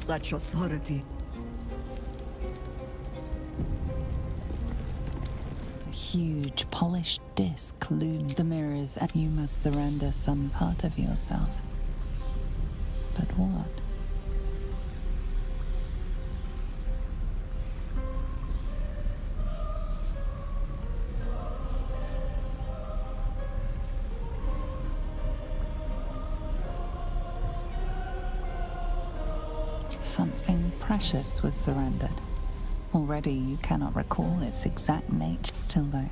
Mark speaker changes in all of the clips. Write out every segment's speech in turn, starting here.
Speaker 1: such authority.
Speaker 2: A huge, polished disc loomed the mirrors, and you must surrender some part of yourself. But what? Something precious was surrendered. Already you cannot recall its exact nature. Still though,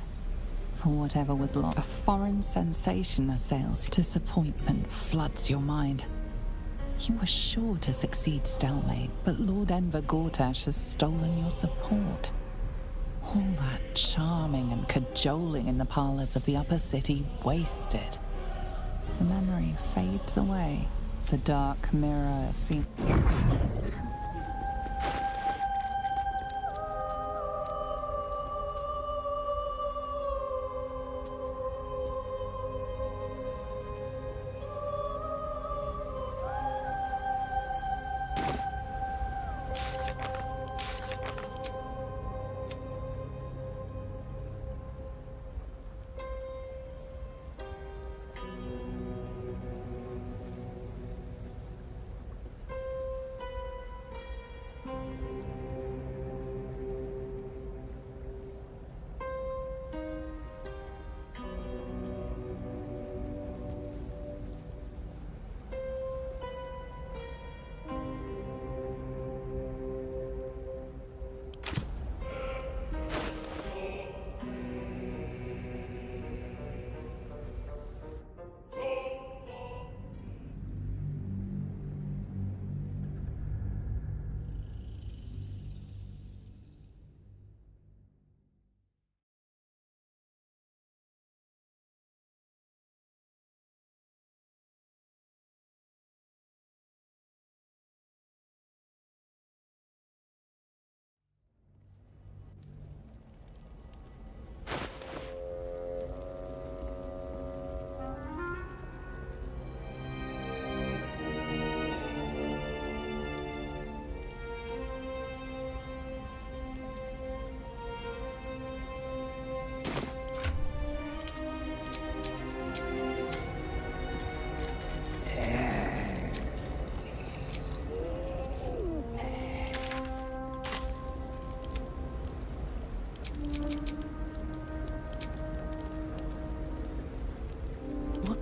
Speaker 2: for whatever was lost, a foreign sensation assails you. Disappointment floods your mind. You were sure to succeed, Stelmate, but Lord Enver Gortash has stolen your support. All that charming and cajoling in the parlors of the upper city wasted. The memory fades away. The dark mirror seems...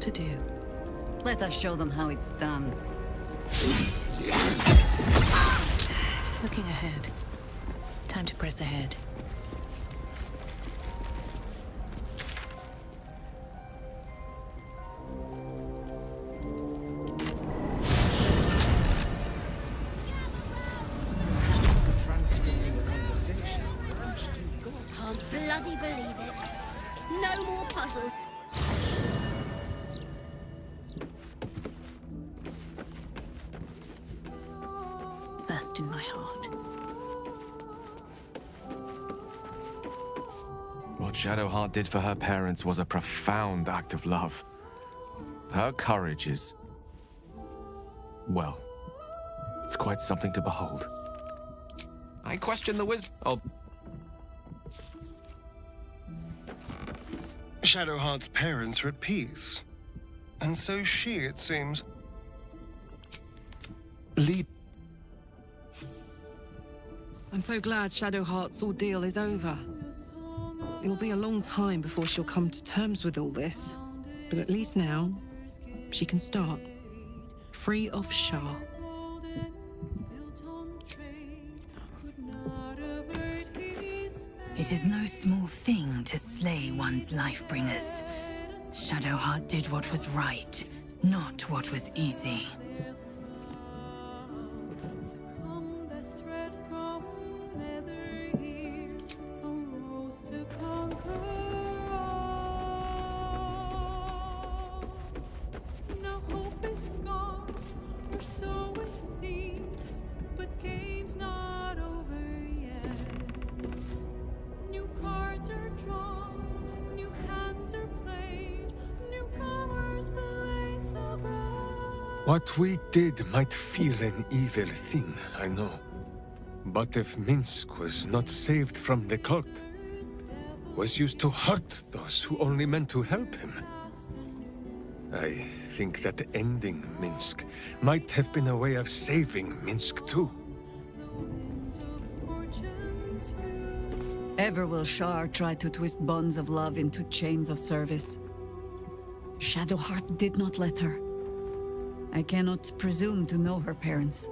Speaker 3: To do.
Speaker 1: Let us show them how it's done.
Speaker 3: Looking ahead. Time to press ahead.
Speaker 4: Can't bloody believe it. No more puzzles.
Speaker 3: First in my heart.
Speaker 5: What Shadowheart did for her parents was a profound act of love. Her courage is... well, it's quite something to behold. I question the wisdom... oh...
Speaker 6: Shadowheart's parents are at peace. And so she, it seems. Lead.
Speaker 7: I'm so glad Shadowheart's ordeal is over. It'll be a long time before she'll come to terms with all this. But at least now, she can start. Free of Shah.
Speaker 8: It is no small thing to slay one's life-bringers. Shadowheart did what was right, not what was easy.
Speaker 4: Newcomers blaze above.
Speaker 9: What we did might feel an evil thing, I know. But if Minsk was not saved from the cult, was used to hurt those who only meant to help him, I think that ending Minsk might have been a way of saving Minsk too.
Speaker 1: Ever will Shar try to twist bonds of love into chains of service. Shadowheart did not let her. I cannot presume to know her parents,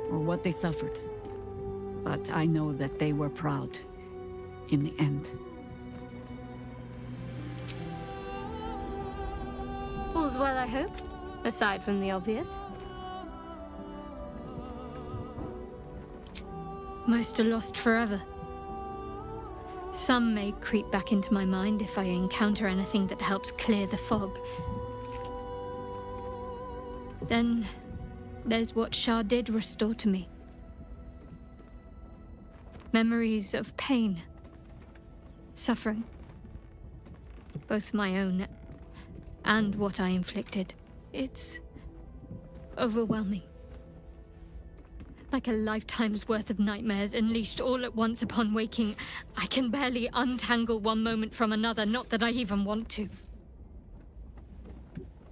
Speaker 1: or what they suffered. But I know that they were proud, in the end.
Speaker 4: All's well, I hope, aside from the obvious. Most are lost forever. Some may creep back into my mind if I encounter anything that helps clear the fog. Then there's what Shah did restore to me. Memories of pain, suffering, both my own and what I inflicted. It's overwhelming. Like a lifetime's worth of nightmares unleashed all at once upon waking. I can barely untangle one moment from another, not that I even want to.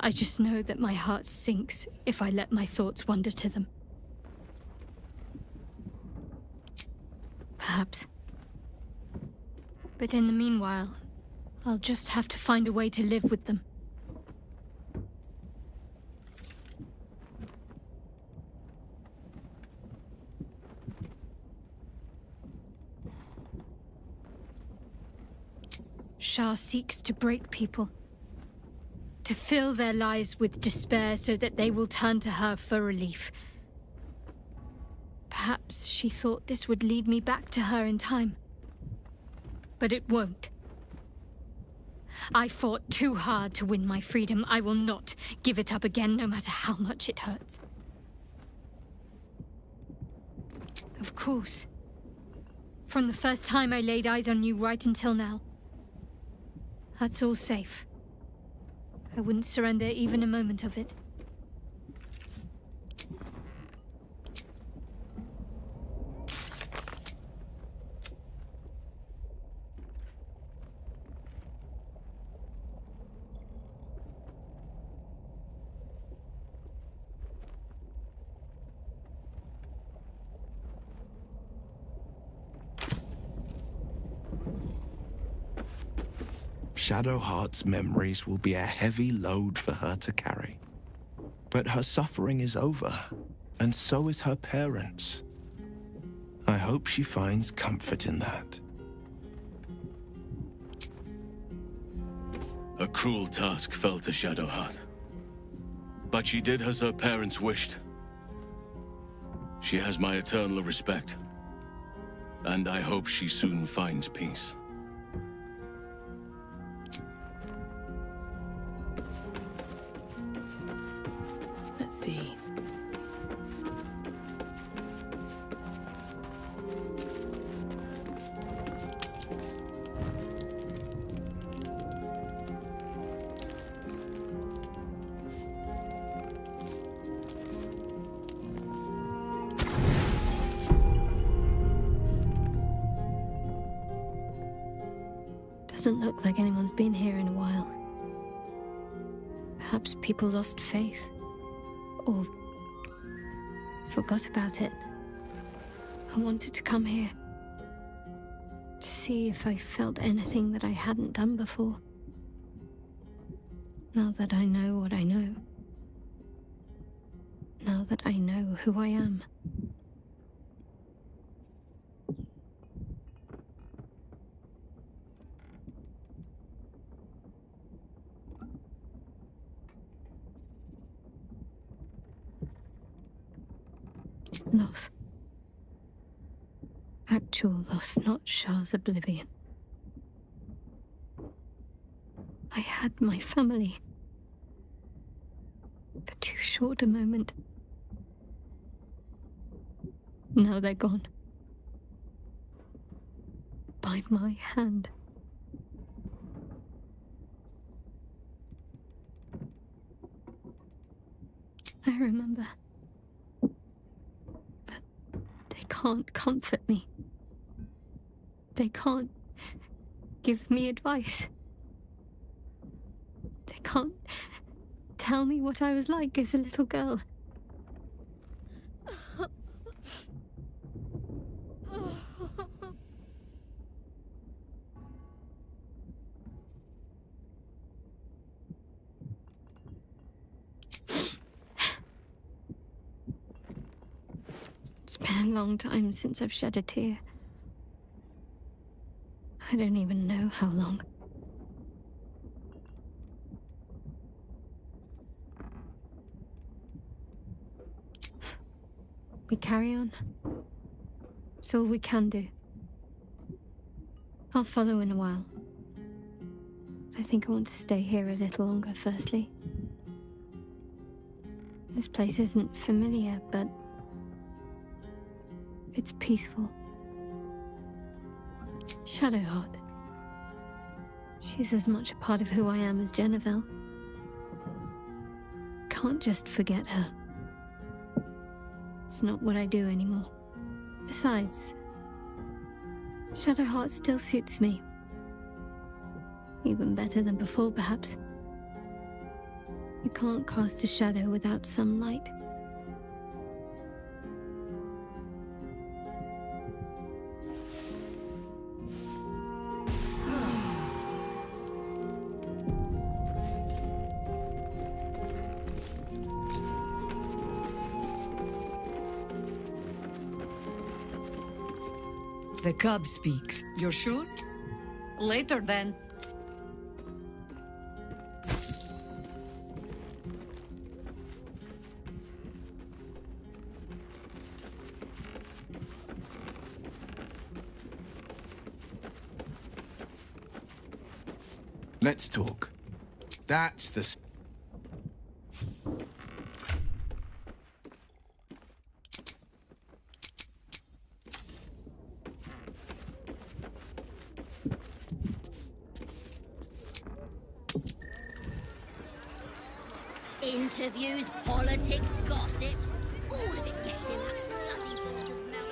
Speaker 4: I just know that my heart sinks if I let my thoughts wander to them. Perhaps. But in the meanwhile, I'll just have to find a way to live with them. Shah seeks to break people, to fill their lives with despair so that they will turn to her for relief. Perhaps she thought this would lead me back to her in time. But it won't. I fought too hard to win my freedom. I will not give it up again, no matter how much it hurts. Of course. From the first time I laid eyes on you right until now. That's all safe. I wouldn't surrender even a moment of it.
Speaker 10: Shadowheart's memories will be a heavy load for her to carry. But her suffering is over, and so is her parents'. I hope she finds comfort in that.
Speaker 11: A cruel task fell to Shadowheart. But she did as her parents wished. She has my eternal respect. And I hope she soon finds peace.
Speaker 3: Let's see.
Speaker 4: Doesn't look like anyone's been here in a while. Perhaps people lost faith. Or forgot about it. I wanted to come here. To see if I felt anything that I hadn't done before. Now that I know what I know. Now that I know who I am. Loss. Actual loss, not Shah's oblivion. I had my family. For too short a moment. Now they're gone. By my hand. I remember. But they can't comfort me. They can't give me advice. They can't tell me what I was like as a little girl. It's been a long time since I've shed a tear. I don't even know how long. We carry on. It's all we can do. I'll follow in a while. I think I want to stay here a little longer, firstly. This place isn't familiar, but it's peaceful. Shadowheart. She's as much a part of who I am as Jennifer. Can't just forget her. It's not what I do anymore. Besides, Shadowheart still suits me. Even better than before, perhaps. You can't cast a shadow without some light.
Speaker 1: The cub speaks. You're sure? Later, then.
Speaker 10: Let's talk. That's the...
Speaker 12: Interviews, politics, gossip, all of it gets in that bloody brother's mouth.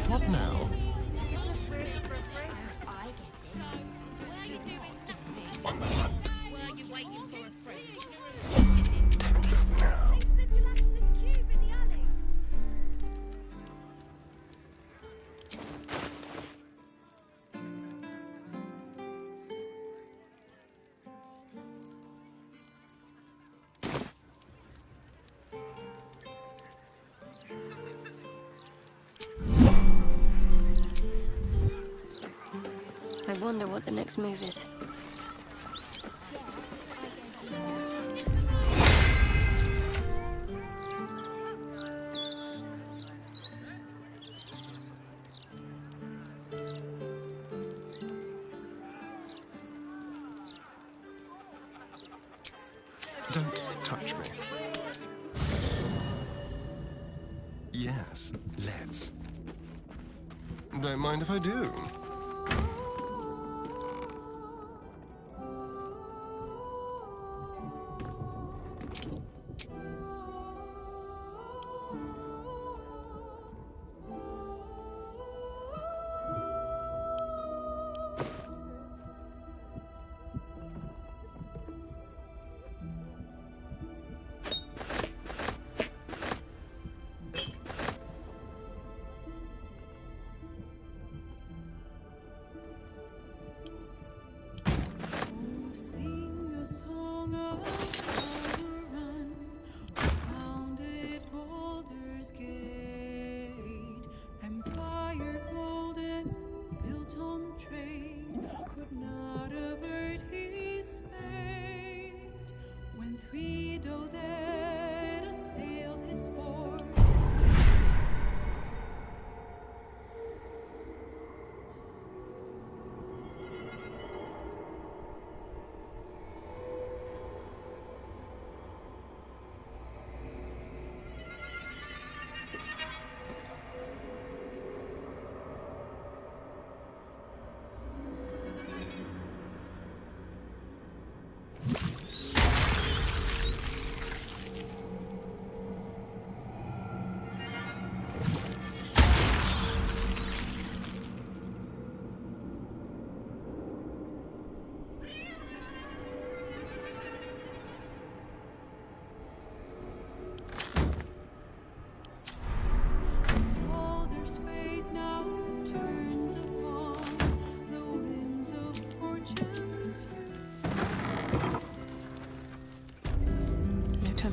Speaker 10: What now?
Speaker 4: I wonder what the next move is.
Speaker 6: Don't touch me. Yes, let's. Don't mind if I do.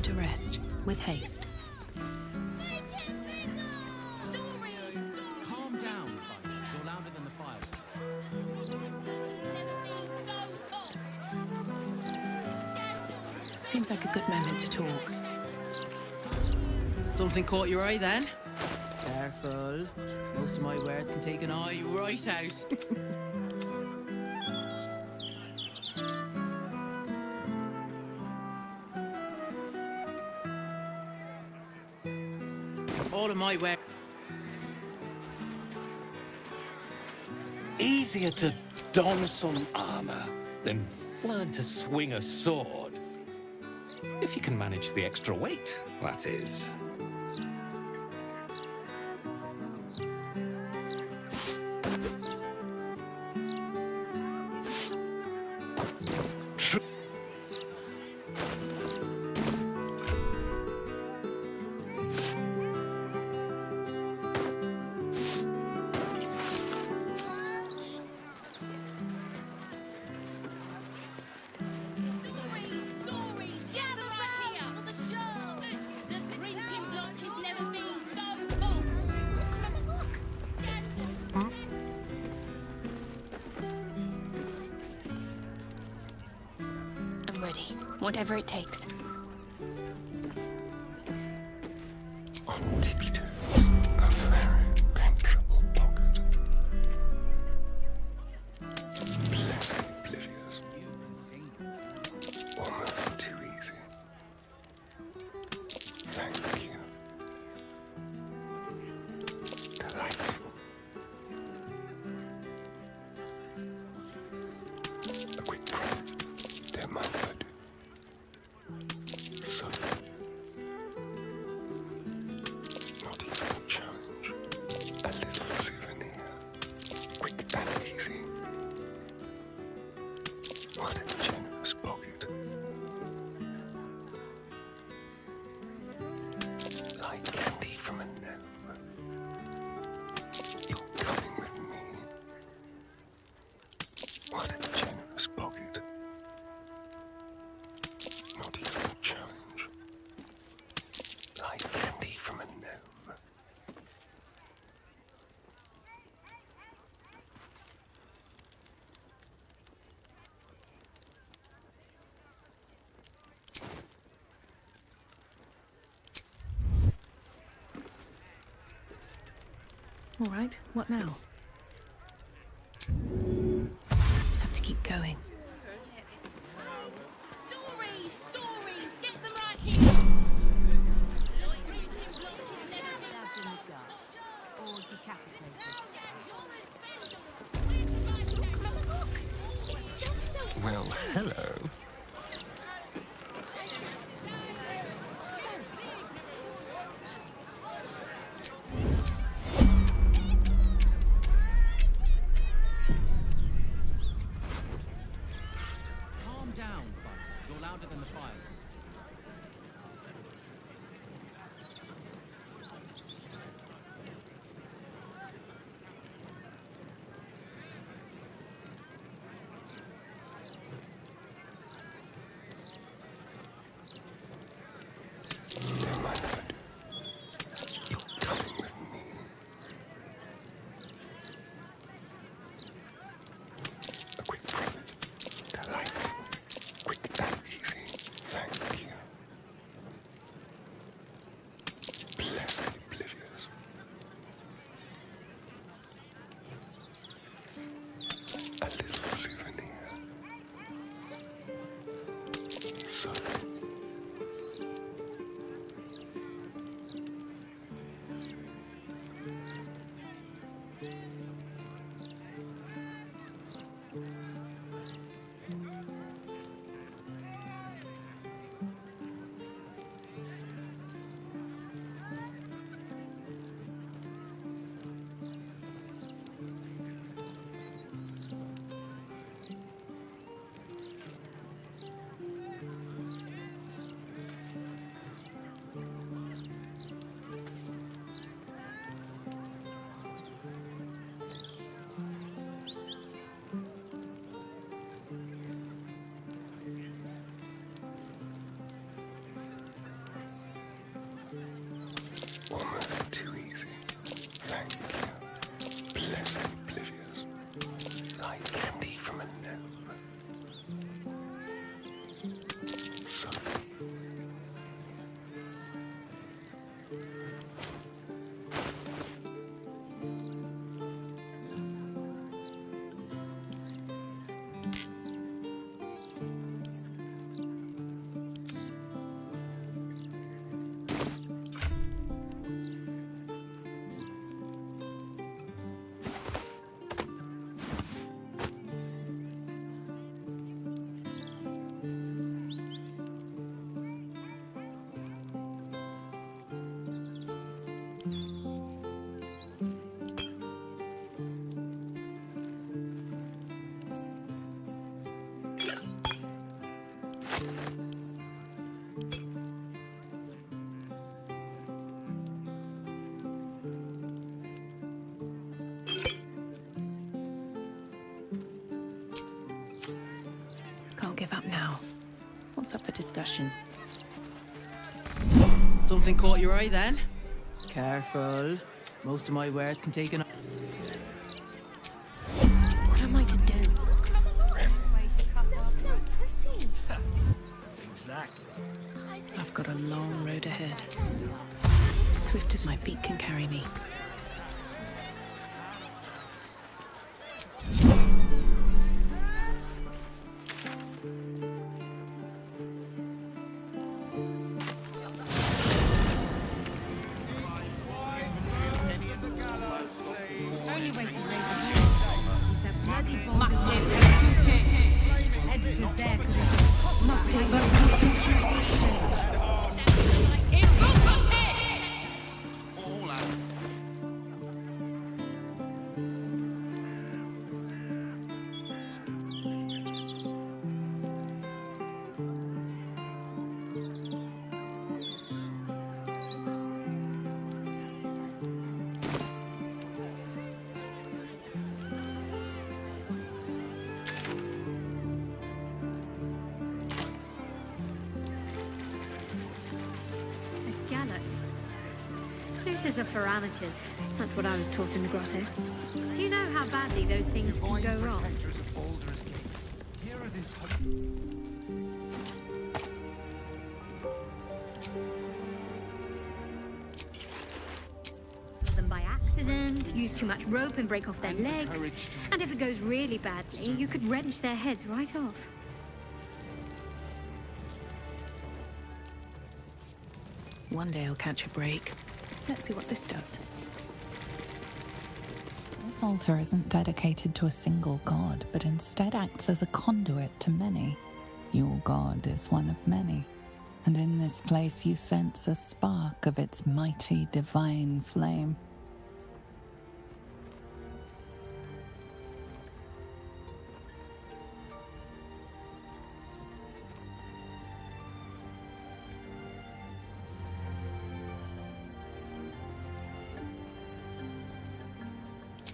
Speaker 3: to rest, with haste.
Speaker 13: Calm down, Baldur. You're louder than the fire.
Speaker 3: Seems like a good moment to talk.
Speaker 13: Something caught your eye then? Careful. Most of my wares can take an eye right out. All of my wares.
Speaker 14: Easier to don some armor than learn to swing a sword. If you can manage the extra weight, that is.
Speaker 4: I'm ready. Whatever it takes.
Speaker 6: On tippy toes, a very penetrable pocket. Pleasantly oblivious. Almost too easy. Thank you. Delightful. A quick prompt. Don't mind if I do. So, not even a challenge. A little souvenir. Quick and easy. What a generous pocket. Like candy from a gnome. You're coming with me. What a generous pocket. Not even a challenge. Like candy from a gnome.
Speaker 3: All right, what now? Have to keep going.
Speaker 12: Stories, stories, get them right here.
Speaker 6: Well, hello.
Speaker 3: give up now. What's up for discussion?
Speaker 13: Something caught your eye then? Careful. Most of my wares can take an...
Speaker 4: What am I to do?
Speaker 3: I've got a long road ahead. Swift as my feet can carry me.
Speaker 12: Only way to raise a is that bloody Baldur. Editors there could have knocked it.
Speaker 4: This is for amateurs. That's what I was taught in the grotto. Do you know how badly those things can go wrong? Them by accident, use too much rope and break off their legs. And if it goes really badly, you could wrench their heads right off.
Speaker 3: One day I'll catch a break. Let's see what this does.
Speaker 2: This altar isn't dedicated to a single god, but instead acts as a conduit to many. Your god is one of many, and in this place you sense a spark of its mighty divine flame.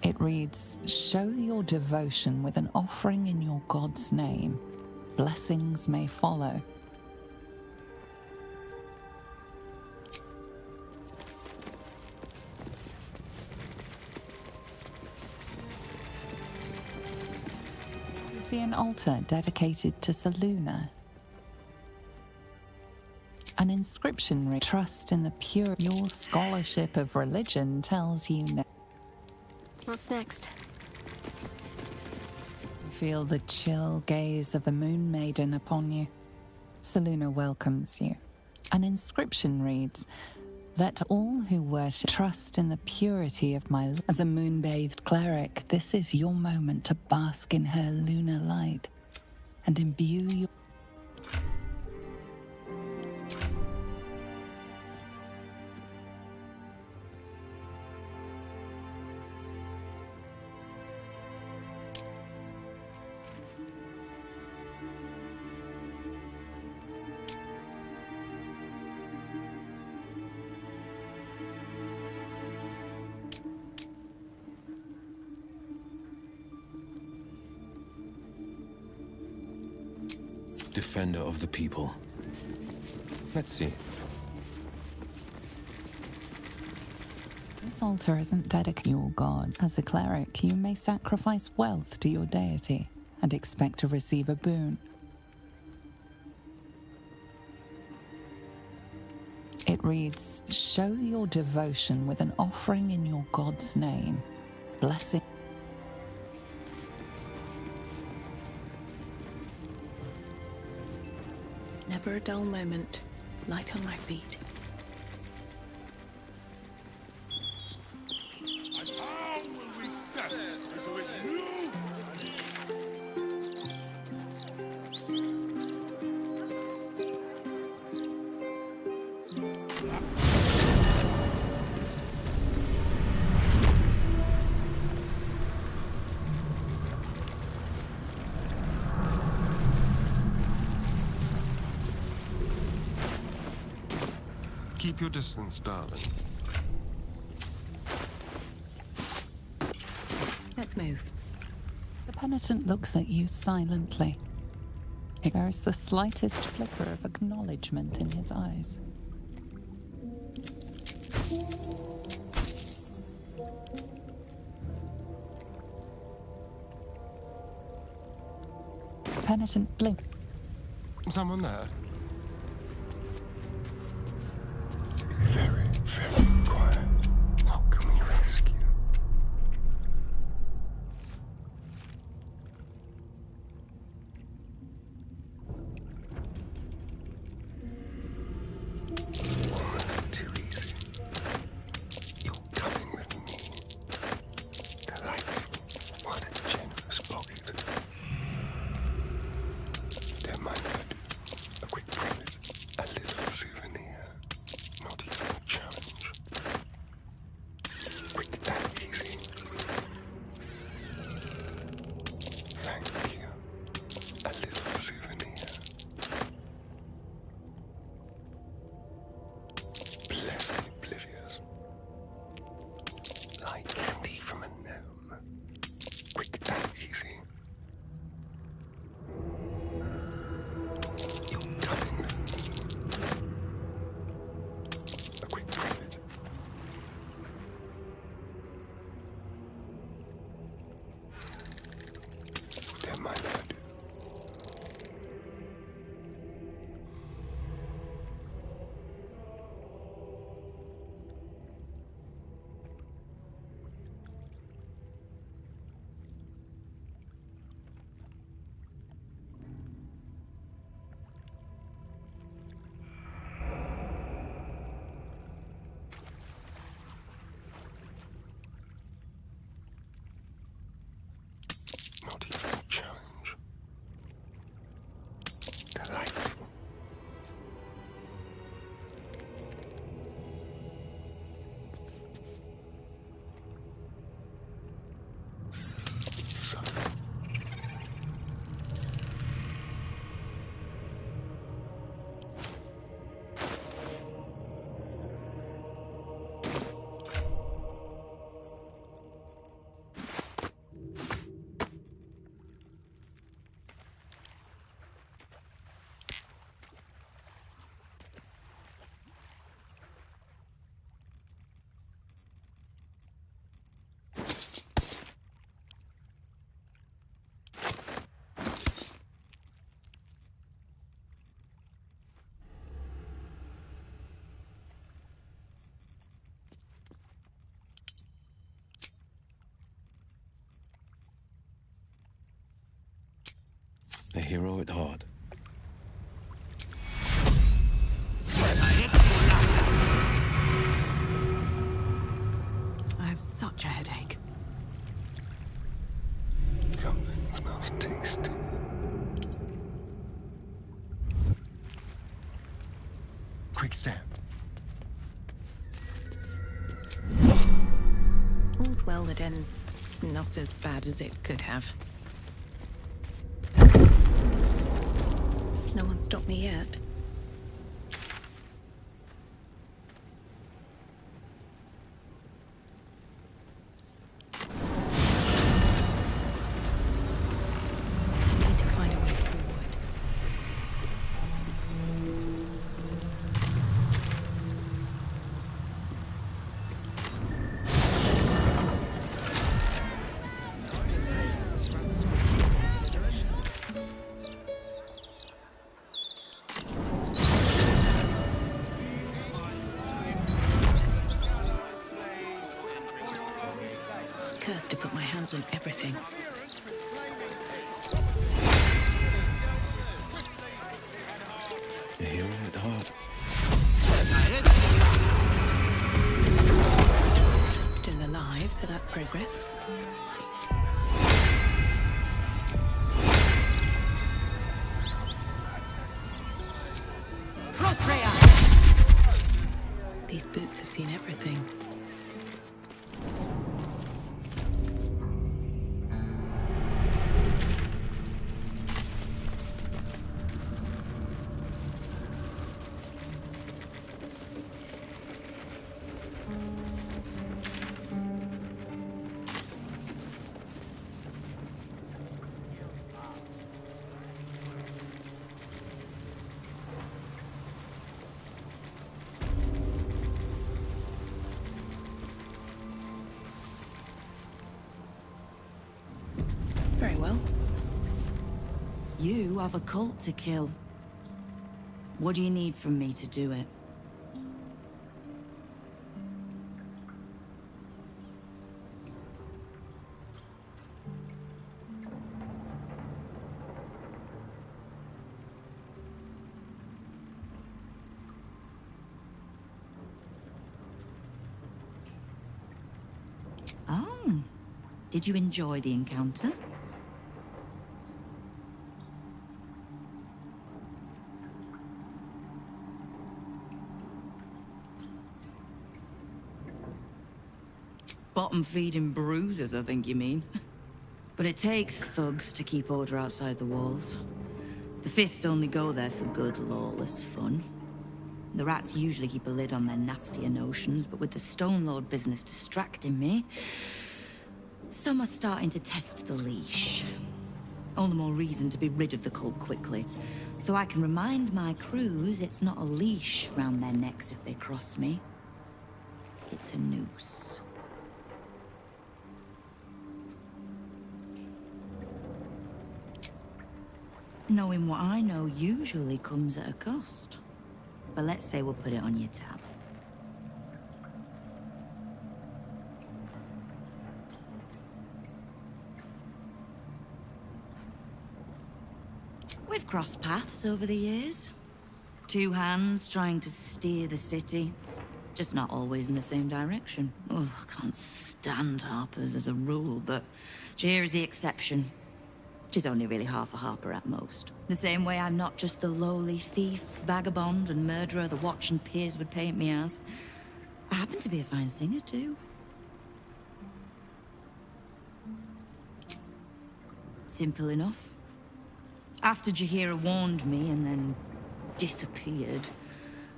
Speaker 2: It reads, "Show your devotion with an offering in your God's name. Blessings may follow." You see an altar dedicated to Selûne. An inscription reads, "Trust in the pure." Your scholarship of religion tells you no.
Speaker 4: What's next?
Speaker 2: You feel the chill gaze of the Moon Maiden upon you. Selûne welcomes you. An inscription reads, "Let all who worship trust in the purity of my..." As a moon-bathed cleric, this is your moment to bask in her lunar light and imbue your...
Speaker 10: Defender of the people. Let's see.
Speaker 2: This altar isn't dedicated to your god. As a cleric, you may sacrifice wealth to your deity and expect to receive a boon. It reads, "Show your devotion with an offering in your god's name. Blessing..."
Speaker 3: Never a dull moment. Light on my feet.
Speaker 6: Keep your distance, darling.
Speaker 3: Let's move.
Speaker 2: The penitent looks at you silently. There is the slightest flicker of acknowledgement in his eyes. Penitent blink.
Speaker 9: Someone there? Very, very quiet. What can we rescue? Almost too easy. You're coming with me. Delightful. What a generous pocket. Don't mind if I do. A quick profit. A little souvenir. Not even a challenge. Quick and easy. Thank you. A little souvenir. Blessed oblivious. Like candy from a gnome. Quick and easy. You're coming with me. A quick profit. Don't mind if I do. Not even a challenge. Delightful. So.
Speaker 11: A hero at heart.
Speaker 3: I have such a headache.
Speaker 9: Something smells tasty. Quick step.
Speaker 3: All's well that ends not as bad as it could have. No one stopped me yet. I need to find a way forward. Cursed to put my hands on everything.
Speaker 11: A hero at heart.
Speaker 3: Still alive, so that's progress. These boots have seen everything.
Speaker 15: You have a cult to kill. What do you need from me to do it? Oh, did you enjoy the encounter? Bottom-feeding bruises, I think you mean. But it takes thugs to keep order outside the walls. The Fist only go there for good, lawless fun. The rats usually keep a lid on their nastier notions, but with the Stone Lord business distracting me, some are starting to test the leash. All the more reason to be rid of the cult quickly, so I can remind my crews it's not a leash round their necks if they cross me. It's a noose. Knowing what I know usually comes at a cost. But let's say we'll put it on your tab. We've crossed paths over the years. Two hands trying to steer the city. Just not always in the same direction. Ugh, can't stand Harpers as a rule, but Jir is the exception. She's only really half a Harper at most. The same way I'm not just the lowly thief, vagabond, and murderer the Watch and peers would paint me as. I happen to be a fine singer, too. Simple enough. After Jaheira warned me and then disappeared,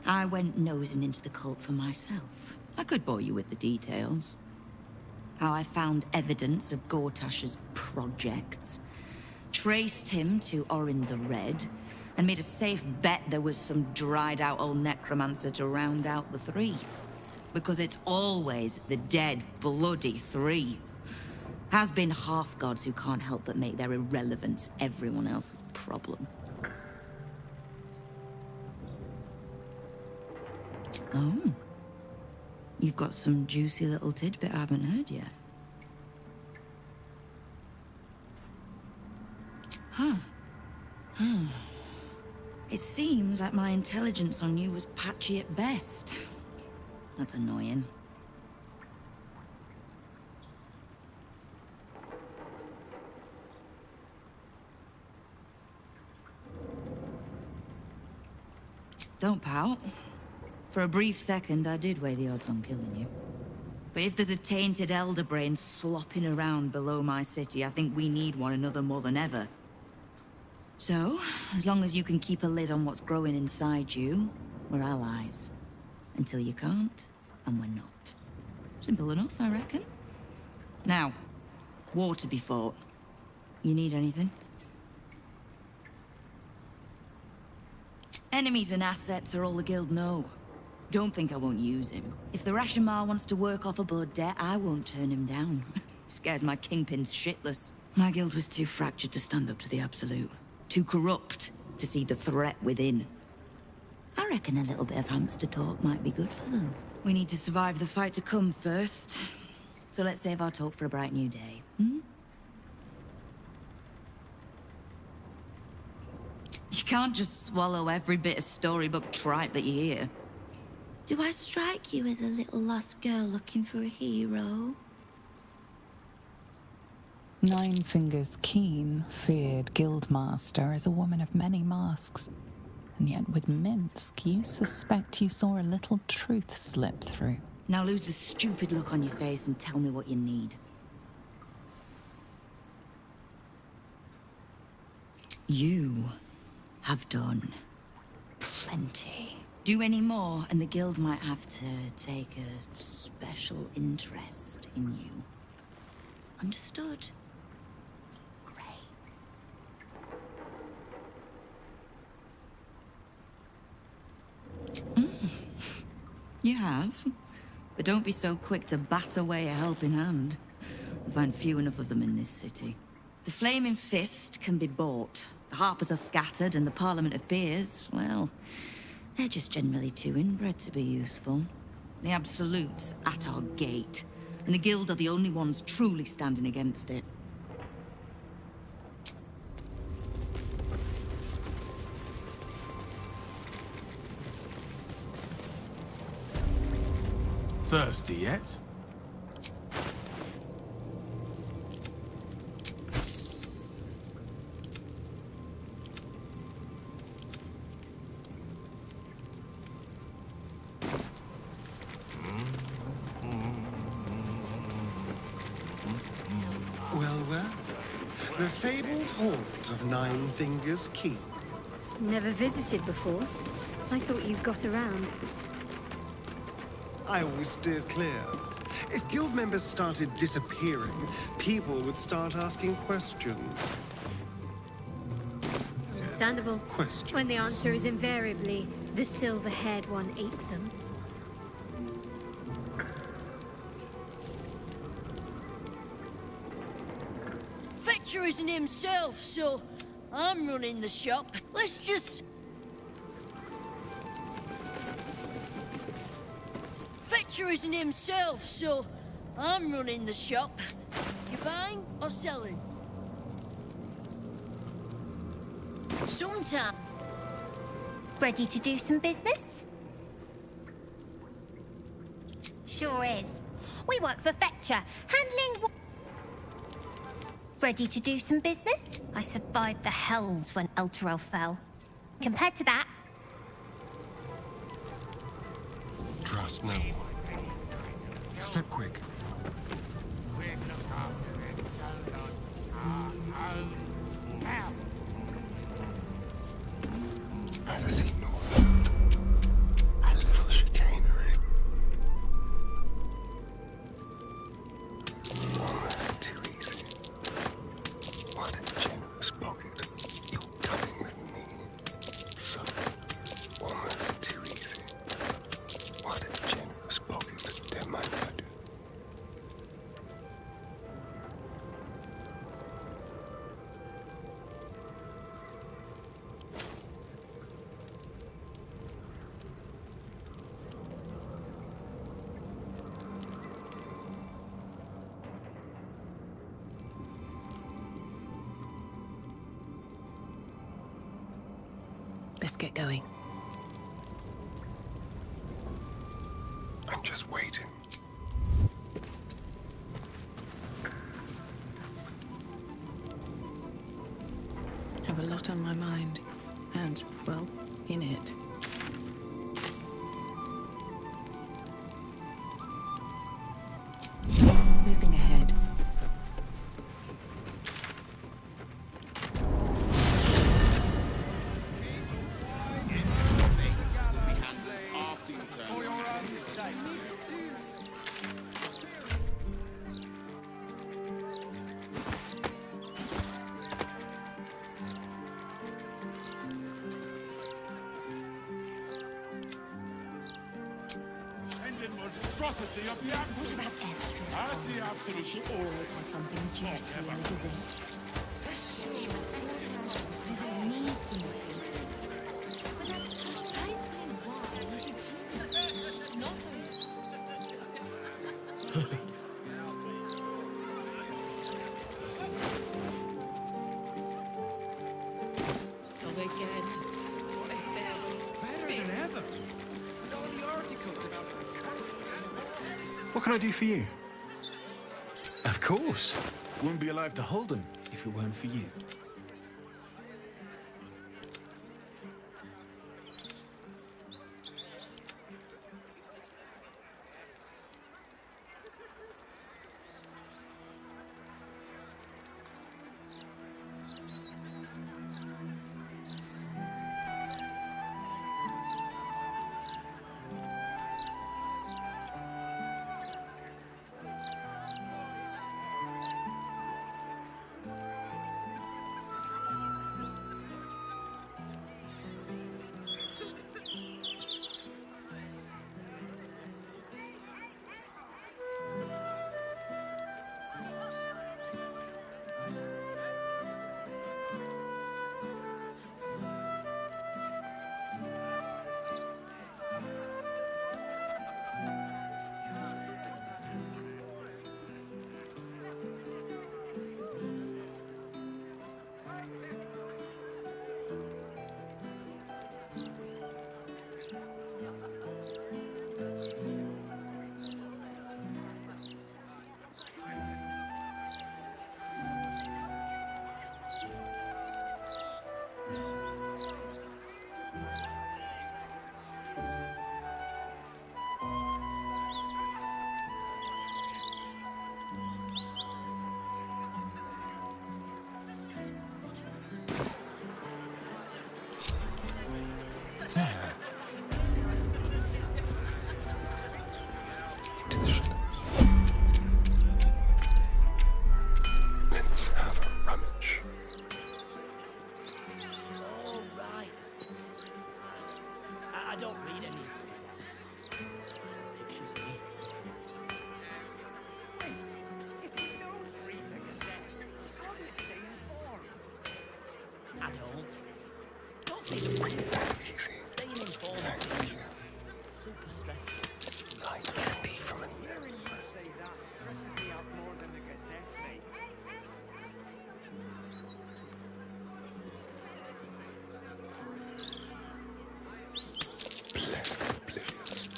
Speaker 15: I went nosing into the cult for myself. I could bore you with the details. How I found evidence of Gortash's projects, traced him to Orin the Red, and made a safe bet there was some dried-out old necromancer to round out the three. Because it's always the dead, bloody three. Has been half-gods who can't help but make their irrelevance everyone else's problem. Oh. You've got some juicy little tidbit I haven't heard yet. Huh. It seems like my intelligence on you was patchy at best. That's annoying. Don't pout. For a brief second, I did weigh the odds on killing you. But if there's a tainted elder brain slopping around below my city, I think we need one another more than ever. So, as long as you can keep a lid on what's growing inside you, we're allies. Until you can't, and we're not. Simple enough, I reckon. Now, war to be fought. You need anything? Enemies and assets are all the guild know. Don't think I won't use him. If the Rashomar wants to work off a blood debt, I won't turn him down. Scares my kingpins shitless. My guild was too fractured to stand up to the Absolute. Too corrupt to see the threat within. I reckon a little bit of hamster talk might be good for them. We need to survive the fight to come first. So let's save our talk for a bright new day. You can't just swallow every bit of storybook tripe that you hear. Do I strike you as a little lost girl looking for a hero?
Speaker 2: Nine Fingers Keen feared Guildmaster as a woman of many masks. And yet with Minsk, you suspect you saw a little truth slip through.
Speaker 15: Now lose the stupid look on your face and tell me what you need. You have done plenty. Do any more, and the guild might have to take a special interest in you. Understood? Great. You have. But don't be so quick to bat away a helping hand. I find few enough of them in this city. The Flaming Fist can be bought, The Harpers are scattered and the Parliament of Peers, well, they're just generally too inbred to be useful. The Absolute's at our gate, and the Guild are the only ones truly standing against it.
Speaker 16: Thirsty yet?
Speaker 17: Well, well. The fabled haunt of Nine Fingers Keep.
Speaker 4: Never visited before. I thought you got around.
Speaker 17: I always steer clear. If guild members started disappearing, people would start asking questions.
Speaker 4: Understandable.
Speaker 17: Questions.
Speaker 4: When the answer is invariably, the silver-haired one ate them.
Speaker 12: Fetcher isn't himself, so I'm running the shop. Let's just... Fetcher isn't himself, so I'm running the shop. You buying or selling? Sometime.
Speaker 18: Ready to do some business? Sure is. We work for Fetcher, handling... Ready to do some business? I survived the hells when Elturel fell. Compared to that...
Speaker 6: Trust no one. Step quick. I've seen no one. A little chicanery. Almost too easy. What a generous pocket. You're coming with me. So, almost too easy. What a generous pocket. There might not do.
Speaker 3: Let's get going.
Speaker 6: I'm just waiting.
Speaker 3: Have a lot on my mind. And, well, in it. Moving ahead.
Speaker 19: Monstrosity of the Absolute.
Speaker 18: What about Estrus?
Speaker 19: As the Absolute.
Speaker 18: She always has something juicy in the gazette. Didn't need to make consent. But that's precisely why he's a juicy. Not
Speaker 13: So again, what if they're better than ever? With all the articles about
Speaker 16: What can I do for you? Of course. Wouldn't be alive to hold them if it weren't for you.
Speaker 6: Staying informed seems super stressful. Like candy from a
Speaker 19: Hearing you say that stresses me out more than the Gazette, mate.
Speaker 6: blessed oblivious.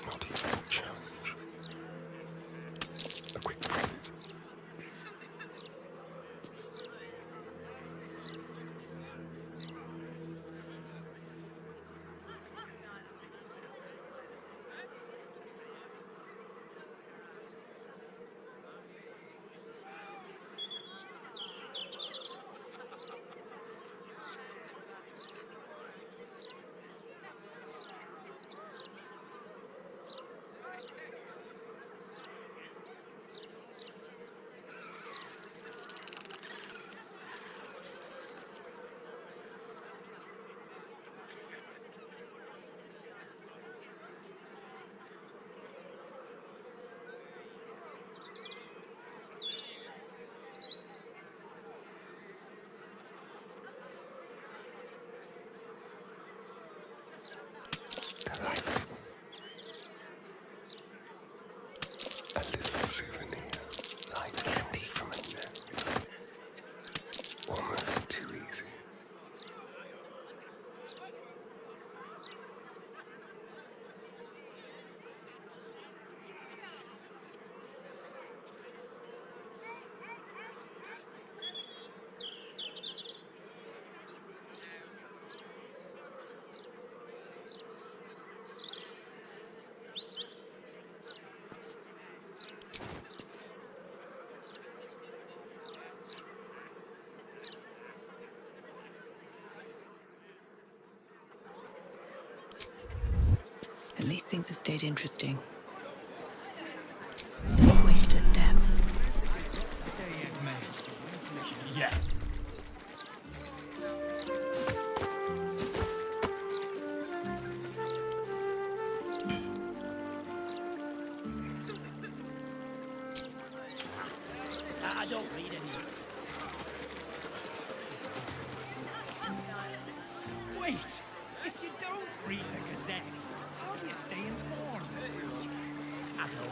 Speaker 6: Not even a challenge. A quick visit. Delightful. A little souvenir, like candy from a napkin. Almost too easy.
Speaker 3: At least things have stayed interesting. Don't waste a step.
Speaker 19: Yeah. I don't read any. Wait! If you don't read the Gazette, how do you stay informed? I don't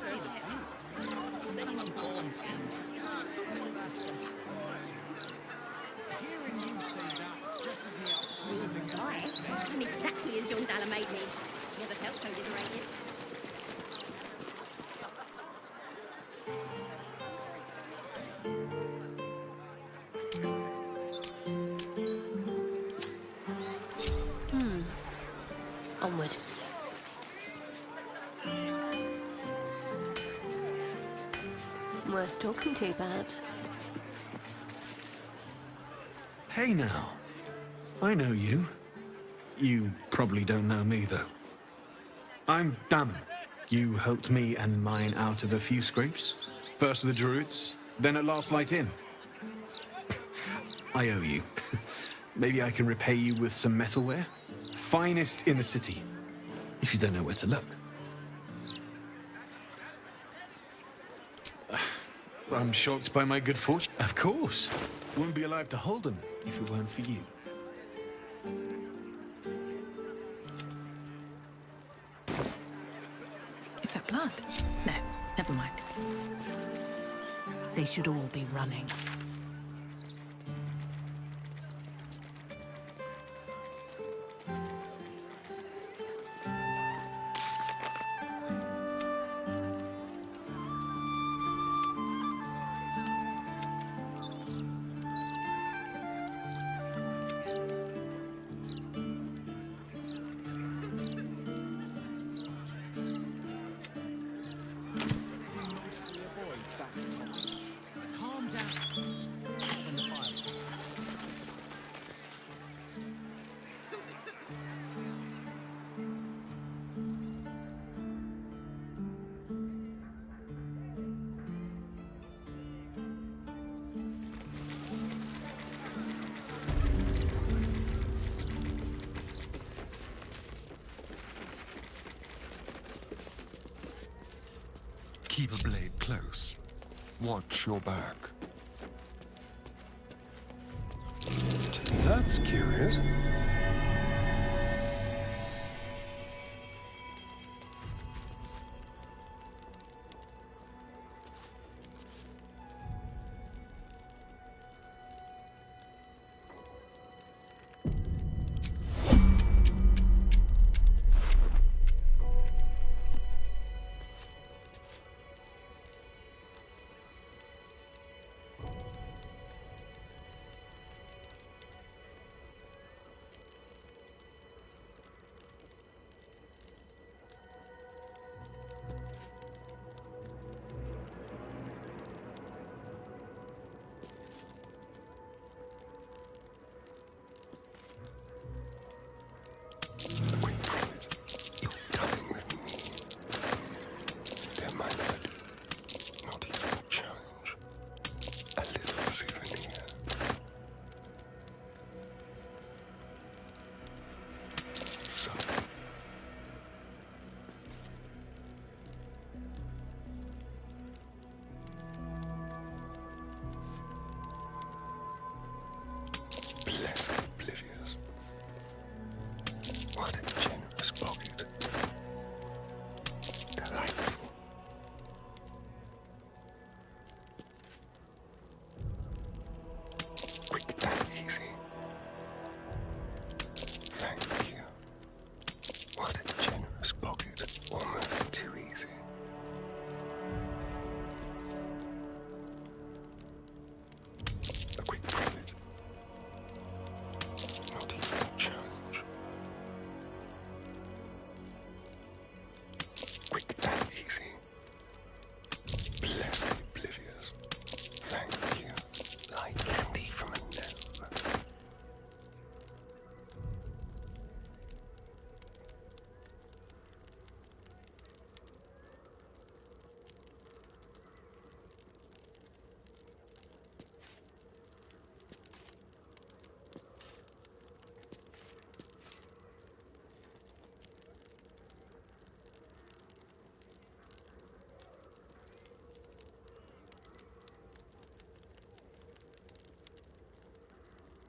Speaker 19: read it. Staying informed seems super stressful. Hearing you say that stresses me out more than the Gazette.
Speaker 20: I'm exactly as young Dalla made me. Never felt so liberated.
Speaker 12: Onward. Worth talking to, perhaps.
Speaker 16: Hey now. I know you. You probably don't know me, though. I'm Damon. You helped me and mine out of a few scrapes. First the Druids, then at last Light Inn. I owe you. Maybe I can repay you with some metalware? Finest in the city, if you don't know where to look. I'm shocked by my good fortune. Of course. Wouldn't be alive to hold them if it weren't for you.
Speaker 3: Is that blood? No, never mind. They should all be running.
Speaker 19: Calm down. Open the fire.
Speaker 6: Keep a blade close. Watch your back. That's curious.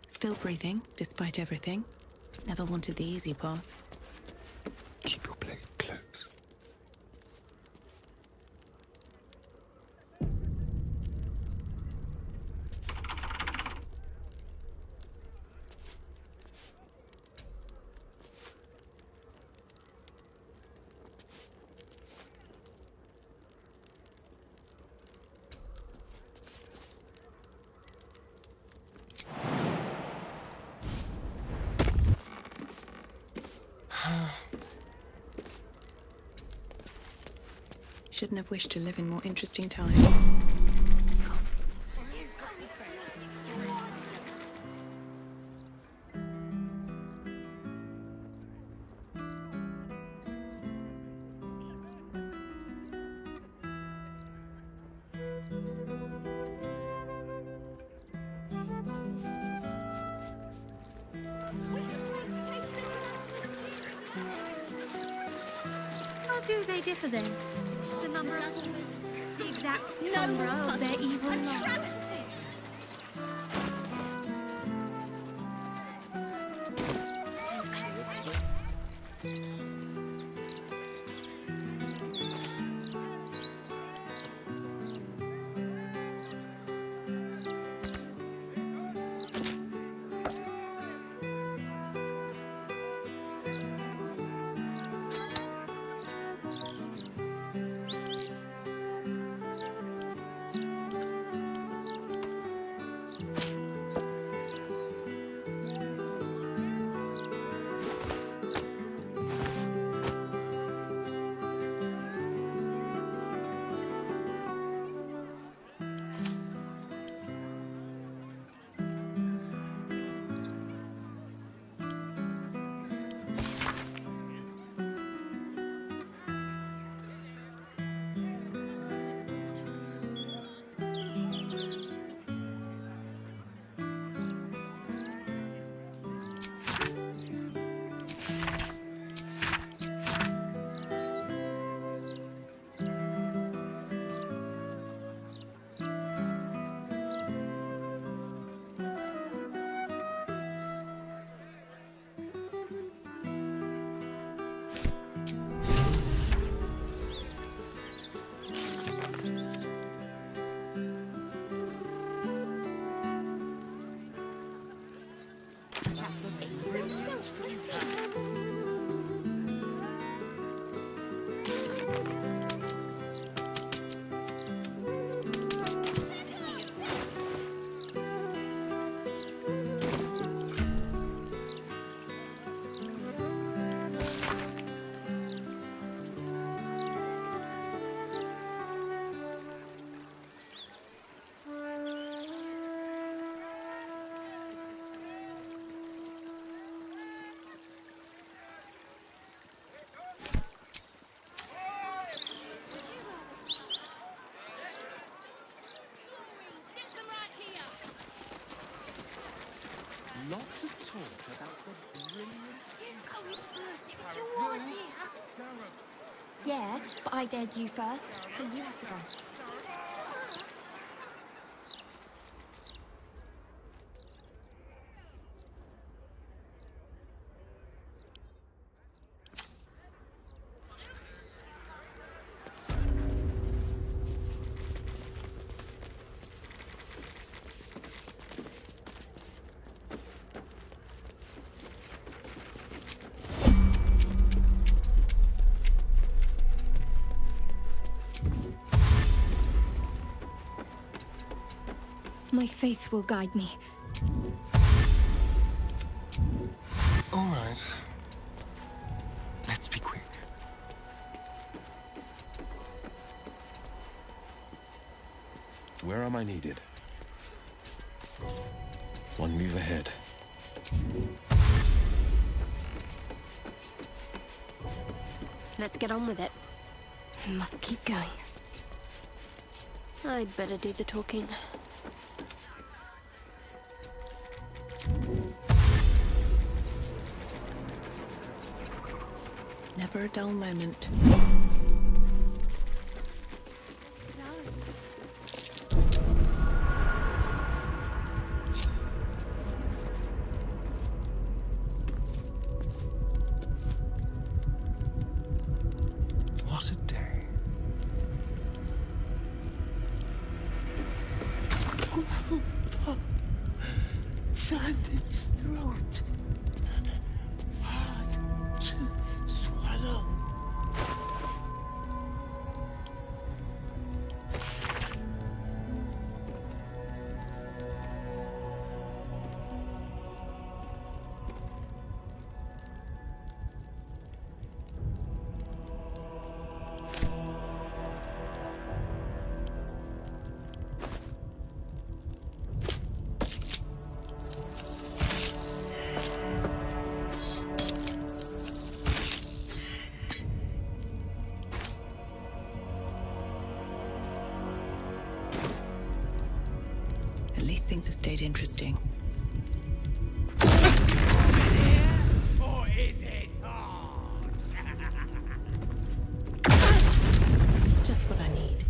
Speaker 3: Still breathing, despite everything. Never wanted the easy path.
Speaker 6: Keep your blade close.
Speaker 3: Shouldn't have wished to live in more interesting times.
Speaker 4: How do they differ then? The number of the exact number of their evil lives.
Speaker 19: talk about the brilliant...
Speaker 18: Going first, it was your idea. Yeah, but I dared you first, so you have to go. My faith will guide me.
Speaker 6: All right. Let's be quick.
Speaker 5: Where am I needed? One move ahead.
Speaker 4: Let's get on with it. I must keep going. I'd better do the talking.
Speaker 3: Never a dull moment.
Speaker 6: What a day.
Speaker 19: Sand's throat. Hard to swallow.
Speaker 3: At least things have stayed interesting.
Speaker 19: Or is it hard?
Speaker 3: Just what I need.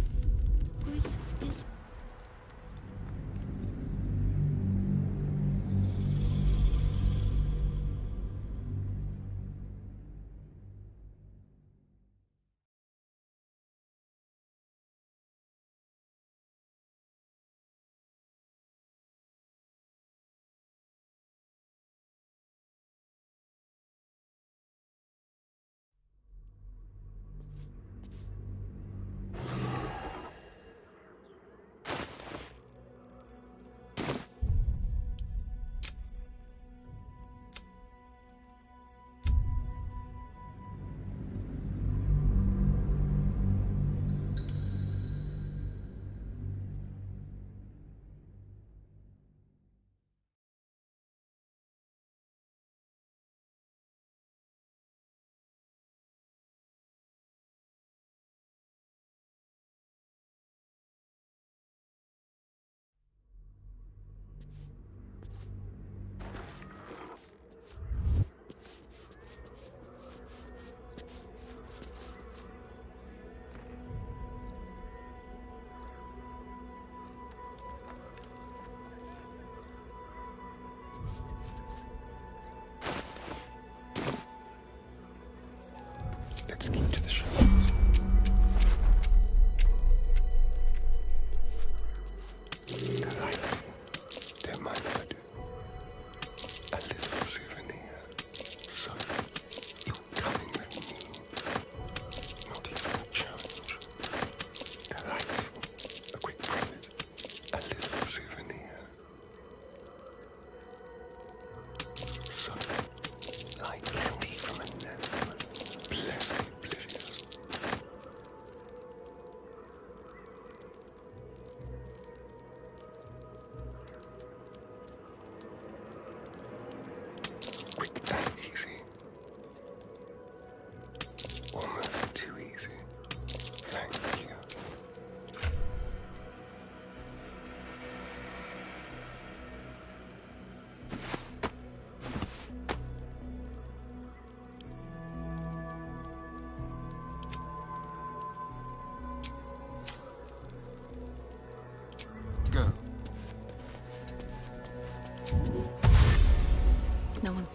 Speaker 6: Let's keep to the shadows. Delightful. Don't mind if I do. A little souvenir. So, you're coming with me. Not even a challenge. Delightful. A quick profit. A little souvenir. So, like candy from a gnome. Bless the oblivious.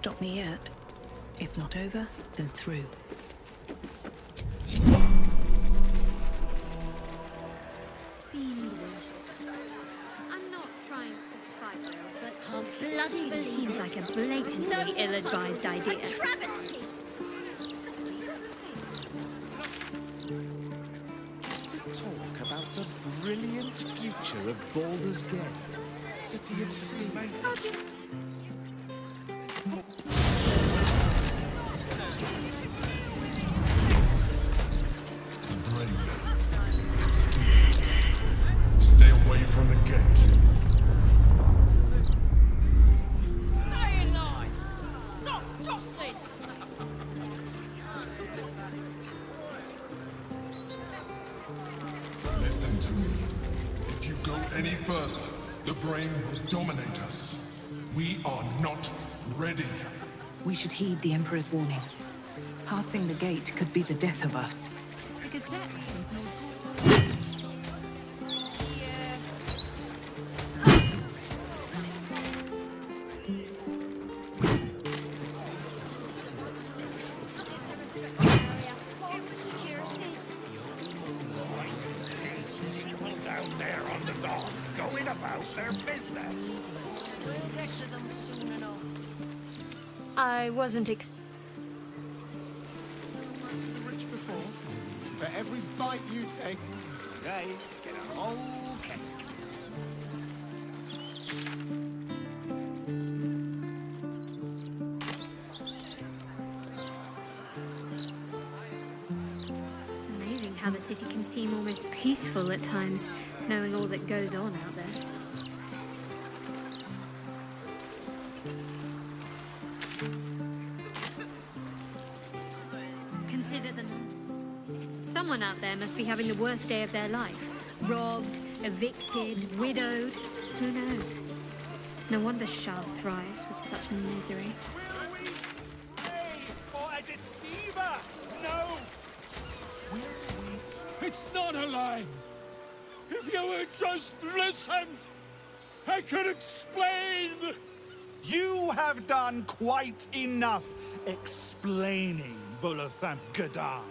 Speaker 3: stop me yet. If not over, then through.
Speaker 4: I'm not trying to fight her, but
Speaker 12: I'm bloody
Speaker 4: it seems like a blatantly ill-advised idea.
Speaker 12: travesty!
Speaker 19: Talk about the brilliant future of Baldur's Gate, City of Sleep.
Speaker 6: Stay away from the gate.
Speaker 12: Stay in line! Stop jostling!
Speaker 6: Listen to me. If you go any further, the brain will dominate us. We are not ready.
Speaker 3: We should heed the Emperor's warning. Passing the gate could be the death of us.
Speaker 18: The Gazette means no
Speaker 19: People down there on the docks going about their business.
Speaker 12: We'll get to them soon enough.
Speaker 4: I wasn't
Speaker 19: Rich before. For every bite you take, they get a whole cake.
Speaker 4: Amazing how the city can seem almost peaceful at times, knowing all that goes on out there. Consider the numbers. Someone out there must be having the worst day of their life. Robbed, evicted, widowed. Who knows? No wonder Shah thrives with such misery.
Speaker 19: For a deceiver! No! It's not a lie! If you would just listen, I could explain!
Speaker 21: You have done quite enough explaining, Volothamp Gadam.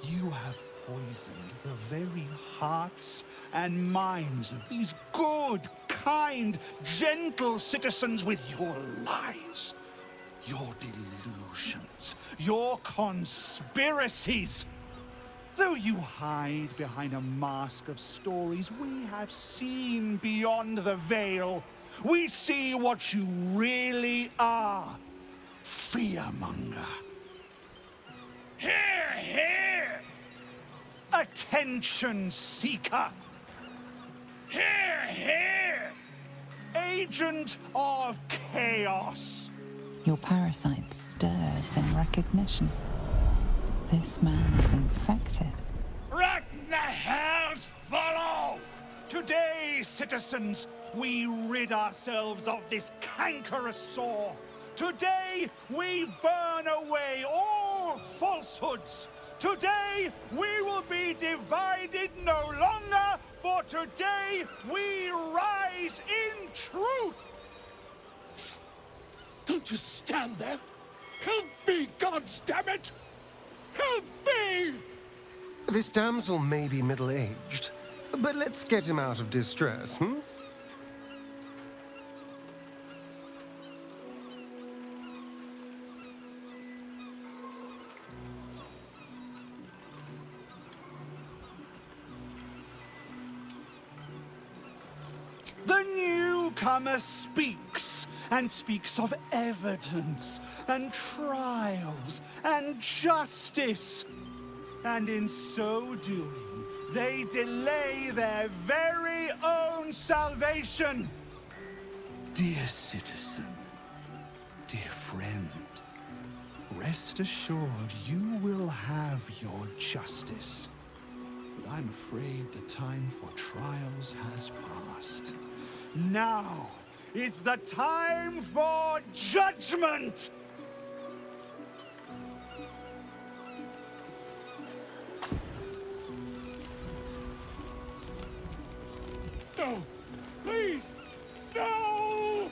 Speaker 21: You have poisoned the very hearts and minds of these good, kind, gentle citizens with your lies, your delusions, your conspiracies. Though you hide behind a mask of stories, we have seen beyond the veil. We see what you really are. Fearmonger. Here, here! Attention seeker. Here, here! Agent of chaos.
Speaker 2: Your parasite stirs in recognition. This man is infected.
Speaker 21: Let the hells follow! Today, citizens, we rid ourselves of this cankerous sore. Today, we burn away all falsehoods. Today, we will be divided no longer, for today, we rise in truth.
Speaker 19: Psst. Don't just stand there. Help me, goddammit! Help me!
Speaker 17: This damsel may be middle-aged, but let's get him out of distress, hmm?
Speaker 21: The newcomer speaks, and speaks of evidence, and trials, and justice. And in so doing, they delay their very own salvation. Dear citizen, dear friend, rest assured you will have your justice. But I'm afraid the time for trials has passed. Now is the time for judgment!
Speaker 19: No! Please! No!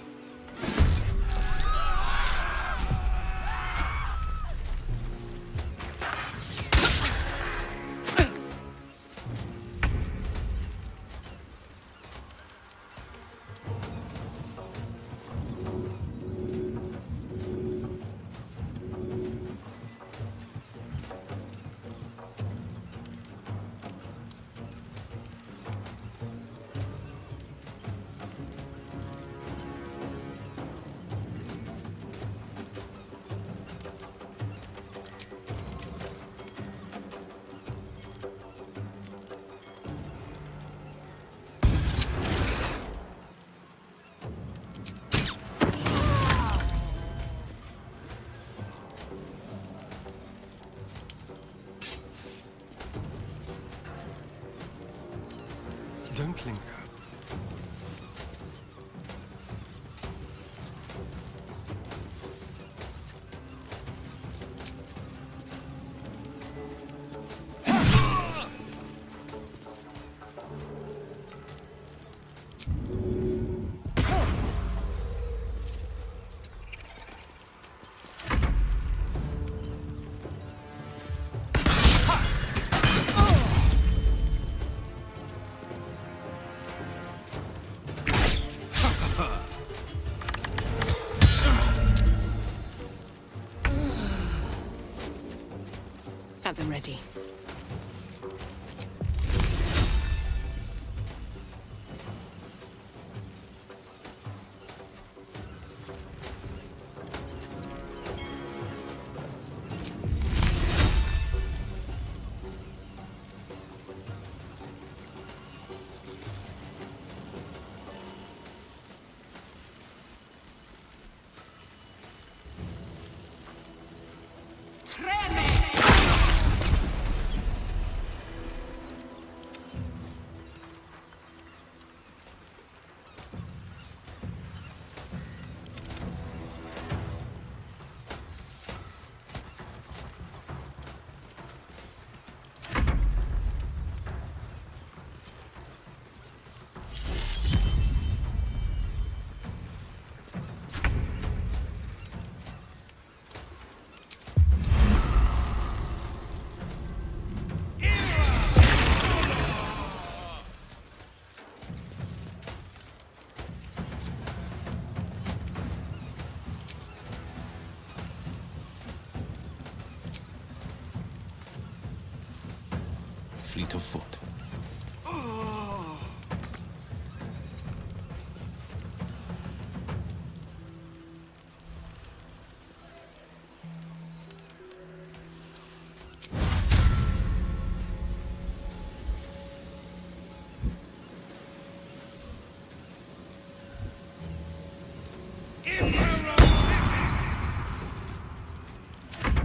Speaker 6: Don't linger.
Speaker 3: Have them ready.
Speaker 11: Fleet of foot.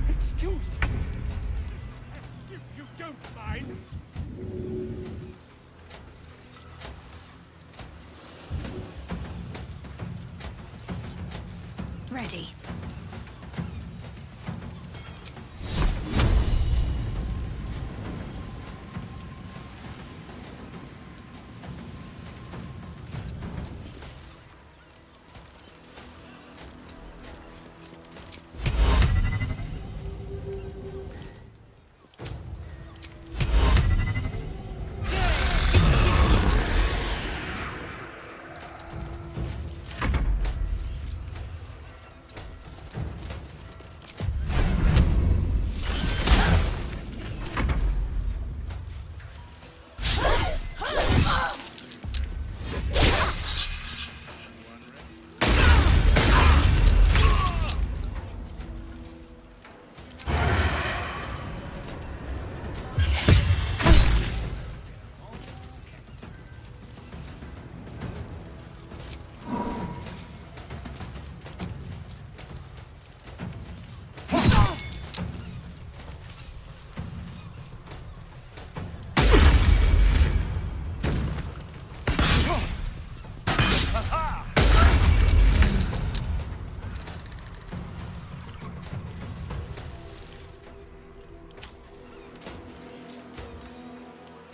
Speaker 19: Excuse me. If you don't mind.
Speaker 4: Ready.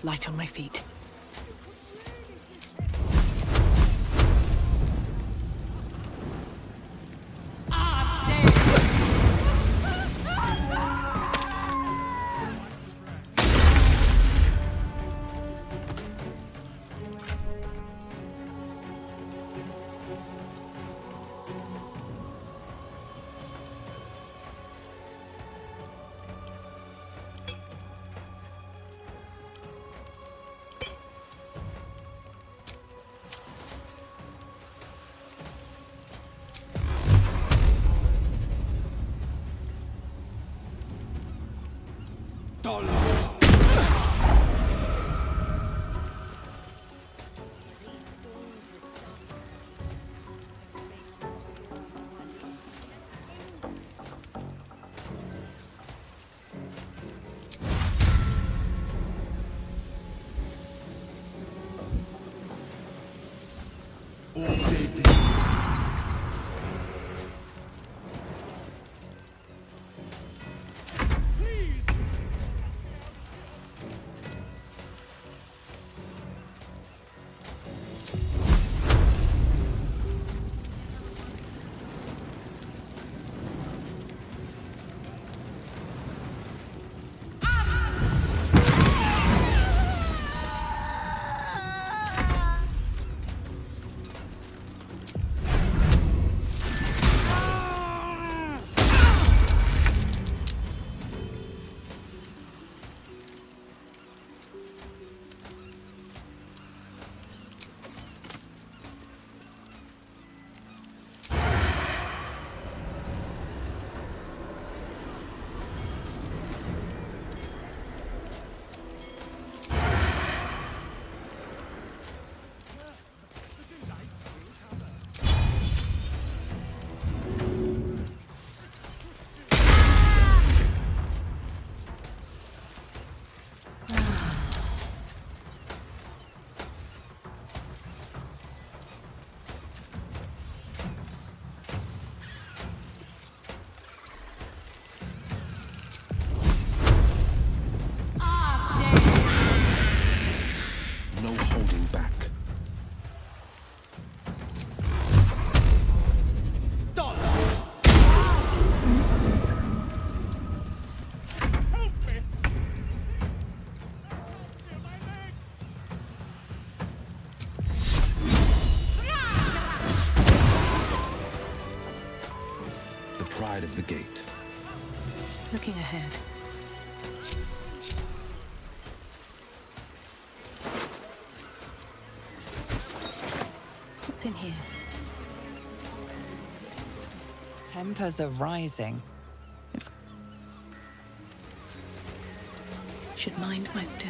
Speaker 3: Light on my feet.
Speaker 7: all they did.
Speaker 10: No holding back. The pride of the gate.
Speaker 3: Looking ahead. What's in here?
Speaker 2: Tempers are rising. It's
Speaker 3: Should mind my step.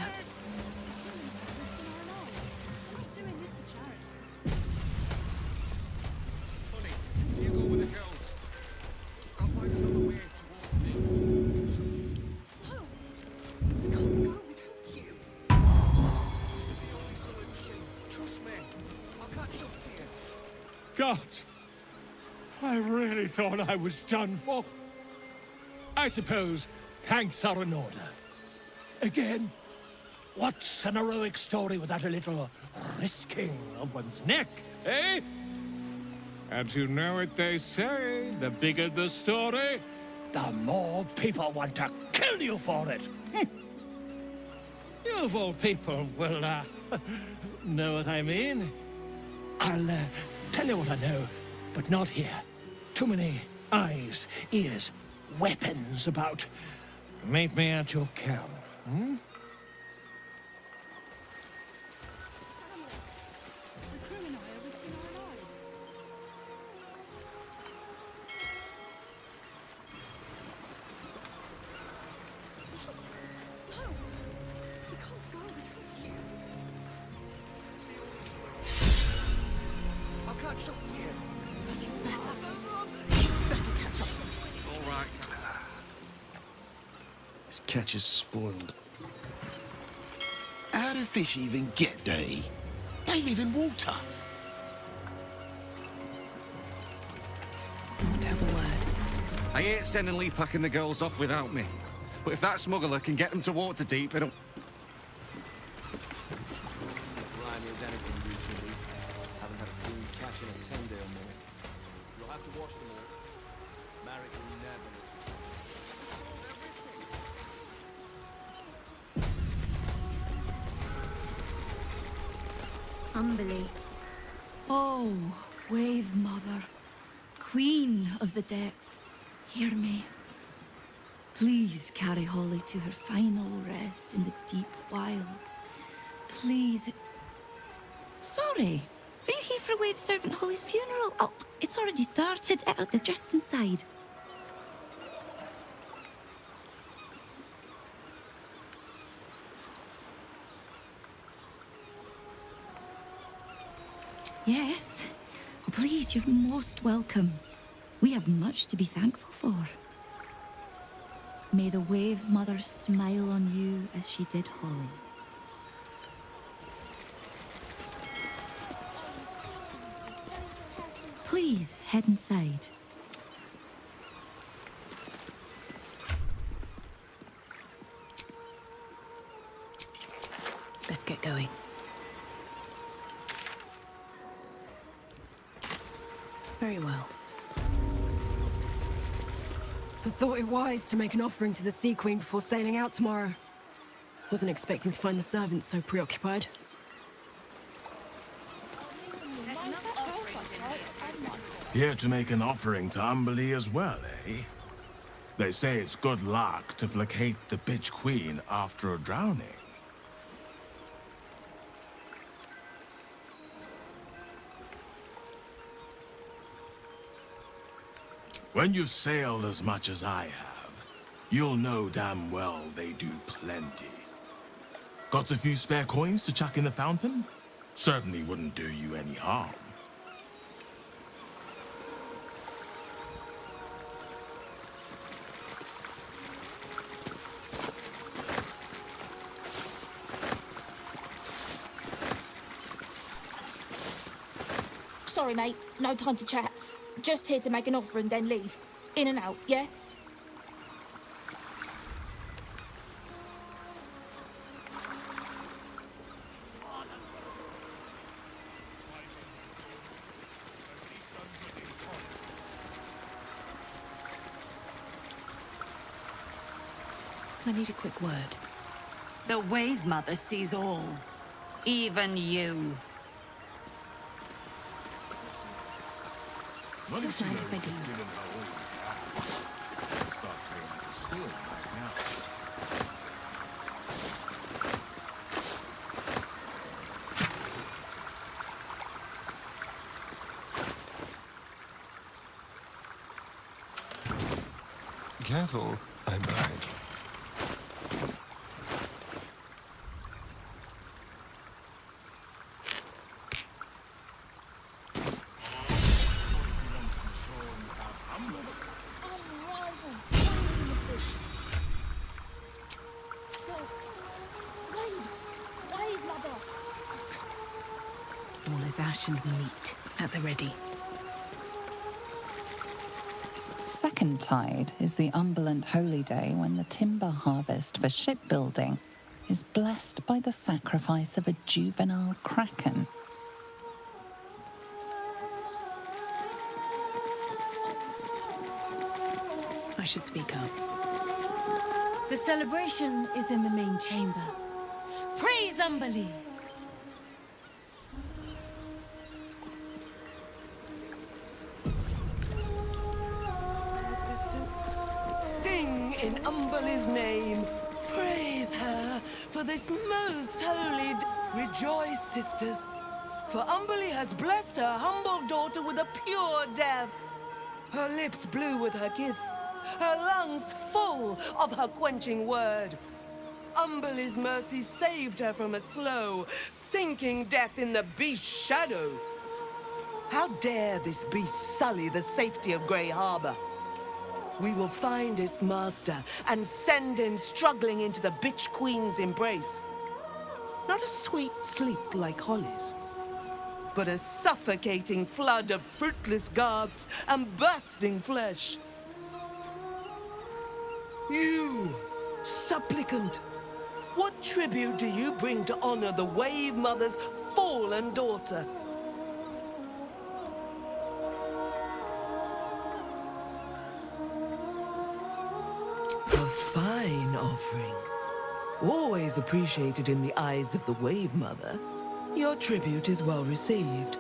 Speaker 17: You go with the girls. I'll find another way towards me.
Speaker 18: No! We can't go without you.
Speaker 17: It's the only solution. Trust me. I'll catch up to you.
Speaker 22: Gods! I really thought I was done for. I suppose thanks are in order. Again, what's an heroic story without a little risking of one's neck, eh? And you know what they say, the bigger the story, the more people want to kill you for it. You of all people will, know what I mean. I'll, tell you what I know, but not here. Too many eyes, ears, weapons about. Meet me at your camp, hmm?
Speaker 17: I'll catch up to you.
Speaker 18: Better catch up to us.
Speaker 17: All right.
Speaker 10: This catch is spoiled.
Speaker 7: How do fish even get there? They live in water.
Speaker 3: Won't have a word.
Speaker 17: I ain't sending Lee packing the girls off without me. But if that smuggler can get them to Waterdeep, it'll...
Speaker 23: Grimy as anything recently. Haven't had a clean catch in a 10-day or more. You'll have to wash them all. Marek will never
Speaker 4: Umberly.
Speaker 15: Oh, Wave Mother, Queen of the Depths, hear me. Please carry Holly to her final rest in the deep wilds. Please. Sorry, are you here for Wave Servant Holly's funeral? Oh, it's already started. They're just inside. Yes. Oh, please, you're most welcome. We have much to be thankful for. May the Wave Mother smile on you as she did Holly. Please, head inside.
Speaker 3: Let's get going. Very well.
Speaker 1: I thought it wise to make an offering to the Sea Queen before sailing out tomorrow. Wasn't expecting to find the servants so preoccupied.
Speaker 8: Here to make an offering to Umberlee as well, eh? They say it's good luck to placate the bitch queen after a drowning. When you've sailed as much as I have, you'll know damn well they do plenty. Got a few spare coins to chuck in the fountain? Certainly wouldn't do you any harm.
Speaker 14: Sorry, mate. No time to chat. Just here to make an offer and then leave. In and out, yeah?
Speaker 3: I need a quick word.
Speaker 15: The Wave Mother sees all. Even you.
Speaker 8: What if she
Speaker 3: Don't
Speaker 8: knows
Speaker 3: mind if I do.
Speaker 8: you've given her all you have? Start paying the steward right now.
Speaker 6: Careful, I bite.
Speaker 3: All is ash and meat at the ready.
Speaker 2: Second Tide is the Umberland holy day when the timber harvest for shipbuilding is blessed by the sacrifice of a juvenile kraken.
Speaker 3: I should speak up.
Speaker 18: The celebration is in the main chamber. Praise Umberlee!
Speaker 1: Sing in Umberlee's name. Praise her for this most holy day. Rejoice, sisters, for Umberlee has blessed her humble daughter with a pure death. Her lips blue with her kiss, her lungs full of her quenching word. Umberlee's mercy saved her from a slow, sinking death in the beast's shadow. How dare this beast sully the safety of Grey Harbor? We will find its master and send him struggling into the bitch queen's embrace. Not a sweet sleep like Holly's, but a suffocating flood of fruitless garbs and bursting flesh. You, supplicant, what tribute do you bring to honor the Wave Mother's fallen daughter? A fine offering. Always appreciated in the eyes of the Wave Mother. Your tribute is well received.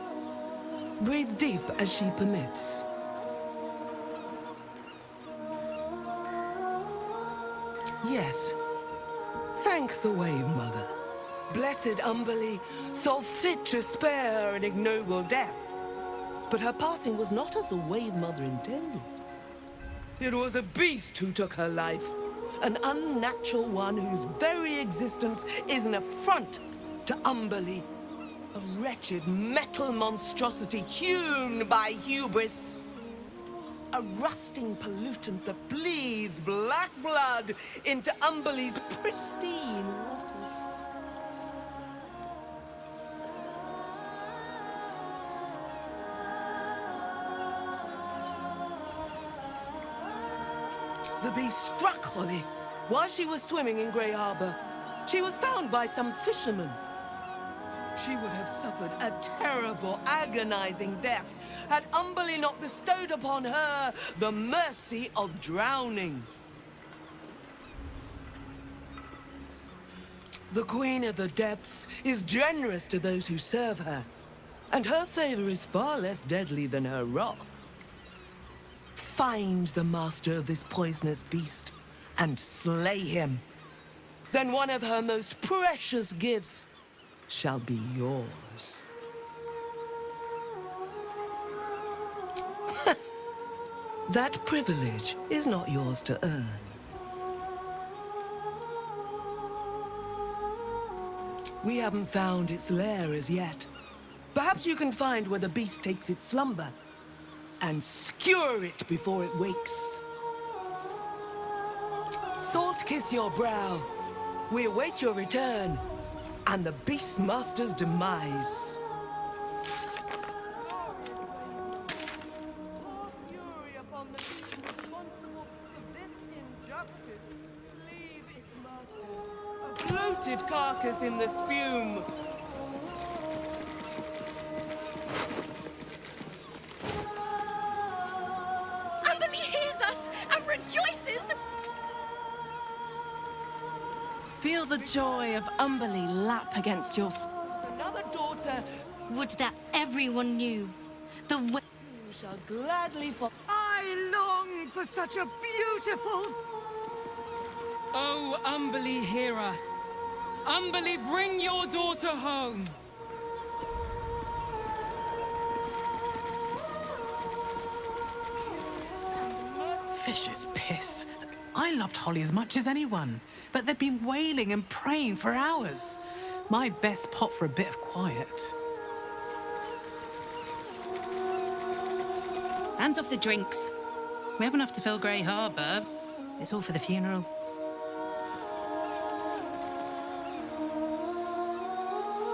Speaker 1: Breathe deep as she permits. Yes. Thank the Wave Mother. Blessed Umberlee saw fit to spare her an ignoble death. But her passing was not as the Wave Mother intended. It was a beast who took her life. An unnatural one whose very existence is an affront to Umberlee. A wretched metal monstrosity hewn by hubris. A rusting pollutant that bleeds black blood into Umberlee's pristine waters. The beast struck Holly while she was swimming in Grey Harbor. She was found by some fishermen. She would have suffered a terrible, agonizing death had Umberlee not bestowed upon her the mercy of drowning. The Queen of the Depths is generous to those who serve her, and her favor is far less deadly than her wrath. Find the master of this poisonous beast and slay him. Then one of her most precious gifts shall be yours. That privilege is not yours to earn. We haven't found its lair as yet. Perhaps you can find where the beast takes its slumber and skewer it before it wakes. Salt kiss your brow. We await your return and the Beastmaster's demise. A bloated carcass in the spume.
Speaker 3: Feel the joy of Umberlee lap against your...
Speaker 1: Another daughter.
Speaker 4: Would that everyone knew the way...
Speaker 1: You shall gladly fall.
Speaker 21: I long for such a beautiful...
Speaker 9: Oh, Umberlee, hear us. Umberlee, bring your daughter home.
Speaker 3: Fish's piss. I loved Holly as much as anyone, but they'd been wailing and praying for hours. My best pot for a bit of quiet.
Speaker 13: Hands off the drinks. We have enough to fill Grey Harbor. It's all for the funeral.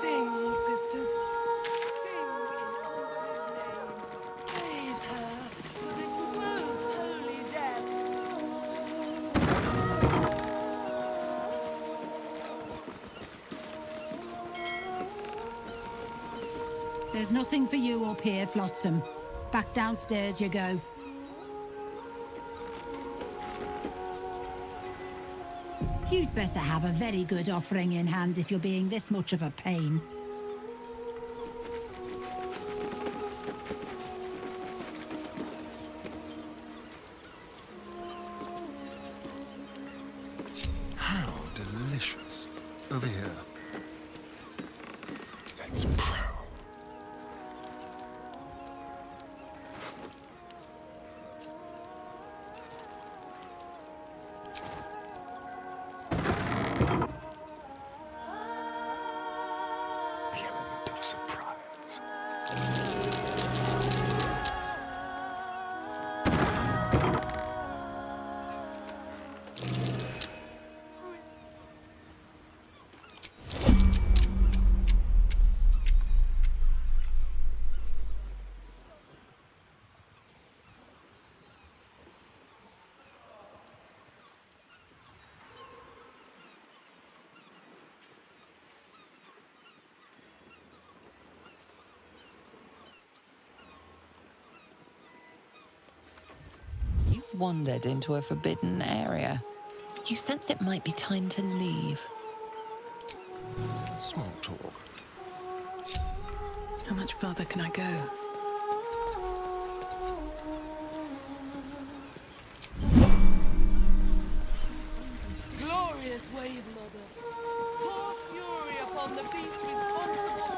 Speaker 1: Sing, sisters. Sing in Umberlee's name. Praise her for this most holy death.
Speaker 20: There's nothing for you up here, Flotsam. Back downstairs you go. You'd better have a very good offering in hand if you're being this much of a pain.
Speaker 6: How delicious. Over here. Let's prowl.
Speaker 2: You've wandered into a forbidden area. You sense it might be time to leave.
Speaker 6: Small talk.
Speaker 3: How much further can I go?
Speaker 1: Glorious wave, Mother. Pour fury upon the beast responsible.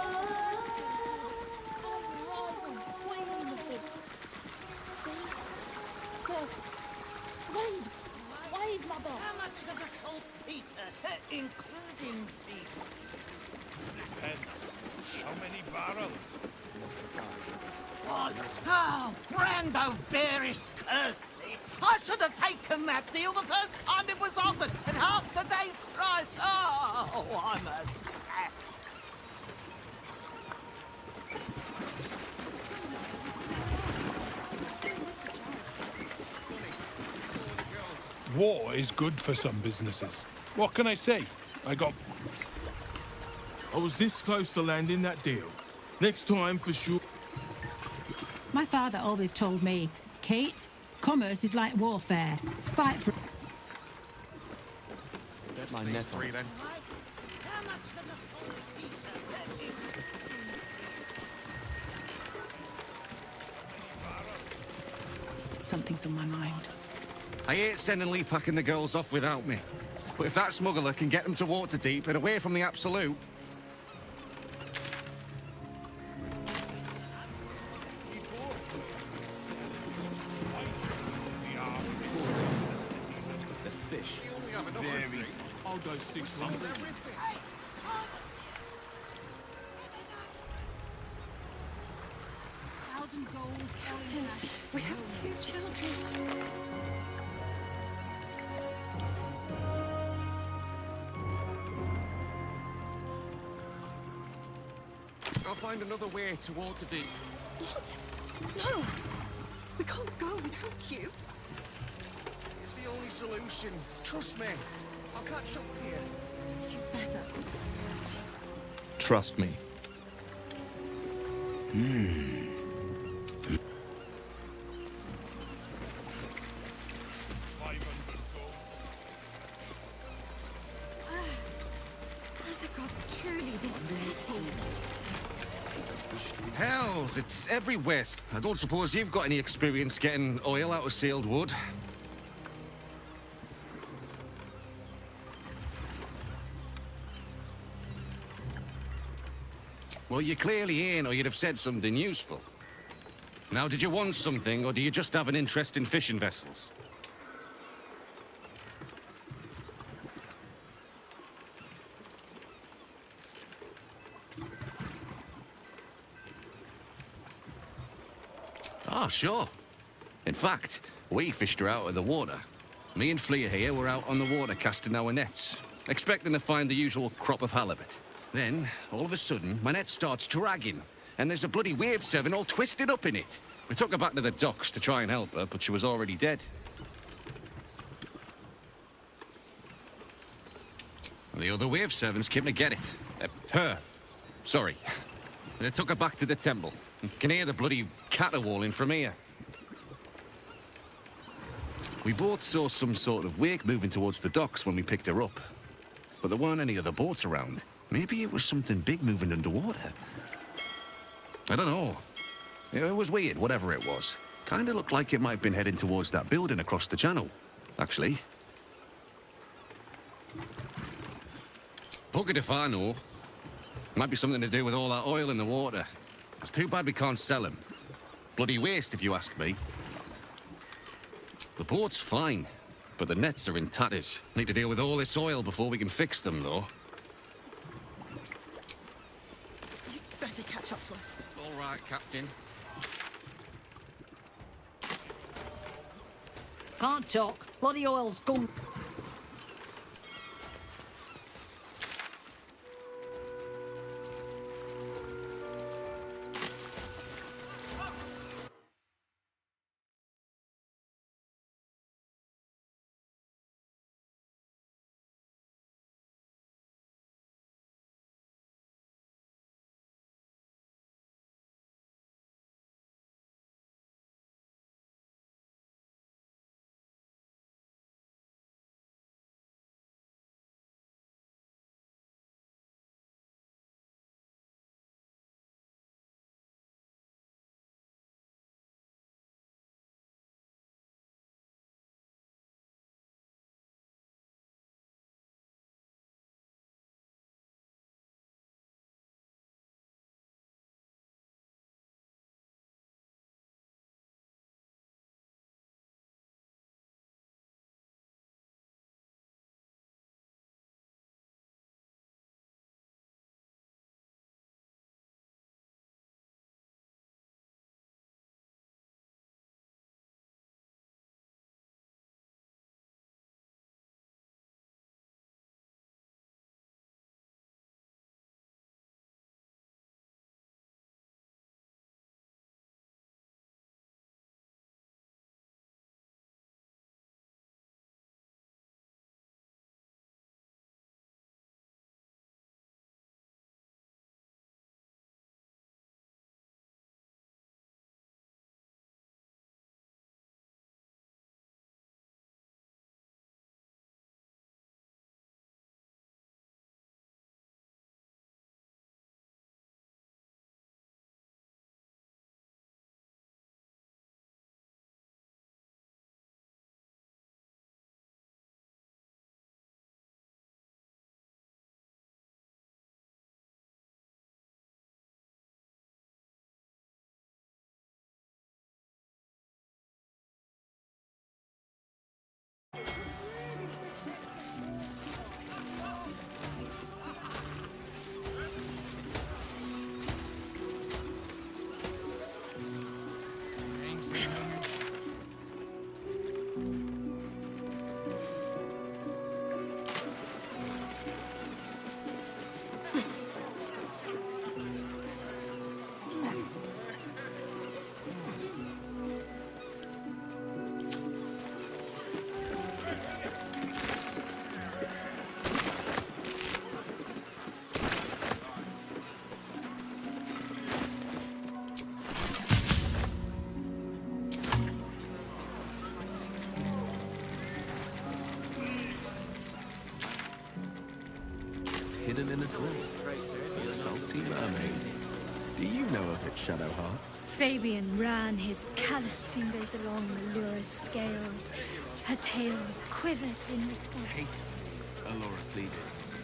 Speaker 14: Waves! Waves, Mother!
Speaker 21: How much for the saltpeter, including feet?
Speaker 19: Depends. How many barrels?
Speaker 21: What? Oh, Brando Bearish curse me! I should have taken that deal the first time it was offered at half today's price. Oh, I'm a sap.
Speaker 22: War is good for some businesses. What can I say? I
Speaker 8: was this close to landing that deal. Next time, for sure.
Speaker 20: My father always told me, Kate, commerce is like warfare. Fight for...
Speaker 23: Get my net on.
Speaker 21: then.
Speaker 3: Something's on my mind.
Speaker 21: I hate sending Lee packing the girls off without me. But if that smuggler can get them to Waterdeep and away from the Absolute...
Speaker 23: The fish.
Speaker 21: You only have enough
Speaker 8: Very. I'll go 6 months.
Speaker 18: Captain, we have 2 children.
Speaker 21: I'll find another way to Waterdeep.
Speaker 18: What? No! We can't go without you.
Speaker 21: It's the only solution. Trust me. I'll catch up to you.
Speaker 18: You better.
Speaker 10: Trust me.
Speaker 18: Are the gods truly this great here?
Speaker 21: Hells, it's everywhere. I don't suppose you've got any experience getting oil out of sealed wood. Well, you clearly ain't, or you'd have said something useful. Now, did you want something, or do you just have an interest in fishing vessels? Oh, sure. In fact, we fished her out of the water. Me and Flea here were out on the water casting our nets, expecting to find the usual crop of halibut. Then, all of a sudden, my net starts dragging, and there's a bloody wave seven all twisted up in it. We took her back to the docks to try and help her, but she was already dead. The other wave sevens came to get it. Her. Sorry. They took her back to the temple. You can hear the bloody caterwauling from here. We both saw some sort of wake moving towards the docks when we picked her up. But there weren't any other boats around. Maybe it was something big moving underwater. I don't know. It was weird, whatever it was. Kinda looked like it might have been heading towards that building across the channel, actually. Buggered if I know. Might be something to do with all that oil in the water. It's too bad we can't sell him. Bloody waste, if you ask me. The boat's fine, but the nets are in tatters. Need to deal with all this oil before we can fix them, though.
Speaker 18: You better catch up to us.
Speaker 21: All right, Captain.
Speaker 20: Can't talk. Bloody oil's gone.
Speaker 10: hidden in a drill. A salty mermaid. Do you know of it, Shadowheart?
Speaker 4: Fabian ran his calloused fingers along Allura's scales. Her tail quivered in response.
Speaker 10: Allura pleaded.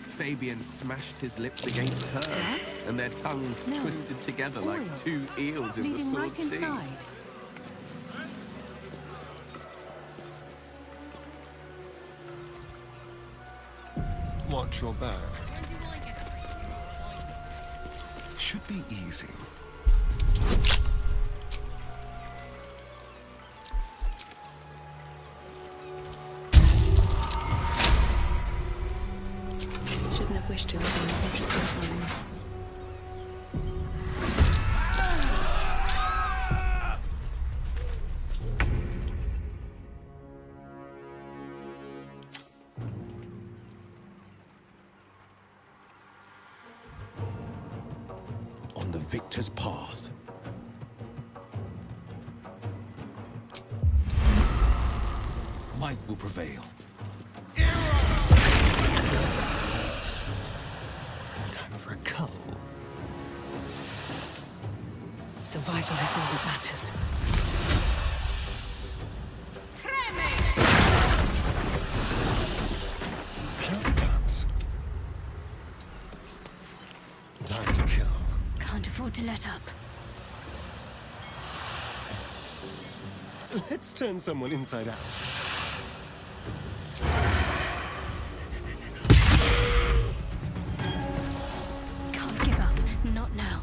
Speaker 10: Fabian smashed his lips against hers, and their tongues twisted together like two eels in the
Speaker 3: Leading
Speaker 10: Sword
Speaker 3: right
Speaker 10: Sea.
Speaker 3: inside.
Speaker 6: Watch your back. Should be easy.
Speaker 18: Shouldn't have wished to live in interesting times.
Speaker 7: On the victor's path. Might will prevail.
Speaker 6: Time for a cull.
Speaker 3: Survival is all that matters.
Speaker 6: Shall we dance? Time to kill.
Speaker 4: Can't afford to let up.
Speaker 17: Let's turn someone inside out.
Speaker 4: Can't give up. Not now.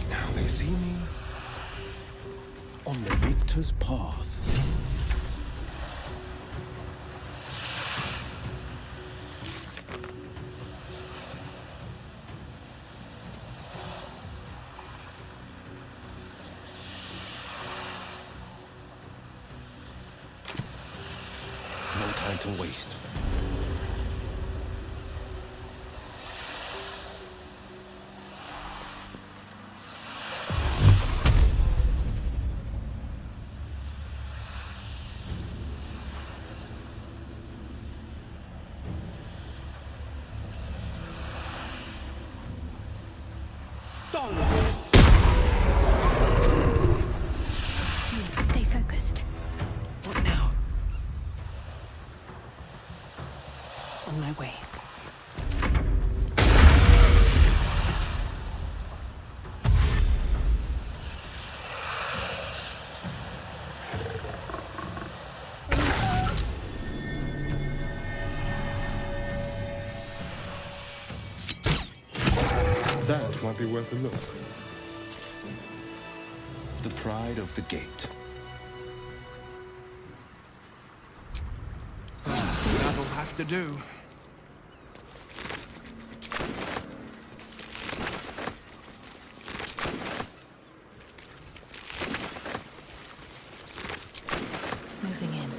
Speaker 6: Now they see me.
Speaker 7: On the victor's path. No time to waste.
Speaker 4: Need to stay focused.
Speaker 3: What now? On my way.
Speaker 17: That might be worth a look.
Speaker 10: The pride of the gate. That'll have to do.
Speaker 18: Moving in.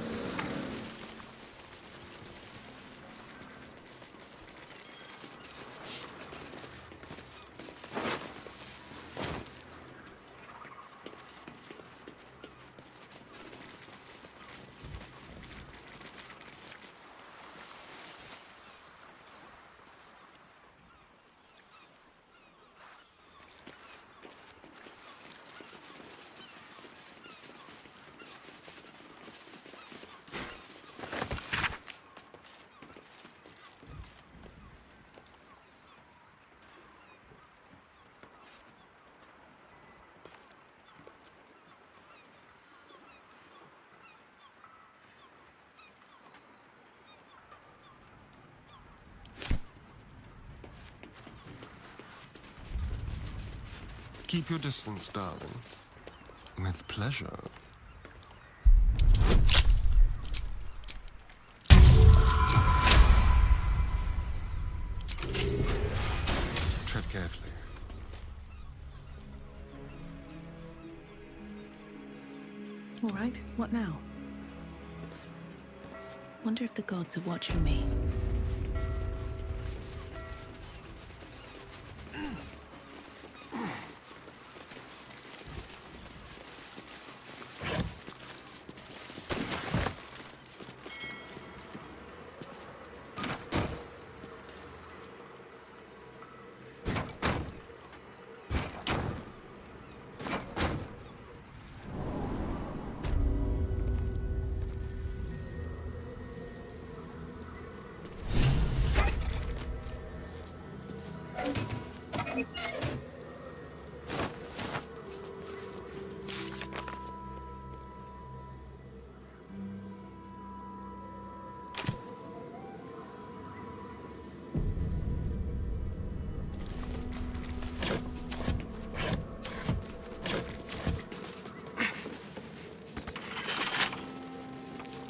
Speaker 6: Keep your distance, darling. With pleasure. Tread carefully.
Speaker 3: All right, what now? Wonder if the gods are watching me.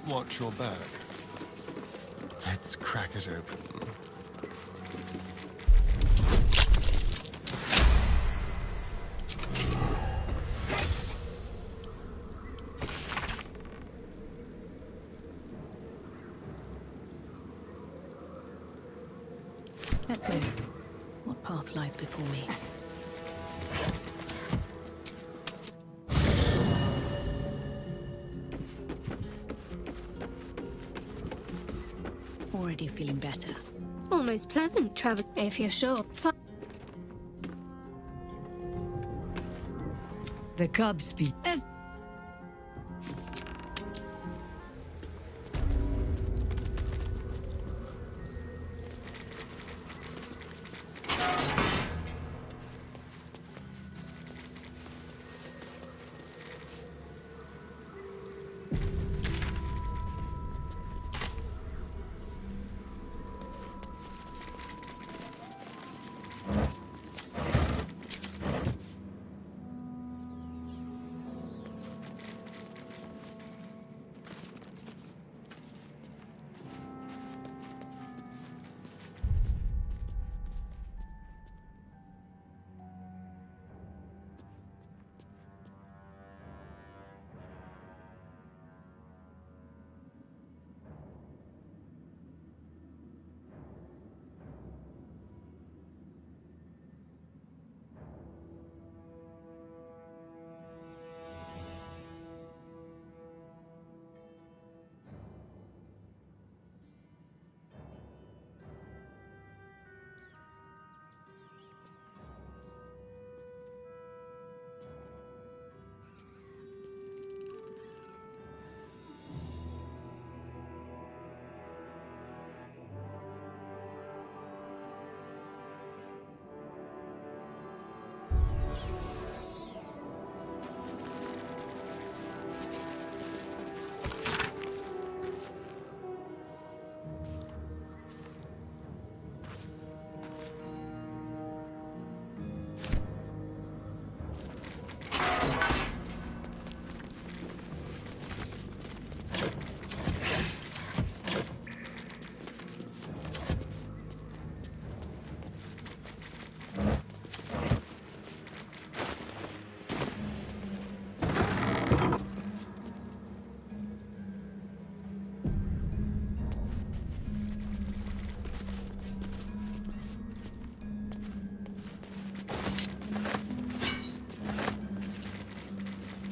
Speaker 6: Watch your back. Let's crack it open.
Speaker 3: Let's move. What path lies before me? Already feeling better.
Speaker 4: Almost pleasant, travel, if you're sure.
Speaker 15: The cub speak.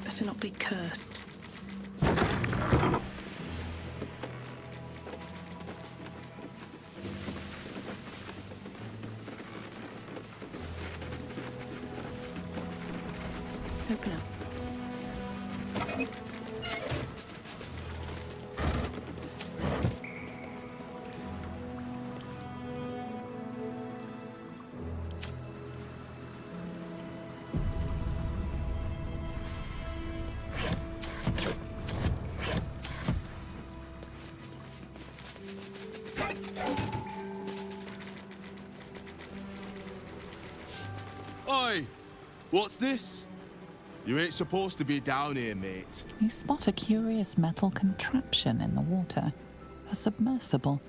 Speaker 3: Better not be cursed. Open up.
Speaker 21: Oi!
Speaker 5: What's this? You ain't supposed to be down here, mate.
Speaker 2: You spot a curious metal contraption in the water. A submersible.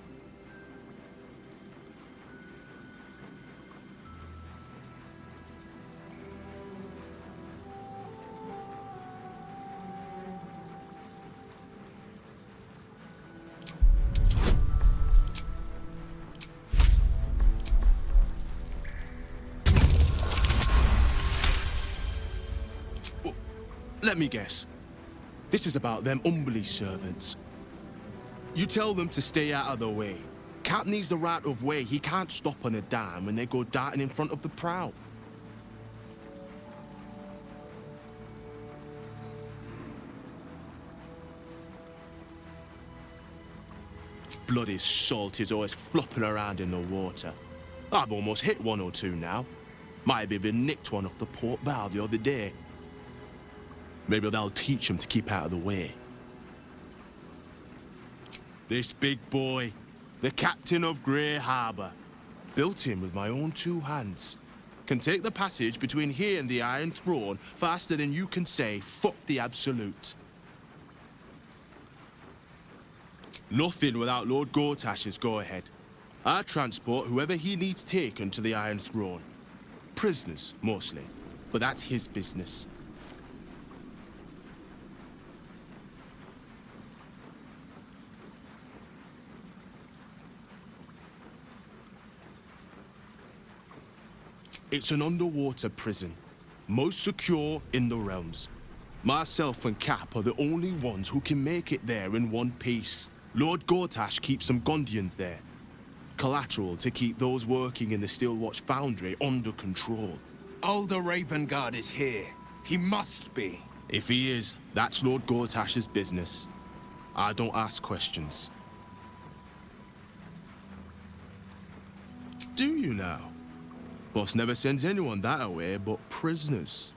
Speaker 5: Let me guess. This is about them Umberly servants. You tell them to stay out of the way. Cap needs the right of way. He can't stop on a dime when they go darting in front of the prow. Bloody salt is always flopping around in the water. I've almost hit one or two now. Might have even nicked one off the port bow the other day. Maybe they'll teach him to keep out of the way. This big boy, the captain of Grey Harbour, built him with my own two hands. Can take the passage between here and the Iron Throne faster than you can say, fuck the Absolute. Nothing without Lord Gortash's go-ahead. I transport whoever he needs taken to the Iron Throne. Prisoners, mostly, but that's his business. It's an underwater prison, most secure in the realms. Myself and Cap are the only ones who can make it there in one piece. Lord Gortash keeps some Gondians there. Collateral to keep those working in the Steelwatch Foundry under control.
Speaker 10: Older Ravenguard is here. He must be.
Speaker 5: If he is, that's Lord Gortash's business. I don't ask questions. Do you now? Boss never sends anyone that away but prisoners.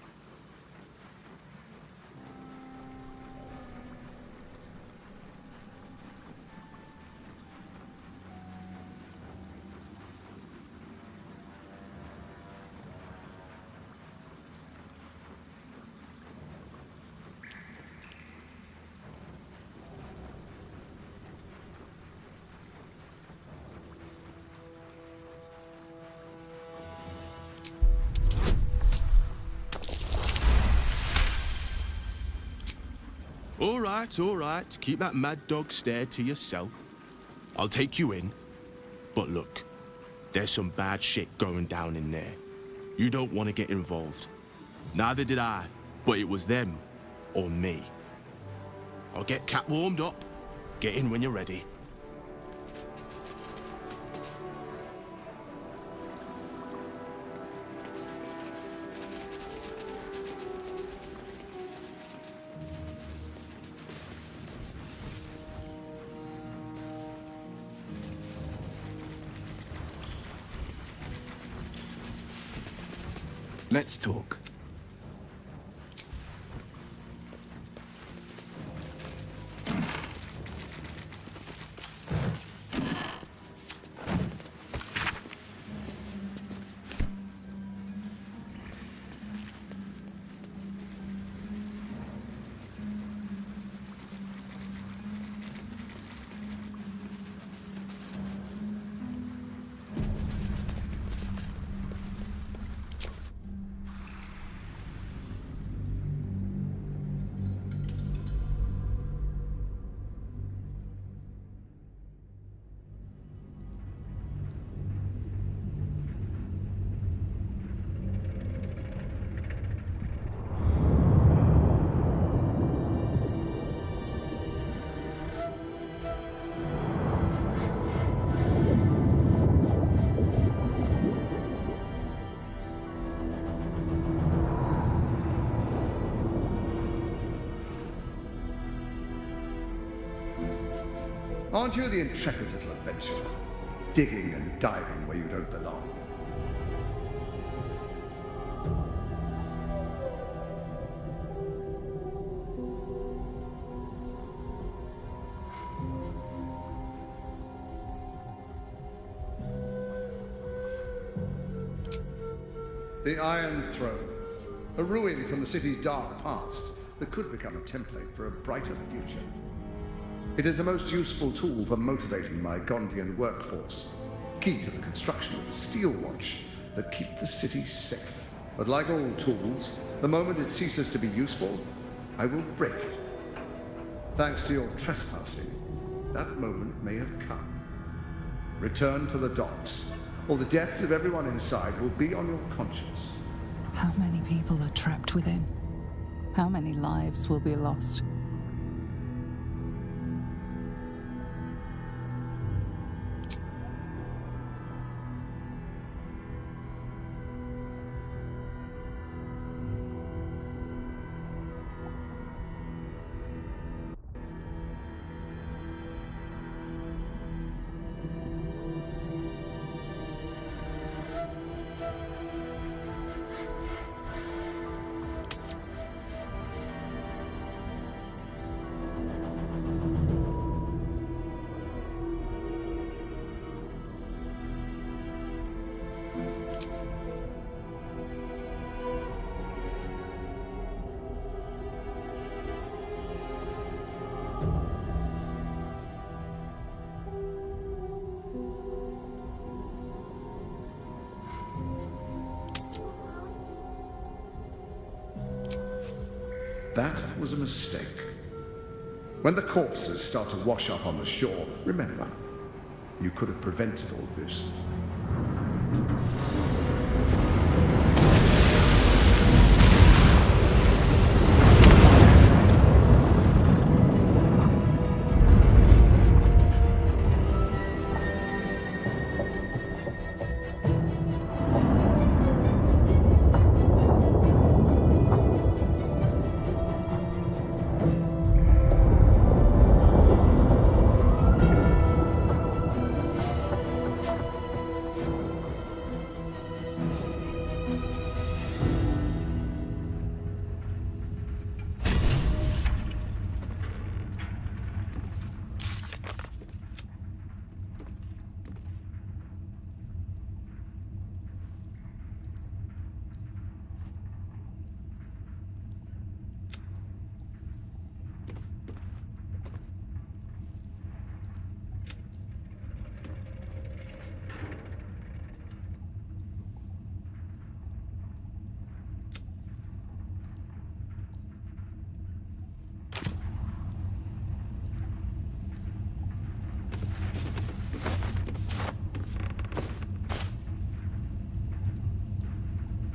Speaker 5: All right. Keep that mad dog stare to yourself. I'll take you in. But look, there's some bad shit going down in there. You don't want to get involved. Neither did I, but it was them or me. I'll get Cap warmed up. Get in when you're ready.
Speaker 10: Let's talk.
Speaker 12: Aren't you the intrepid little adventurer? Digging and diving where you don't belong. The Iron Throne. A ruin from the city's dark past that could become a template for a brighter future. It is a most useful tool for motivating my Gondian workforce, key to the construction of the steel watch that keep the city safe. But like all tools, the moment it ceases to be useful, I will break it. Thanks to your trespassing, that moment may have come. Return to the docks, or the deaths of everyone inside will be on your conscience.
Speaker 2: How many people are trapped within? How many lives will be lost?
Speaker 12: That was a mistake. When the corpses start to wash up on the shore, remember, you could have prevented all this.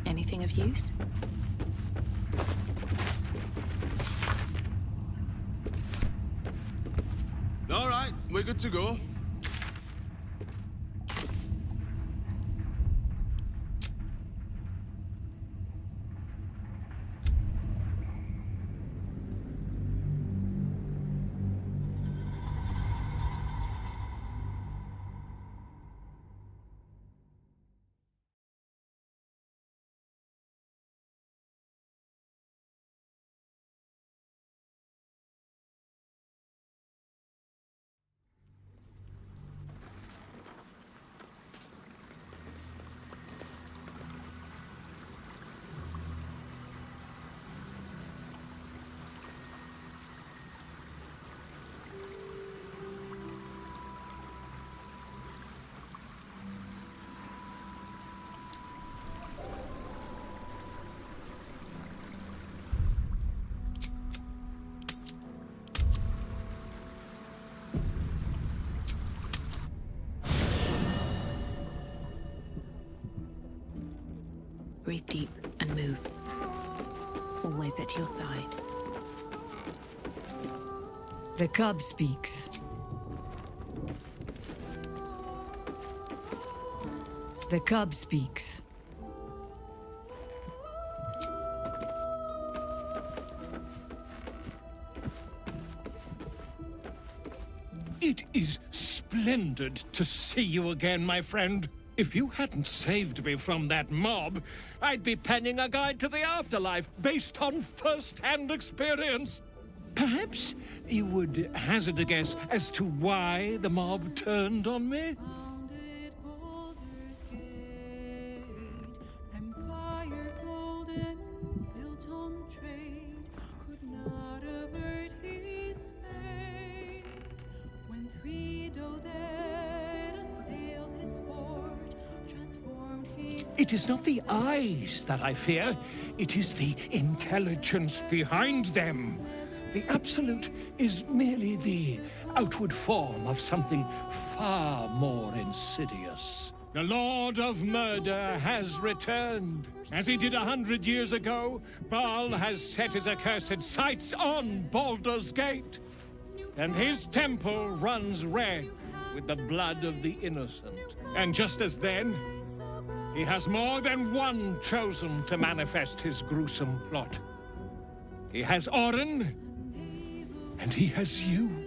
Speaker 9: Anything of use?
Speaker 5: All right, we're good to go.
Speaker 9: Breathe deep and move. Always at your side.
Speaker 15: The cub speaks. The cub speaks.
Speaker 22: It is splendid to see you again, my friend. If you hadn't saved me from that mob, I'd be penning a guide to the afterlife based on first-hand experience. Perhaps you would hazard a guess as to why the mob turned on me? It is not the eyes that I fear, it is the intelligence behind them. The Absolute is merely the outward form of something far more insidious. The Lord of Murder has returned. As he did 100 years ago, Baal has set his accursed sights on Baldur's Gate. And his temple runs red with the blood of the innocent. And just as then, he has more than one chosen to manifest his gruesome plot. He has Orin, and he has you.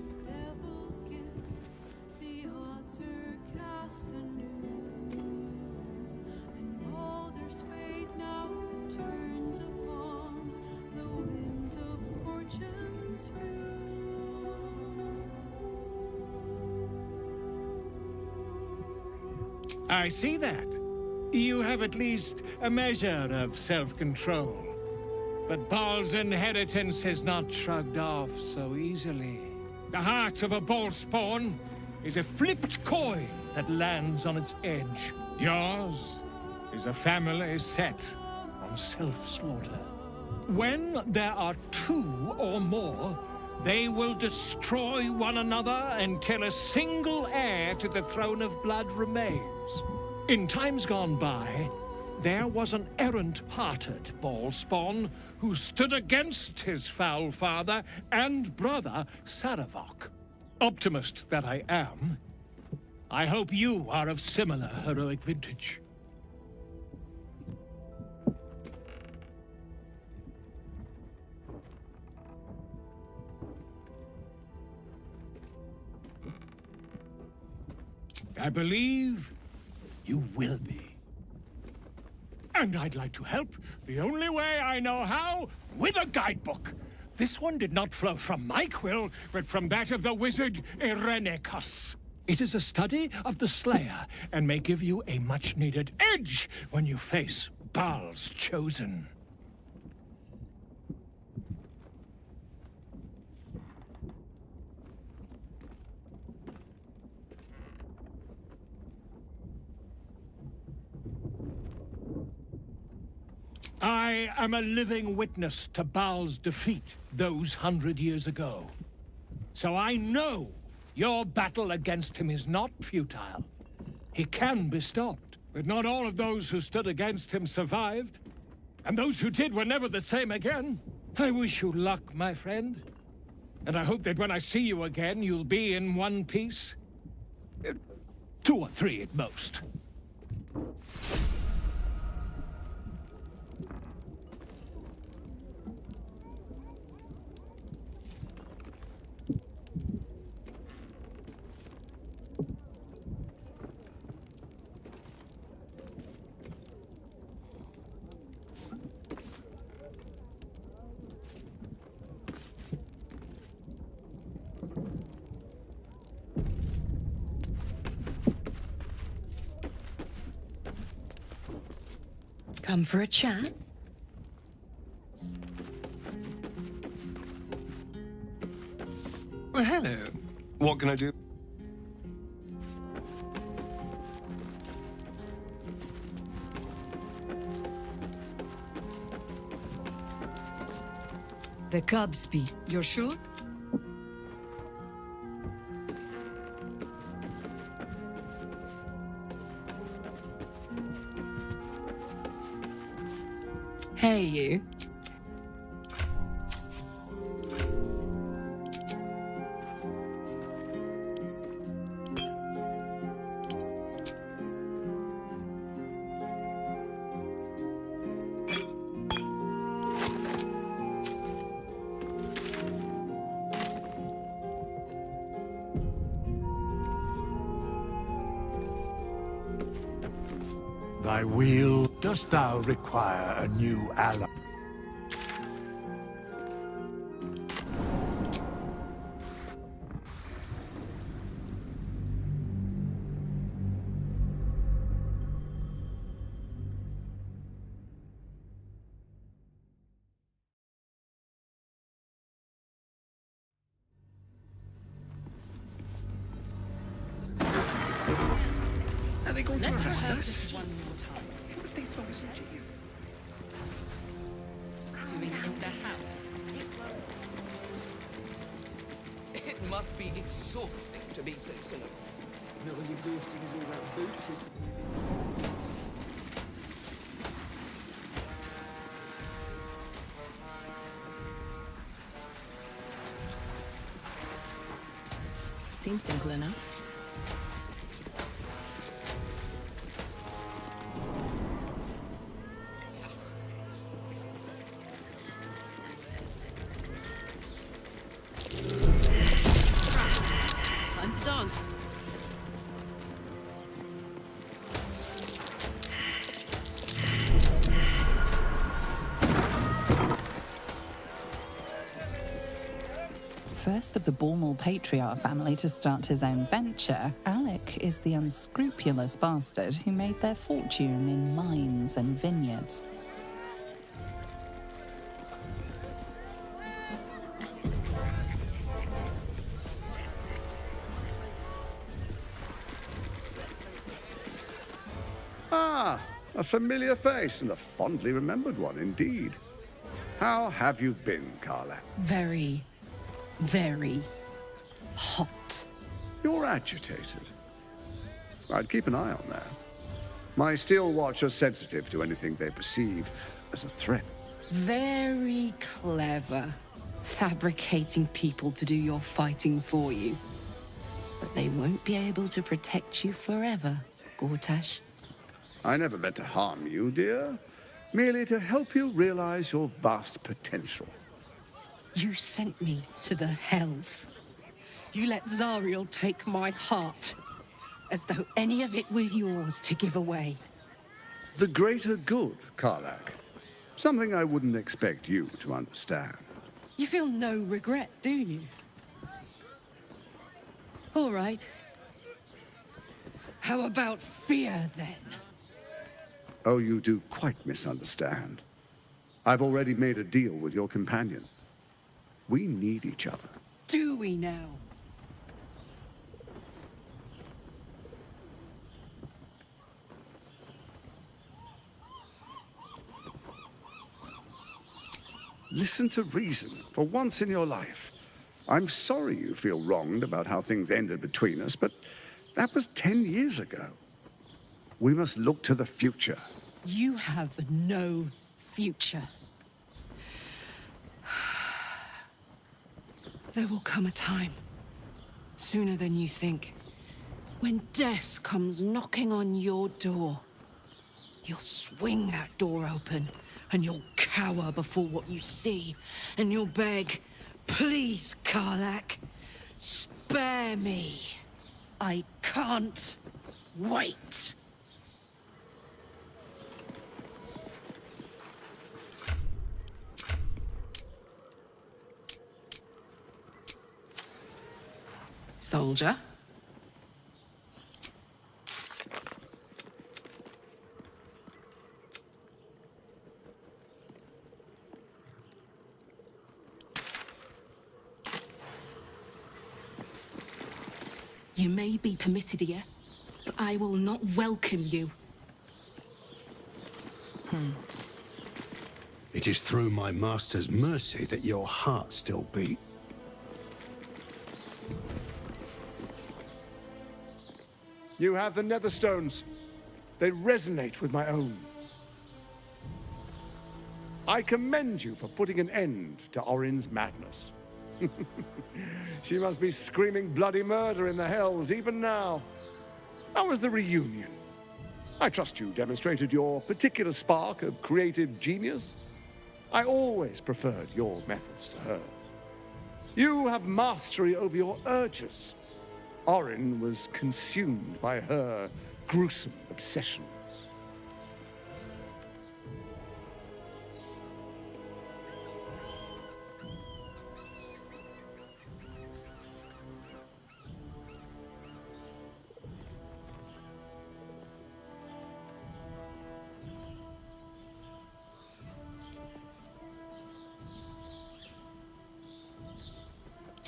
Speaker 22: I see that. You have at least a measure of self-control. But Baal's inheritance is not shrugged off so easily. The heart of a Ballspawn is a flipped coin that lands on its edge. Yours is a family set on self-slaughter. When there are two or more, they will destroy one another until a single heir to the throne of blood remains. In times gone by, there was an errant-hearted Ballspawn who stood against his foul father and brother, Saravok. Optimist that I am, I hope you are of similar heroic vintage. I believe you will be. And I'd like to help the only way I know how, with a guidebook. This one did not flow from my quill, but from that of the wizard Irenicus. It is a study of the Slayer, and may give you a much-needed edge when you face Baal's Chosen. I am a living witness to Baal's defeat those 100 years ago. So I know your battle against him is not futile. He can be stopped. But not all of those who stood against him survived. And those who did were never the same again. I wish you luck, my friend. And I hope that when I see you again, you'll be in one piece. 2 or 3 at most.
Speaker 11: Come for a chat?
Speaker 17: Well, hello. What can I do?
Speaker 11: The cub speak. You're sure? Hey, you.
Speaker 13: Thy will, dost thou require a new ally?
Speaker 17: Are they going to
Speaker 11: Let's
Speaker 17: arrest
Speaker 11: rehearse
Speaker 17: us?
Speaker 11: this one more time.
Speaker 17: What if they
Speaker 1: listen to you.
Speaker 11: Doing in the house.
Speaker 1: It must be exhausting to be so cynical. Not as exhausting as all that boots is.
Speaker 9: Seems simple enough. Time to dance.
Speaker 2: First of the Bormal patriarch family to start his own venture, Alec is the unscrupulous bastard who made their fortune in mines and vineyards.
Speaker 12: Ah, a familiar face and a fondly remembered one indeed. How have you been, Karlach?
Speaker 11: Very, very hot.
Speaker 12: You're agitated. I'd keep an eye on that. My steel watch are sensitive to anything they perceive as a threat.
Speaker 11: Very clever. Fabricating people to do your fighting for you. But they won't be able to protect you forever, Gortash.
Speaker 12: I never meant to harm you, dear. Merely to help you realize your vast potential.
Speaker 11: You sent me to the hells. You let Zariel take my heart, as though any of it was yours to give away.
Speaker 12: The greater good, Karlach. Something I wouldn't expect you to understand.
Speaker 11: You feel no regret, do you? All right. How about fear, then?
Speaker 12: Oh, you do quite misunderstand. I've already made a deal with your companion. We need each other.
Speaker 11: Do we now?
Speaker 12: Listen to reason for once in your life. I'm sorry you feel wronged about how things ended between us, but that was 10 years ago. We must look to the future.
Speaker 11: You have no future. There will come a time, sooner than you think, when death comes knocking on your door. You'll swing that door open, and you'll cower before what you see, and you'll beg, "Please, Karlach, spare me. I can't wait."
Speaker 9: Soldier.
Speaker 11: You may be permitted here, but I will not welcome you.
Speaker 13: It is through my master's mercy that your heart still beat.
Speaker 17: You have the Netherstones. They resonate with my own. I commend you for putting an end to Orin's madness. She must be screaming bloody murder in the hells even now. How was the reunion? I trust you demonstrated your particular spark of creative genius. I always preferred your methods to hers. You have mastery over your urges. Orin was consumed by her gruesome obsessions.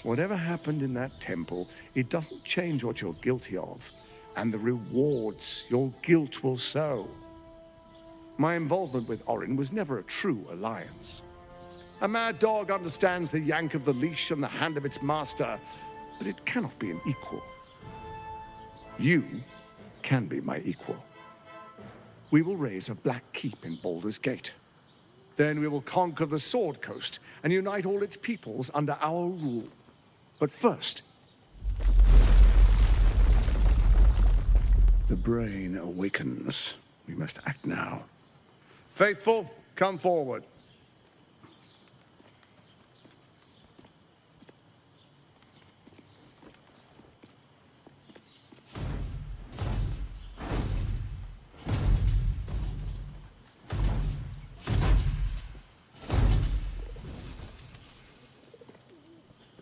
Speaker 17: Whatever happened in that temple, it doesn't change what you're guilty of, and the rewards your guilt will sow. My involvement with Orin was never a true alliance. A mad dog understands the yank of the leash and the hand of its master, but it cannot be an equal. You can be my equal. We will raise a black keep in Baldur's Gate. Then we will conquer the Sword Coast and unite all its peoples under our rule. But first, the brain awakens. We must act now. Faithful, come forward.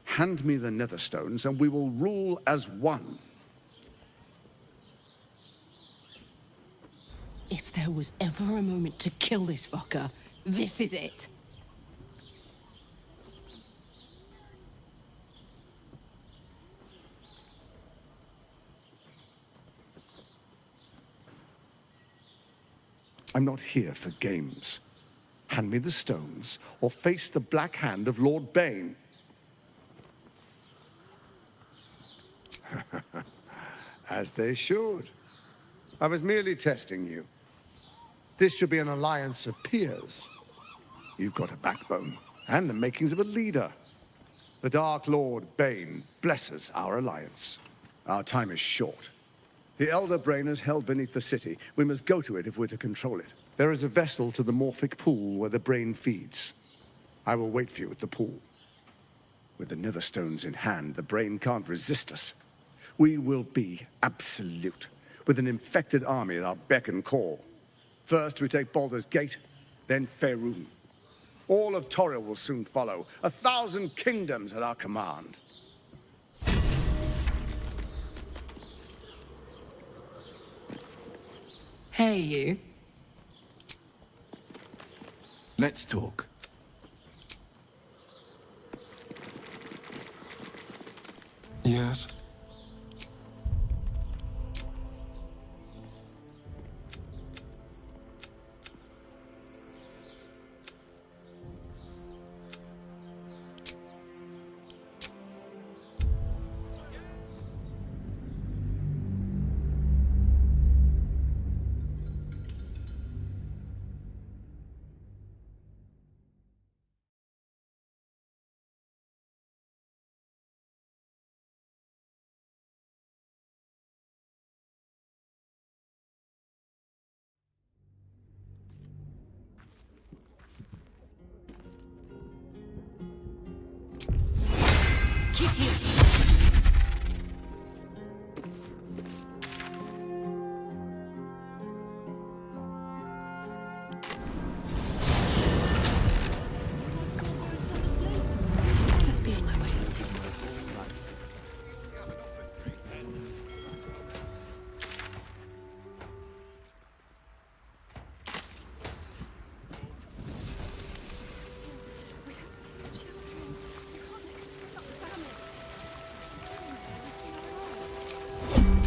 Speaker 17: Hand me the Netherstones, and we will rule as one.
Speaker 11: If there was ever a moment to kill this fucker, this is it.
Speaker 17: I'm not here for games. Hand me the stones, or face the black hand of Lord Bane. As they should. I was merely testing you. This should be an alliance of peers. You've got a backbone, and the makings of a leader. The Dark Lord Bane blesses our alliance. Our time is short. The Elder Brain is held beneath the city. We must go to it if we're to control it. There is a vessel to the Morphic pool where the brain feeds. I will wait for you at the pool. With the Netherstones in hand, the brain can't resist us. We will be absolute, with an infected army at our beck and call. First, we take Baldur's Gate, then Faerun. All of Toril will soon follow, 1,000 kingdoms at our command.
Speaker 11: Hey, you.
Speaker 10: Let's talk.
Speaker 6: Yes?
Speaker 11: Let's be on my way.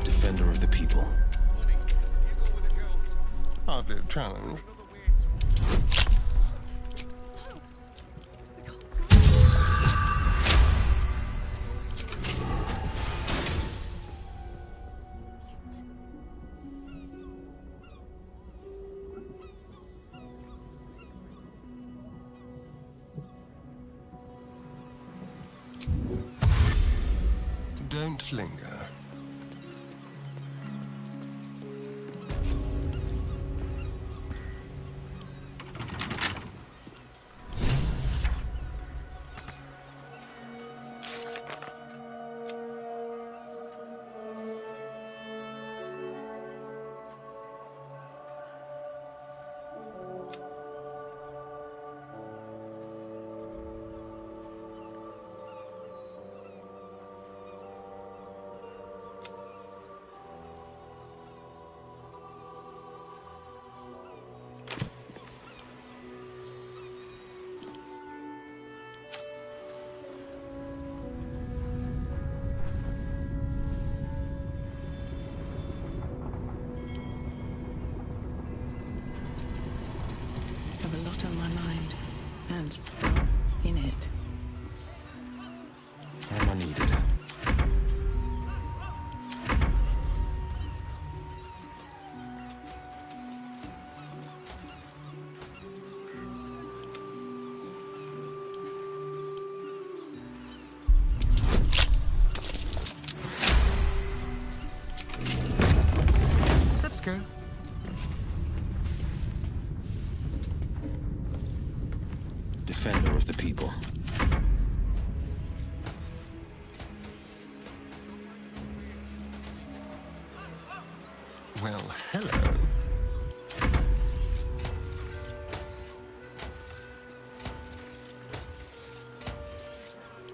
Speaker 10: Defender of the people.
Speaker 6: Hardly a challenge. Don't linger.
Speaker 9: in it.
Speaker 10: Ammo needed.
Speaker 7: Let's go.
Speaker 10: Defender of the people.
Speaker 7: Well, hello.